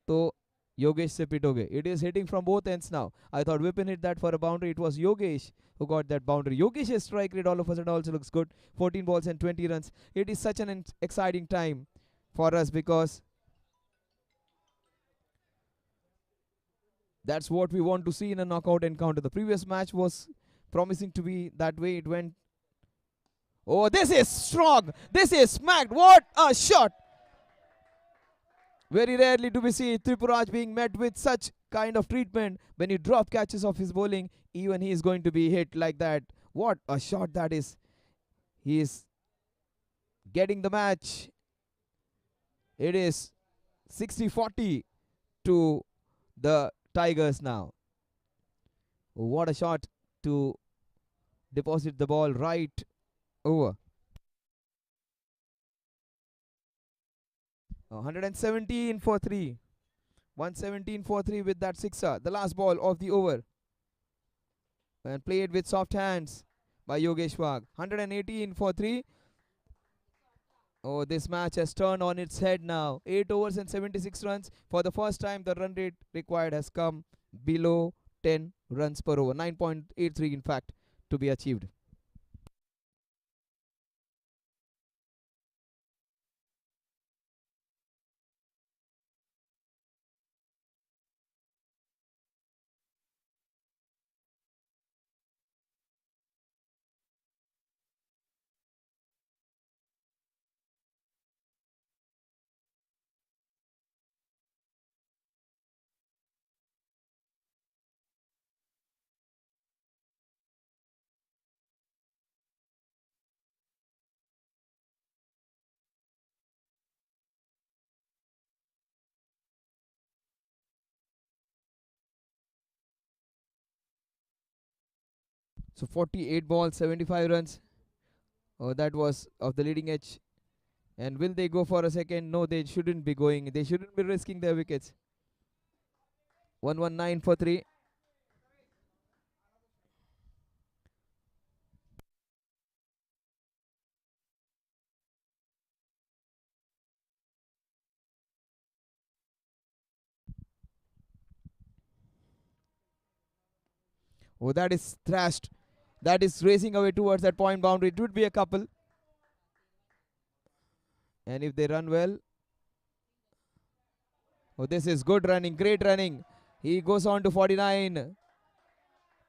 तो Yogesh se pitoge. It is hitting from both ends now. I thought Vipin hit that for a boundary. It was Yogesh who got that boundary. Yogesh's strike rate all of a sudden also looks good. 14 balls and 20 runs. It is such an exciting time for us because that's what we want to see in a knockout encounter. The previous match was promising to be that way. It went. Oh, this is strong. This is smacked. What a shot. Very rarely do we see Tripuraj being met with such kind of treatment. When you drop catches of his bowling, even he is going to be hit like that. What a shot that is. He is getting the match. It is 60-40 to the Tigers now. What a shot to deposit the ball right over. 117 for 3. 117 for 3 with that sixer. The last ball of the over. And played with soft hands by Yogesh Wagh. 118 for 3. Oh, this match has turned on its head now. 8 overs and 76 runs. For the first time, the run rate required has come below 10 runs per over. 9.83 in fact to be achieved. So 48 balls, 75 runs. Oh, that was of the leading edge. And will they go for a second? No, they shouldn't be going. They shouldn't be risking their wickets. 119 for 3. Oh, that is thrashed. That is racing away towards that point boundary. It would be a couple. And if they run well. Oh, this is good running. Great running. He goes on to 49.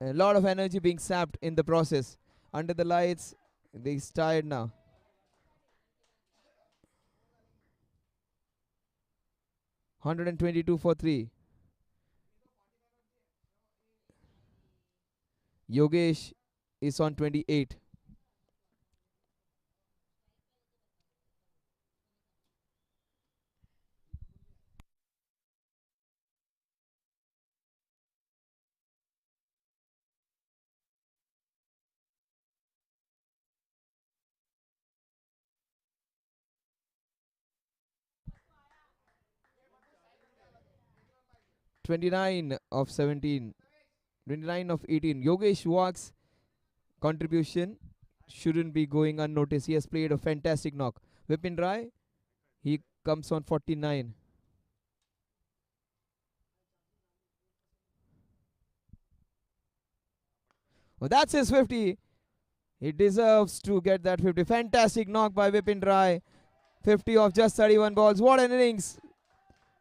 A lot of energy being sapped in the process. Under the lights, he's tired now. $122 for 3. Yogesh is on 28. 29 of 17. 29 of 18. Yogesh Wag's contribution shouldn't be going unnoticed. He has played a fantastic knock. Vipin Rai, he comes on 49. Well, that's his 50. He deserves to get that 50. Fantastic knock by Vipin Rai. 50 of just 31 balls. What an innings.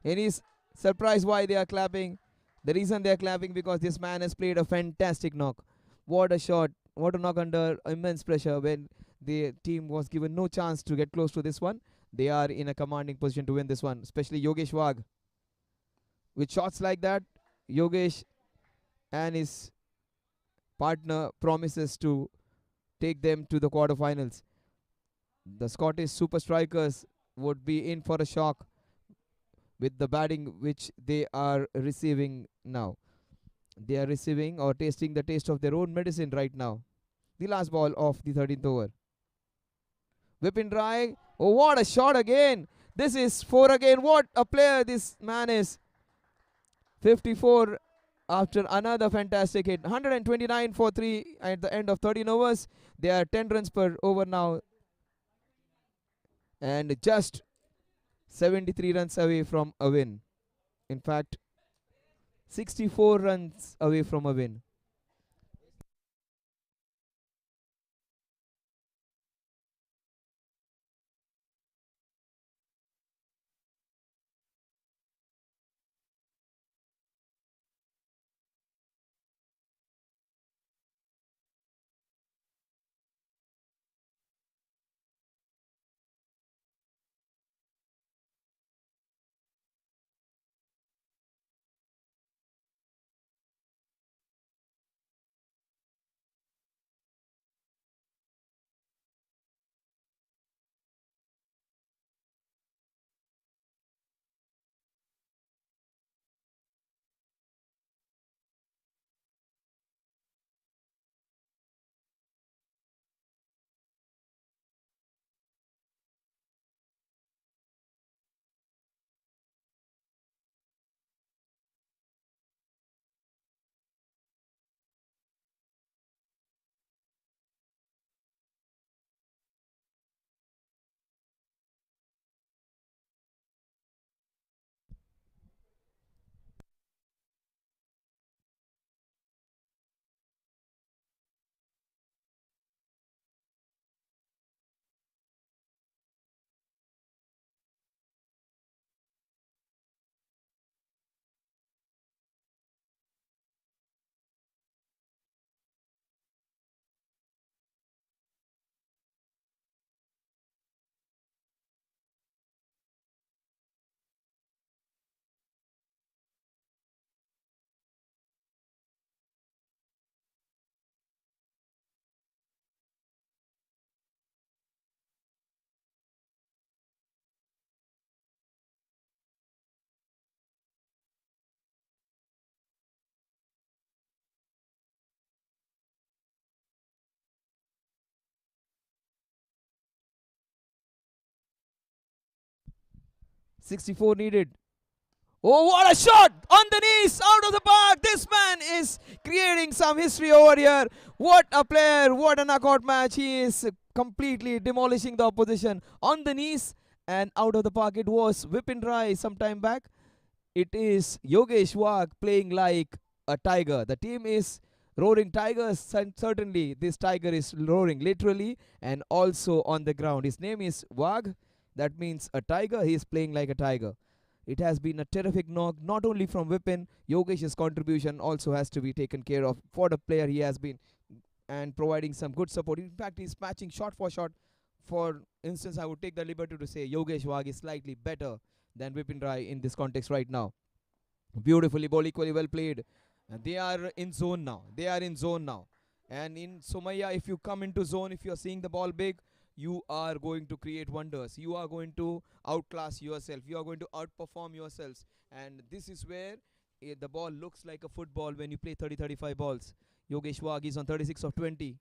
And he's surprised why they are clapping. The reason they are clapping because this man has played a fantastic knock. What a shot. What a knock under immense pressure when the team was given no chance to get close to this one. They are in a commanding position to win this one, especially Yogesh Wagh. With shots like that, Yogesh and his partner promises to take them to the quarterfinals. The Scottish super strikers would be in for a shock with the batting which they are receiving now. They are receiving or tasting the taste of their own medicine right now. The last ball of the 13th over. Vipin Rai. Oh, what a shot again. This is 4 again. What a player this man is. 54 after another fantastic hit. 129 for 3 at the end of 13 overs. They are 10 runs per over now. And just 73 runs away from a win. In fact, 64 runs away from a win. .64 needed. Oh, what a shot! On the knees, out of the park. This man is creating some history over here. What a player, what a knockout match. He is completely demolishing the opposition. On the knees and out of the park. It was Vipin Rai some time back. It is Yogesh Wagh playing like a tiger. The team is roaring tigers. Certainly, this tiger is roaring literally and also on the ground. His name is Wagh. That means a tiger. He is playing like a tiger. It has been a terrific knock, not only from Vipin. Yogesh's contribution also has to be taken care of for the player he has been and providing some good support. In fact, he's matching shot for shot. For instance, I would take the liberty to say Yogesh Wagh is slightly better than Vipin Rai in this context right now. Beautifully ball, equally well played. And they are in zone now. They are in zone now. And in Somaya, if you come into zone, if you're seeing the ball big, you are going to create wonders. You are going to outclass yourself. You are going to outperform yourselves. And this is where the ball looks like a football when you play 30-35 balls. Yogesh Wagh is on 36 of 20.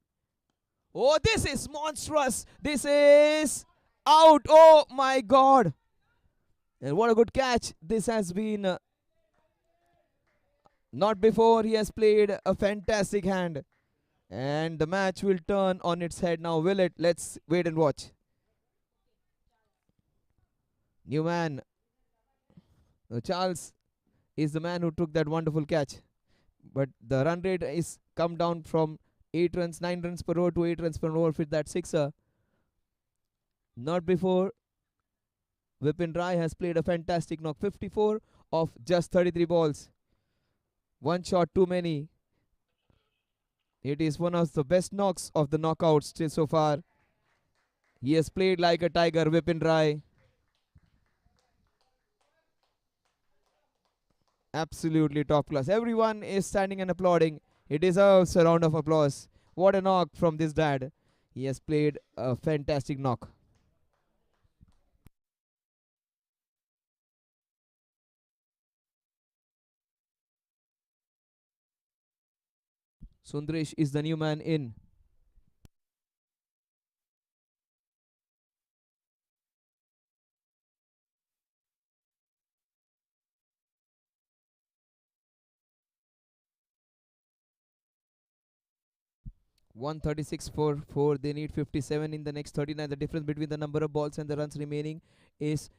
Oh, this is monstrous. This is out. Oh, my God. And what a good catch. This has been Not before. He has played a fantastic hand. And the match will turn on its head now, will it? Let's wait and watch. New man, Charles, is the man who took that wonderful catch. But the run rate is come down from 8 runs, 9 runs per over to 8 runs per over with that sixer. Not before. Vipin Rai has played a fantastic knock. 54 of just 33 balls. One shot too many. It is one of the best knocks of the knockouts till so far. He has played like a tiger, Vipin Rai. Absolutely top class. Everyone is standing and applauding. He deserves a round of applause. What a knock from this dad. He has played a fantastic knock. Sundresh is the new man in. 136 for 4. They need 57 in the next 39. The difference between the number of balls and the runs remaining is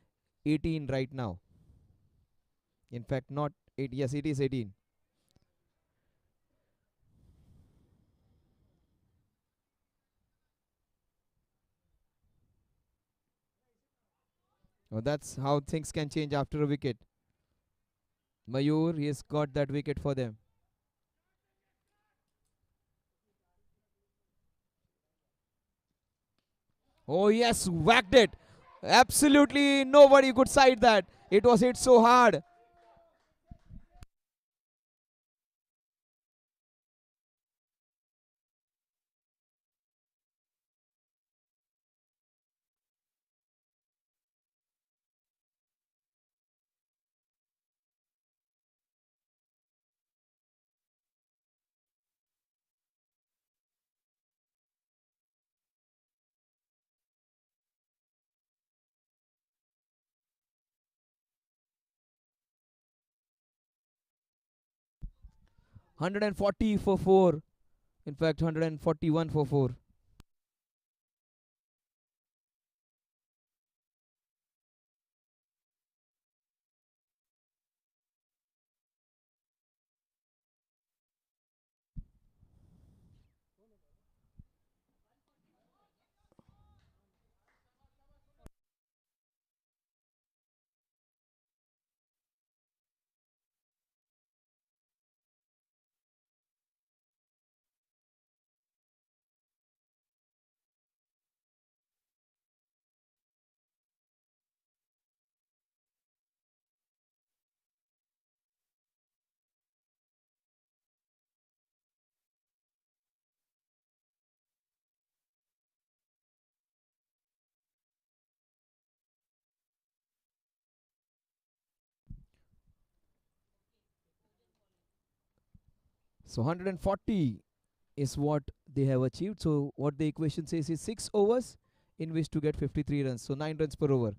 18 right now. In fact, not 8. Yes, it is 18. Oh, that's how things can change after a wicket. Mayur, he has got that wicket for them. Oh, yes, whacked it. Absolutely nobody could side that. It was hit so hard. One 140 for 4. In fact, 141 for 4. So 140 is what they have achieved. So what the equation says is 6 overs in which to get 53 runs. So 9 runs per over.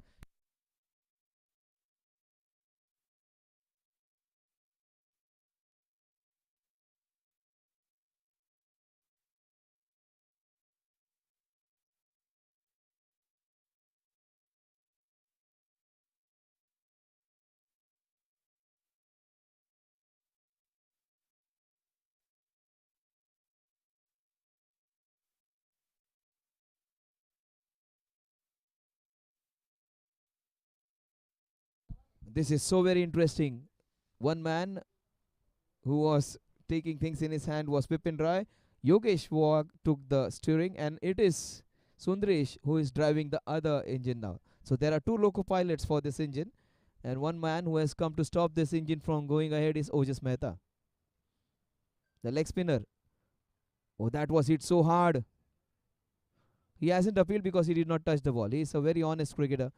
This is so very interesting. One man who was taking things in his hand was Vipin Rai. Yogesh Wag took the steering, and it is Sundresh who is driving the other engine now. So there are two loco pilots for this engine, and one man who has come to stop this engine from going ahead is Ojas Mehta, the leg spinner. Oh, that was hit so hard. He hasn't appealed because he did not touch the ball. He is a very honest cricketer.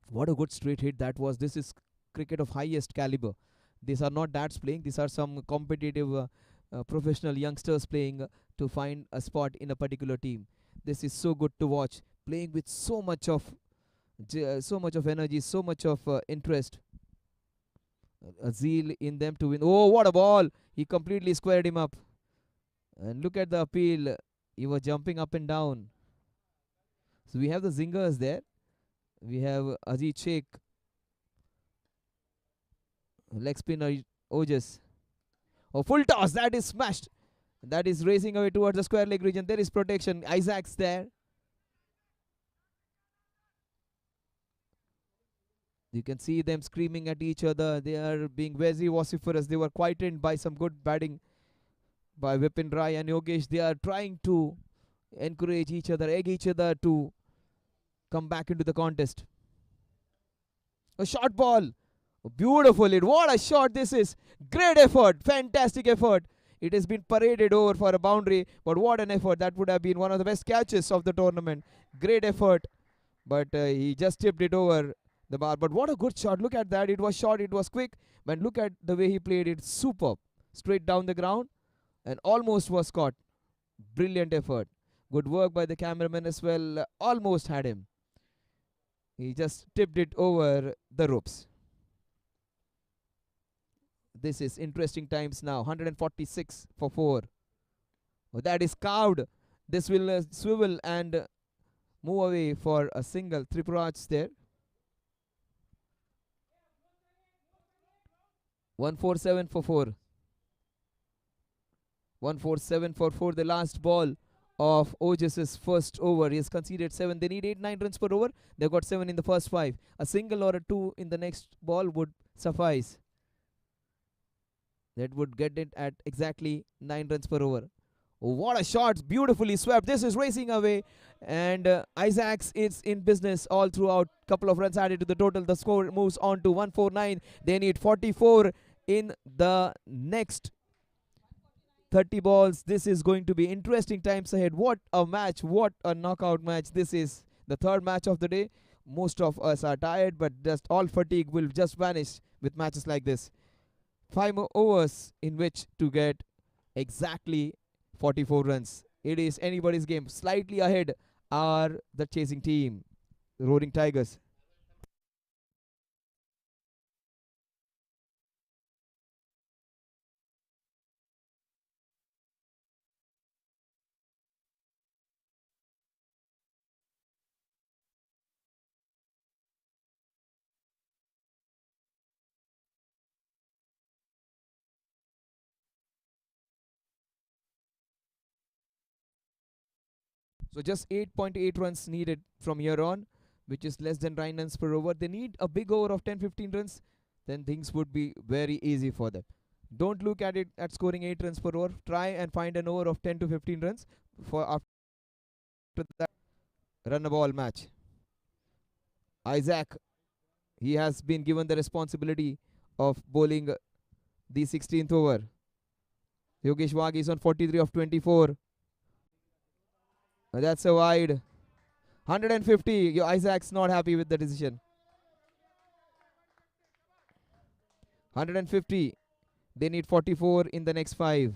What a good straight hit that was. This is cricket of highest caliber. These are not dads playing. These are some competitive professional youngsters playing to find a spot in a particular team. This is so good to watch. Playing with so much of energy, so much of interest. A zeal in them to win. Oh, what a ball! He completely squared him up. And look at the appeal. He was jumping up and down. So we have the zingers there. We have Ajit Sheikh, leg spinner Ojas. Oh, full toss. That is smashed. That is racing away towards the square leg region. There is protection. Isaac's there. You can see them screaming at each other. They are being very vociferous. They were quietened by some good batting by Vipin Rai and Yogesh. They are trying to encourage each other, egg each other to come back into the contest. A short ball. Beautiful hit. What a shot this is. Great effort. Fantastic effort. It has been paraded over for a boundary, but what an effort. That would have been one of the best catches of the tournament. Great effort, but he just tipped it over the bar. But what a good shot. Look at that. It was short. It was quick. But look at the way he played it. Superb. Straight down the ground and almost was caught. Brilliant effort. Good work by the cameraman as well. Almost had him. He just tipped it over the ropes. This is interesting times now. 146 for 4. Oh, that is carved. This will swivel and move away for a single. Tripuraj there. 147 for 4. 147 for 4. The last ball of Ojas' first over. He has conceded 7. They need 8-9 runs per over. They've got 7 in the first 5. A single or a 2 in the next ball would suffice. That would get it at exactly 9 runs per over. Oh, what a shot. Beautifully swept. This is racing away. And Isaacs is in business all throughout. Couple of runs added to the total. The score moves on to 149. They need 44 in the next 30 balls. This is going to be interesting times ahead. What a match. What a knockout match. This is the third match of the day. Most of us are tired, but just all fatigue will just vanish with matches like this. 5 more overs in which to get exactly 44 runs. It is anybody's game. Slightly ahead are the chasing team, the Roaring Tigers. So just 8.8 runs needed from here on, which is less than 9 runs per over. They need a big over of 10-15 runs, then things would be very easy for them. Don't look at it at scoring 8 runs per over. Try and find an over of 10 to 15 runs for after that run a ball match. Isaac, he has been given the responsibility of bowling the 16th over. Yogesh Wagh is on 43 of 24. That's a wide. 150. Isaac's not happy with the decision. 150. They need 44 in the next 5.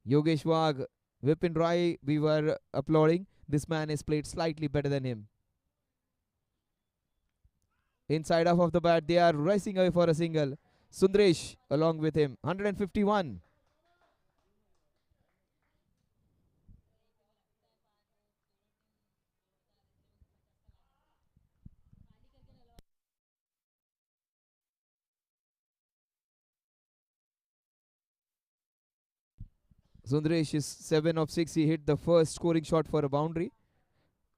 Yogesh Wagh, Vipin Rai, we were applauding. This man has played slightly better than him. Inside half of the bat, they are racing away for a single. Sundresh along with him. 151. Sundresh is 7 of 6. He hit the first scoring shot for a boundary.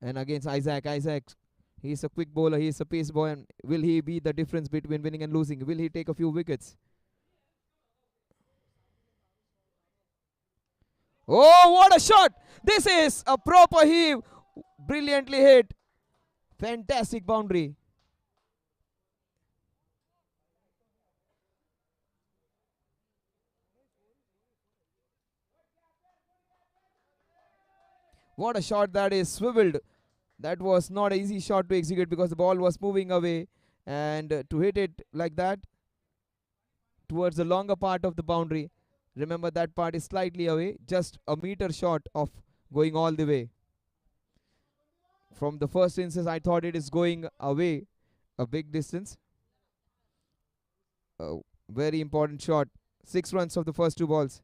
And against Isaac. Isaac, he is a quick bowler. He is a pace boy. And will he be the difference between winning and losing? Will he take a few wickets? Oh, what a shot! This is a proper heave. Brilliantly hit. Fantastic boundary. What a shot that is. Swiveled. That was not an easy shot to execute because the ball was moving away. And to hit it like that towards the longer part of the boundary. Remember, that part is slightly away. Just a meter short of going all the way. From the first instance, I thought it is going away a big distance. A very important shot. 6 runs of the first 2 balls.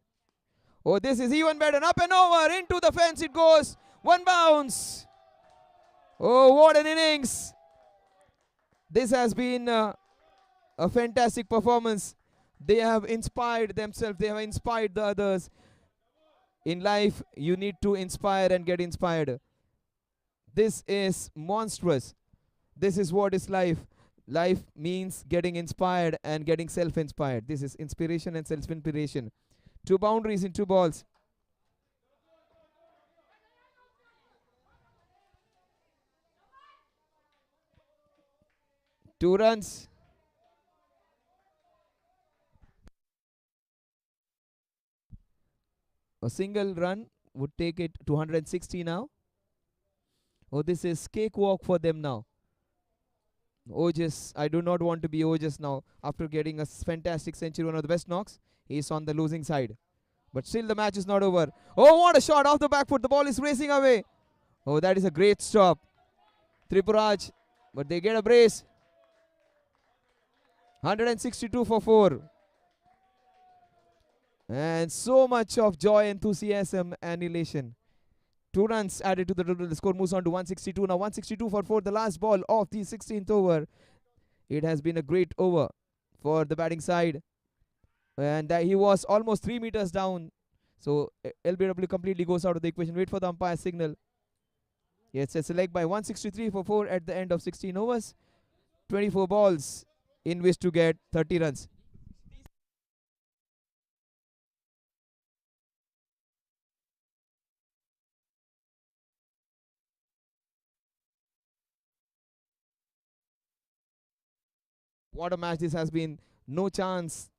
Oh, this is even better. Up and over. Into the fence it goes. One bounce. Oh, what an innings. This has been a fantastic performance. They have inspired themselves. They have inspired the others. In life, you need to inspire and get inspired. This is monstrous. This is what is life. Life means getting inspired and getting self-inspired. This is inspiration and self-inspiration. 2 boundaries in 2 balls. 2 runs. A single run would take it to 160 now. Oh, this is cakewalk for them now. Ojas, I do not want to be Ojas now. After getting a fantastic century, one of the best knocks, he's on the losing side. But still the match is not over. Oh, what a shot off the back foot. The ball is racing away. Oh, that is a great stop. Tripuraj, but they get a brace. 162 for 4. And so much of joy, enthusiasm, and elation. 2 runs added to the total. The score moves on to 162. Now 162 for 4. The last ball of the 16th over. It has been a great over for the batting side. And he was almost 3 meters down. So LBW completely goes out of the equation. Wait for the umpire signal. Yes, it's a leg by 163 for 4 at the end of 16 overs. 24 balls in which to get 30 runs. What a match this has been. No chance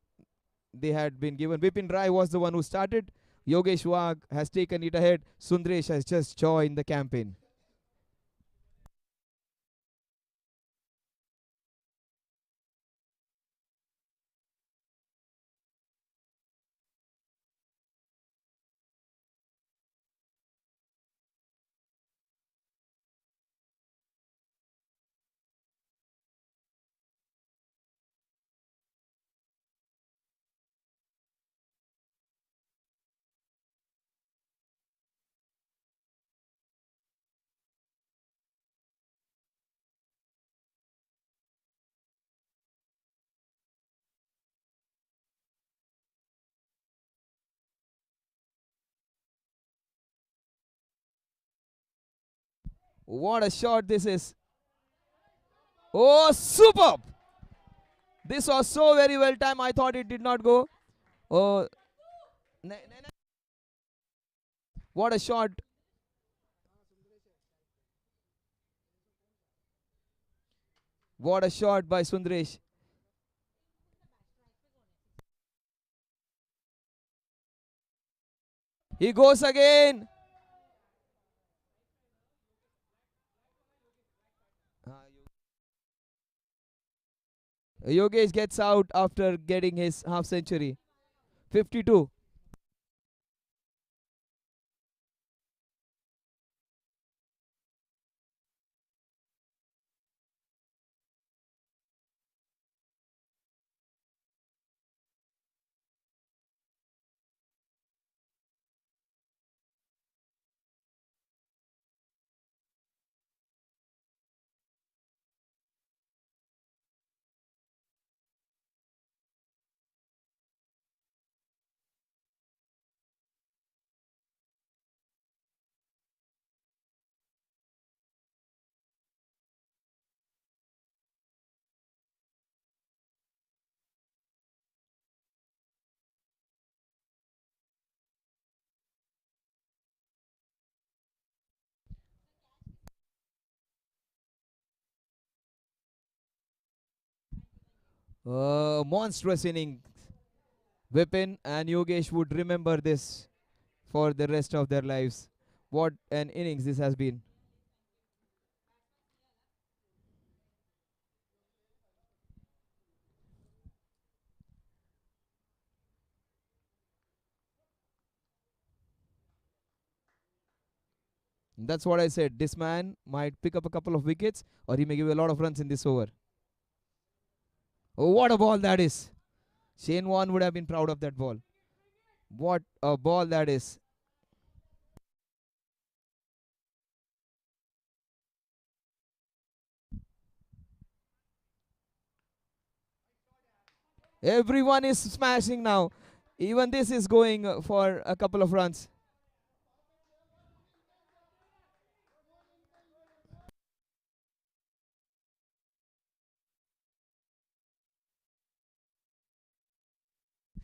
they had been given. Vipin Rai was the one who started. Yogesh Wagh has taken it ahead. Sundresh has just joined the campaign. What a shot this is. Oh, superb! This was so very well timed. I thought it did not go. Oh, what a shot. What a shot by Sundresh. He goes again. Yogesh gets out after getting his half century. 52. Monstrous inning. Vipin and Yogesh would remember this for the rest of their lives. What an innings this has been. That's what I said. This man might pick up a couple of wickets or he may give a lot of runs in this over. Oh, what a ball that is. Shane Warne would have been proud of that ball. What a ball that is. Everyone is smashing now. Even this is going for a couple of runs.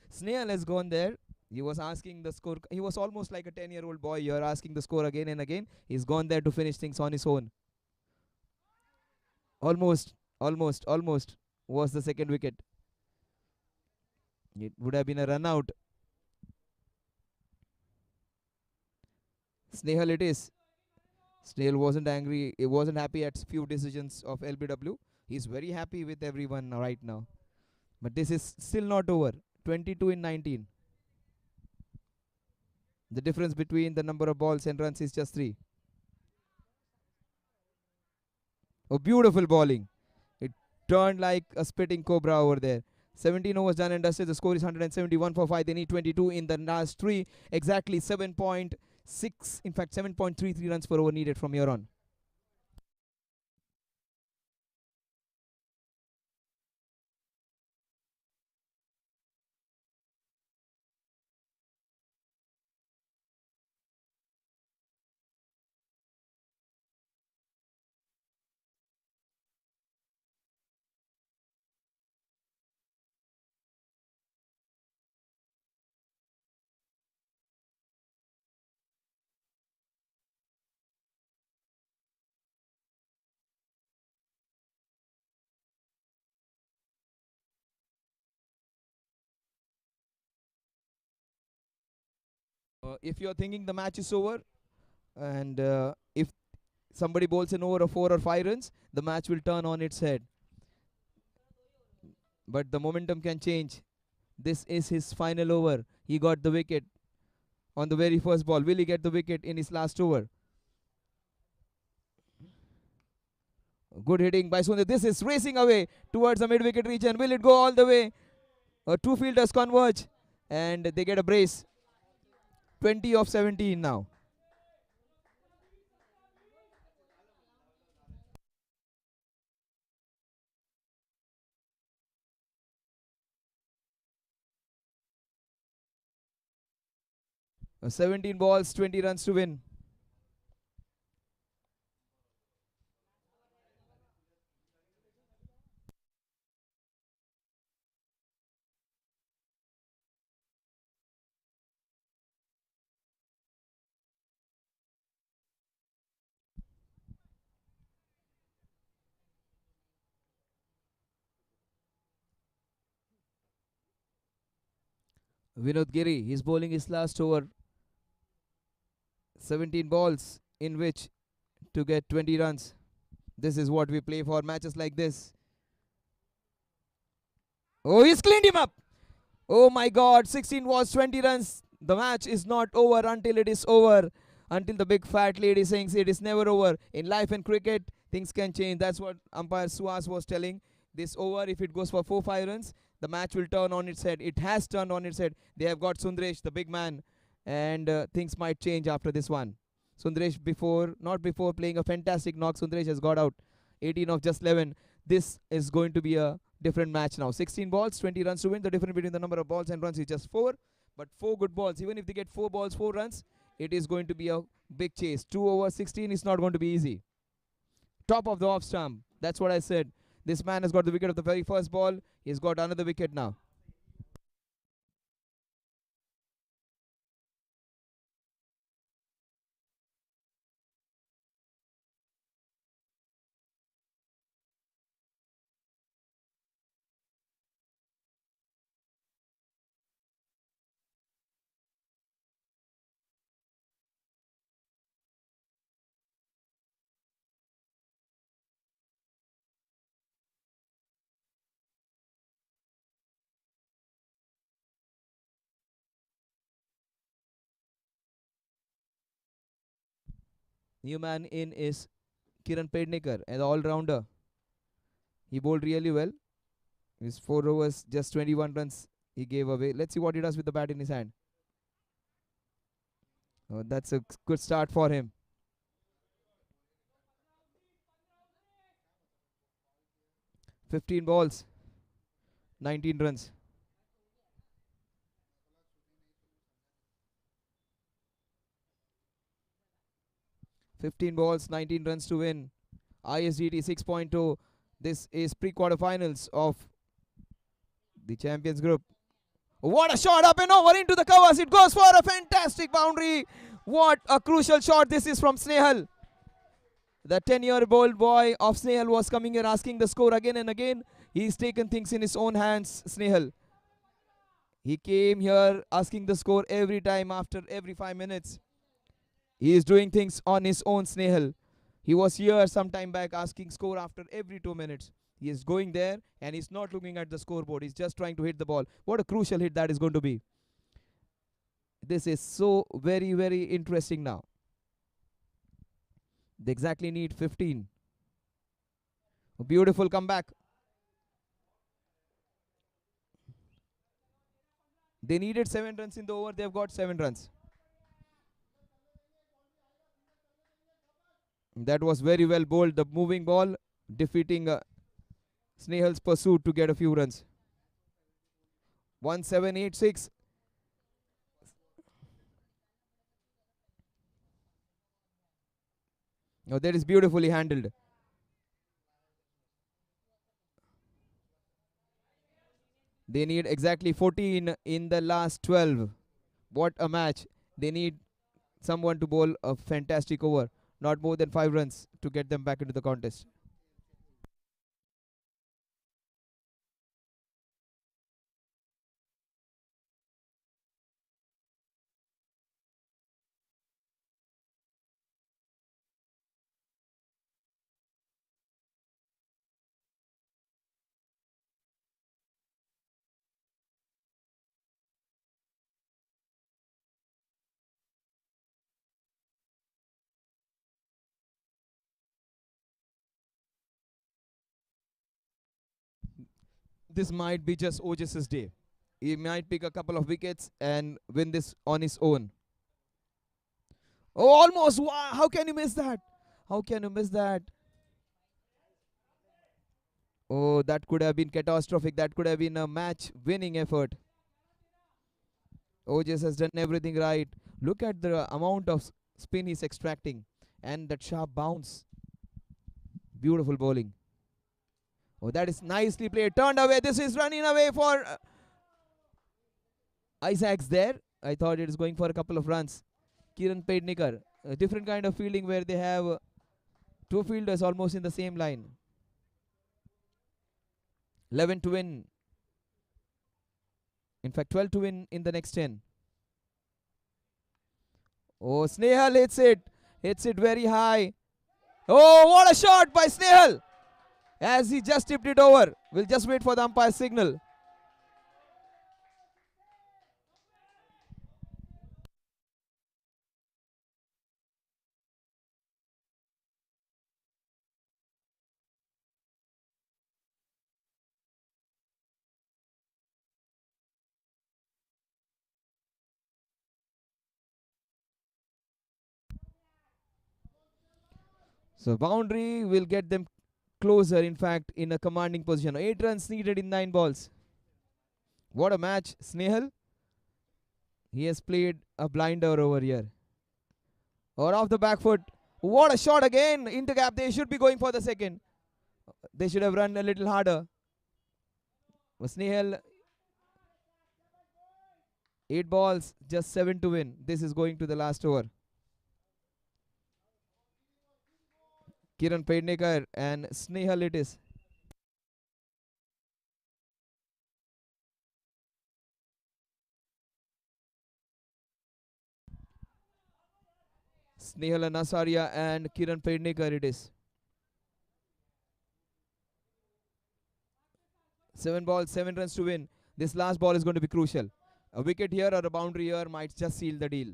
Snail has gone there. He was asking the score. He was almost like a 10-year-old boy. You're asking the score again and again. He's gone there to finish things on his own. Almost, almost was the second wicket. It would have been a run out. Snehal it is. Snail wasn't angry. He wasn't happy at few decisions of LBW. He's very happy with everyone right now. But this is still not over. 22 in 19. The difference between the number of balls and runs is just 3. Oh, beautiful bowling. It turned like a spitting cobra over there. 17 overs done and dusted. The score is 171 for 5. They need 22 in the last 3. Exactly 7.6, in fact 7.33 runs per over needed from here on. If you're thinking the match is over, and if somebody bowls an over of 4 or 5 runs, the match will turn on its head. But the momentum can change. This is his final over. He got the wicket on the very first ball. Will he get the wicket in his last over? Good hitting by Sundar. This is racing away towards the mid-wicket region. Will it go all the way? Two fielders converge and they get a brace. 20 of 17 now. 17 balls, 20 runs to win. Vinod Giri, he's bowling his last over. 17 balls in which to get 20 runs. This is what we play for, matches like this. Oh, he's cleaned him up. Oh my God, 16 balls, 20 runs. The match is not over until it is over. Until the big fat lady sings it is never over. In life and cricket, things can change. That's what umpire Suhas was telling. This over, if it goes for 4-5 runs, the match will turn on its head. It has turned on its head. They have got Sundaresh, the big man, and things might change after this one. Sundaresh not before playing a fantastic knock. Sundaresh has got out 18 of just 11. This is going to be a different match now. 16 balls, 20 runs to win. The difference between the number of balls and runs is just 4. But 4 good balls. Even if they get 4 balls, 4 runs, it is going to be a big chase. 2 over 16 is not going to be easy. Top of the off stump. That's what I said. This man has got the wicket of the very first ball. He's got another wicket now. New man in is Kiran Pednekar, an all-rounder. He bowled really well. His 4 overs, just 21 runs. He gave away. Let's see what he does with the bat in his hand. Oh, that's a good start for him. 15 balls, 19 runs. "15 balls, 19 runs to win. ISDT 6.2. This is pre-quarterfinals of the Champions Group. What a shot, up and over into the covers. It goes for a fantastic boundary. What a crucial shot this is from Snehal. The 10-year-old boy of Snehal was coming here asking the score again and again. He's taken things in his own hands, Snehal. He came here asking the score every time after every 5 minutes. He is doing things on his own, Snehal. He was here some time back asking score after every 2 minutes. He is going there and he's not looking at the scoreboard. He's just trying to hit the ball. What a crucial hit that is going to be. This is so very, very interesting now. They exactly need 15. A beautiful comeback. They needed 7 runs in the over. They've got 7 runs. That was very well bowled. The moving ball defeating Snehal's pursuit to get a few runs. 1786. Now that is beautifully handled. They need exactly 14 in the last 12. What a match. They need someone to bowl a fantastic over. Not more than 5 runs to get them back into the contest. This might be just Ojas's day. He might pick a couple of wickets and win this on his own. Oh, almost. Wow. How can you miss that? How can you miss that? Oh, that could have been catastrophic. That could have been a match-winning effort. Ojas has done everything right. Look at the amount of spin he's extracting. And that sharp bounce. Beautiful bowling. Oh, that is nicely played. Turned away. This is running away for Isaacs there. I thought it is going for a couple of runs. Kiran Pednikar. A different kind of fielding where they have two fielders almost in the same line. 11 to win. In fact, 12 to win in the next 10. Oh, Snehal hits it. Hits it very high. Oh, what a shot by Snehal. As he just tipped it over. We'll just wait for the umpire's signal. So boundary will get them closer, in fact, in a commanding position. 8 runs needed in 9 balls. What a match, Snehal. He has played a blinder over here. Or off the back foot. What a shot again. Into gap. They should be going for the second. They should have run a little harder. But Snehal, 8 balls, just 7 to win. This is going to the last over. Kiran Pednikar and Snehal it is. Snehal and Asaria and Kiran Pednikar it is. 7 balls, 7 runs to win. This last ball is going to be crucial. A wicket here or a boundary here might just seal the deal.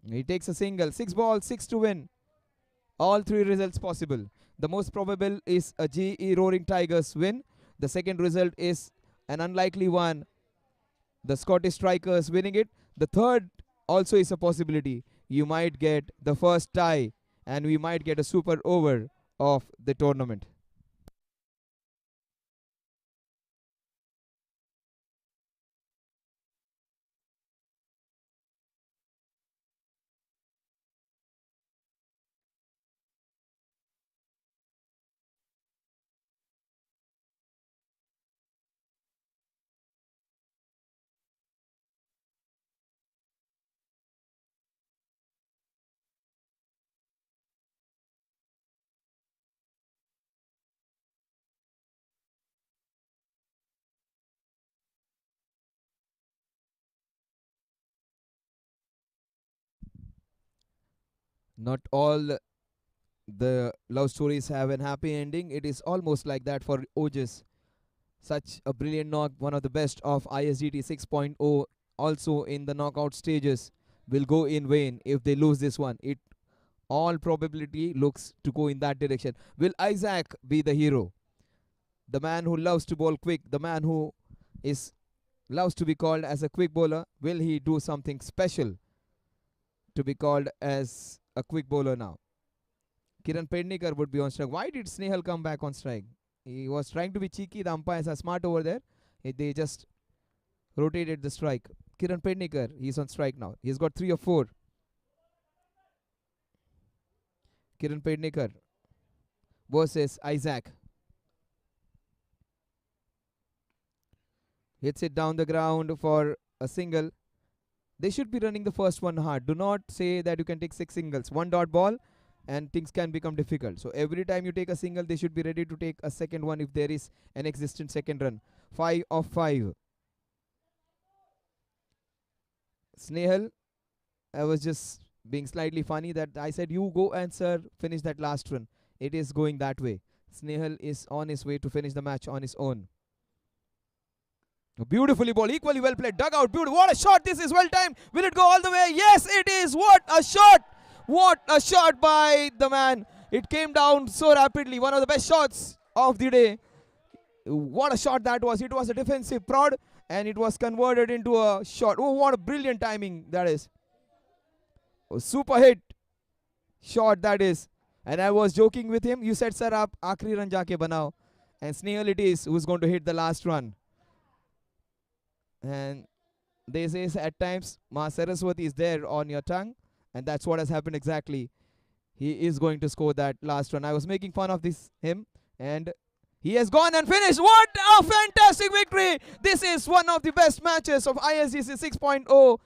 He takes a single. 6 balls, 6 to win. All 3 results possible. The most probable is a GE Roaring Tigers win. The second result is an unlikely one. The Scottish strikers winning it. The third also is a possibility. You might get the first tie, and we might get a super over of the tournament. Not all the love stories have an happy ending. It is almost like that for Ojas. Such a brilliant knock, one of the best of ISDT 6.0, also in the knockout stages, will go in vain if they lose this one. It all probability looks to go in that direction. Will Isaac be the hero? The man who loves to bowl quick, the man who is loves to be called as a quick bowler. Will he do something special to be called as a quick bowler now? Kiran Pednikar would be on strike. Why did Snehal come back on strike? He was trying to be cheeky. The umpires are smart over there. They just rotated the strike. Kiran Pednikar, he's on strike now. He's got 3 or 4. Kiran Pednikar versus Isaac. Hits it down the ground for a single. They should be running the first one hard. Do not say that you can take 6 singles. 1 dot ball and things can become difficult. So every time you take a single, they should be ready to take a second one if there is an existent second run. 5 of 5. Snehal, I was just being slightly funny that I said, you go and sir, finish that last run. It is going that way. Snehal is on his way to finish the match on his own. Beautifully ball, equally well played, dug out, beautiful. What a shot, this is well timed. Will it go all the way? Yes, it is. What a shot. What a shot by the man. It came down so rapidly. One of the best shots of the day. What a shot that was. It was a defensive prod and it was converted into a shot. Oh, what a brilliant timing that is. Oh, super hit shot that is. And I was joking with him. You said, sir, aap aakhri run jaake banao. And Snehal it is who's going to hit the last run. And they say at times, Ma Saraswati is there on your tongue. And that's what has happened exactly. He is going to score that last run. I was making fun of him. And he has gone and finished. What a fantastic victory. This is one of the best matches of ISDC 6.0.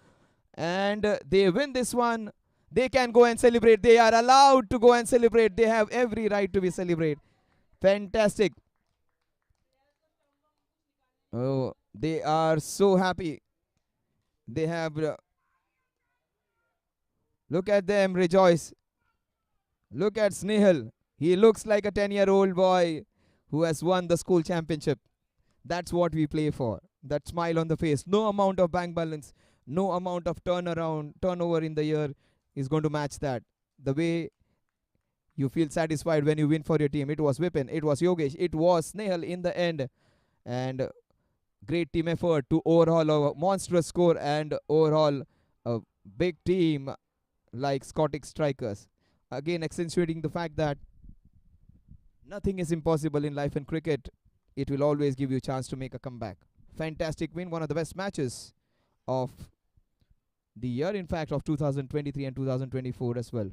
And they win this one. They can go and celebrate. They are allowed to go and celebrate. They have every right to be celebrate. Fantastic. Oh, they are so happy. They have... look at them rejoice. Look at Snehal. He looks like a 10-year-old boy who has won the school championship. That's what we play for. That smile on the face. No amount of bank balance, no amount of turnover in the year is going to match that. The way you feel satisfied when you win for your team. It was Vipin, it was Yogesh, it was Snehal in the end. And great team effort to overhaul a monstrous score and overhaul a big team like Scottish strikers. Again, accentuating the fact that nothing is impossible in life and cricket. It will always give you a chance to make a comeback. Fantastic win, one of the best matches of the year, in fact, of 2023 and 2024 as well.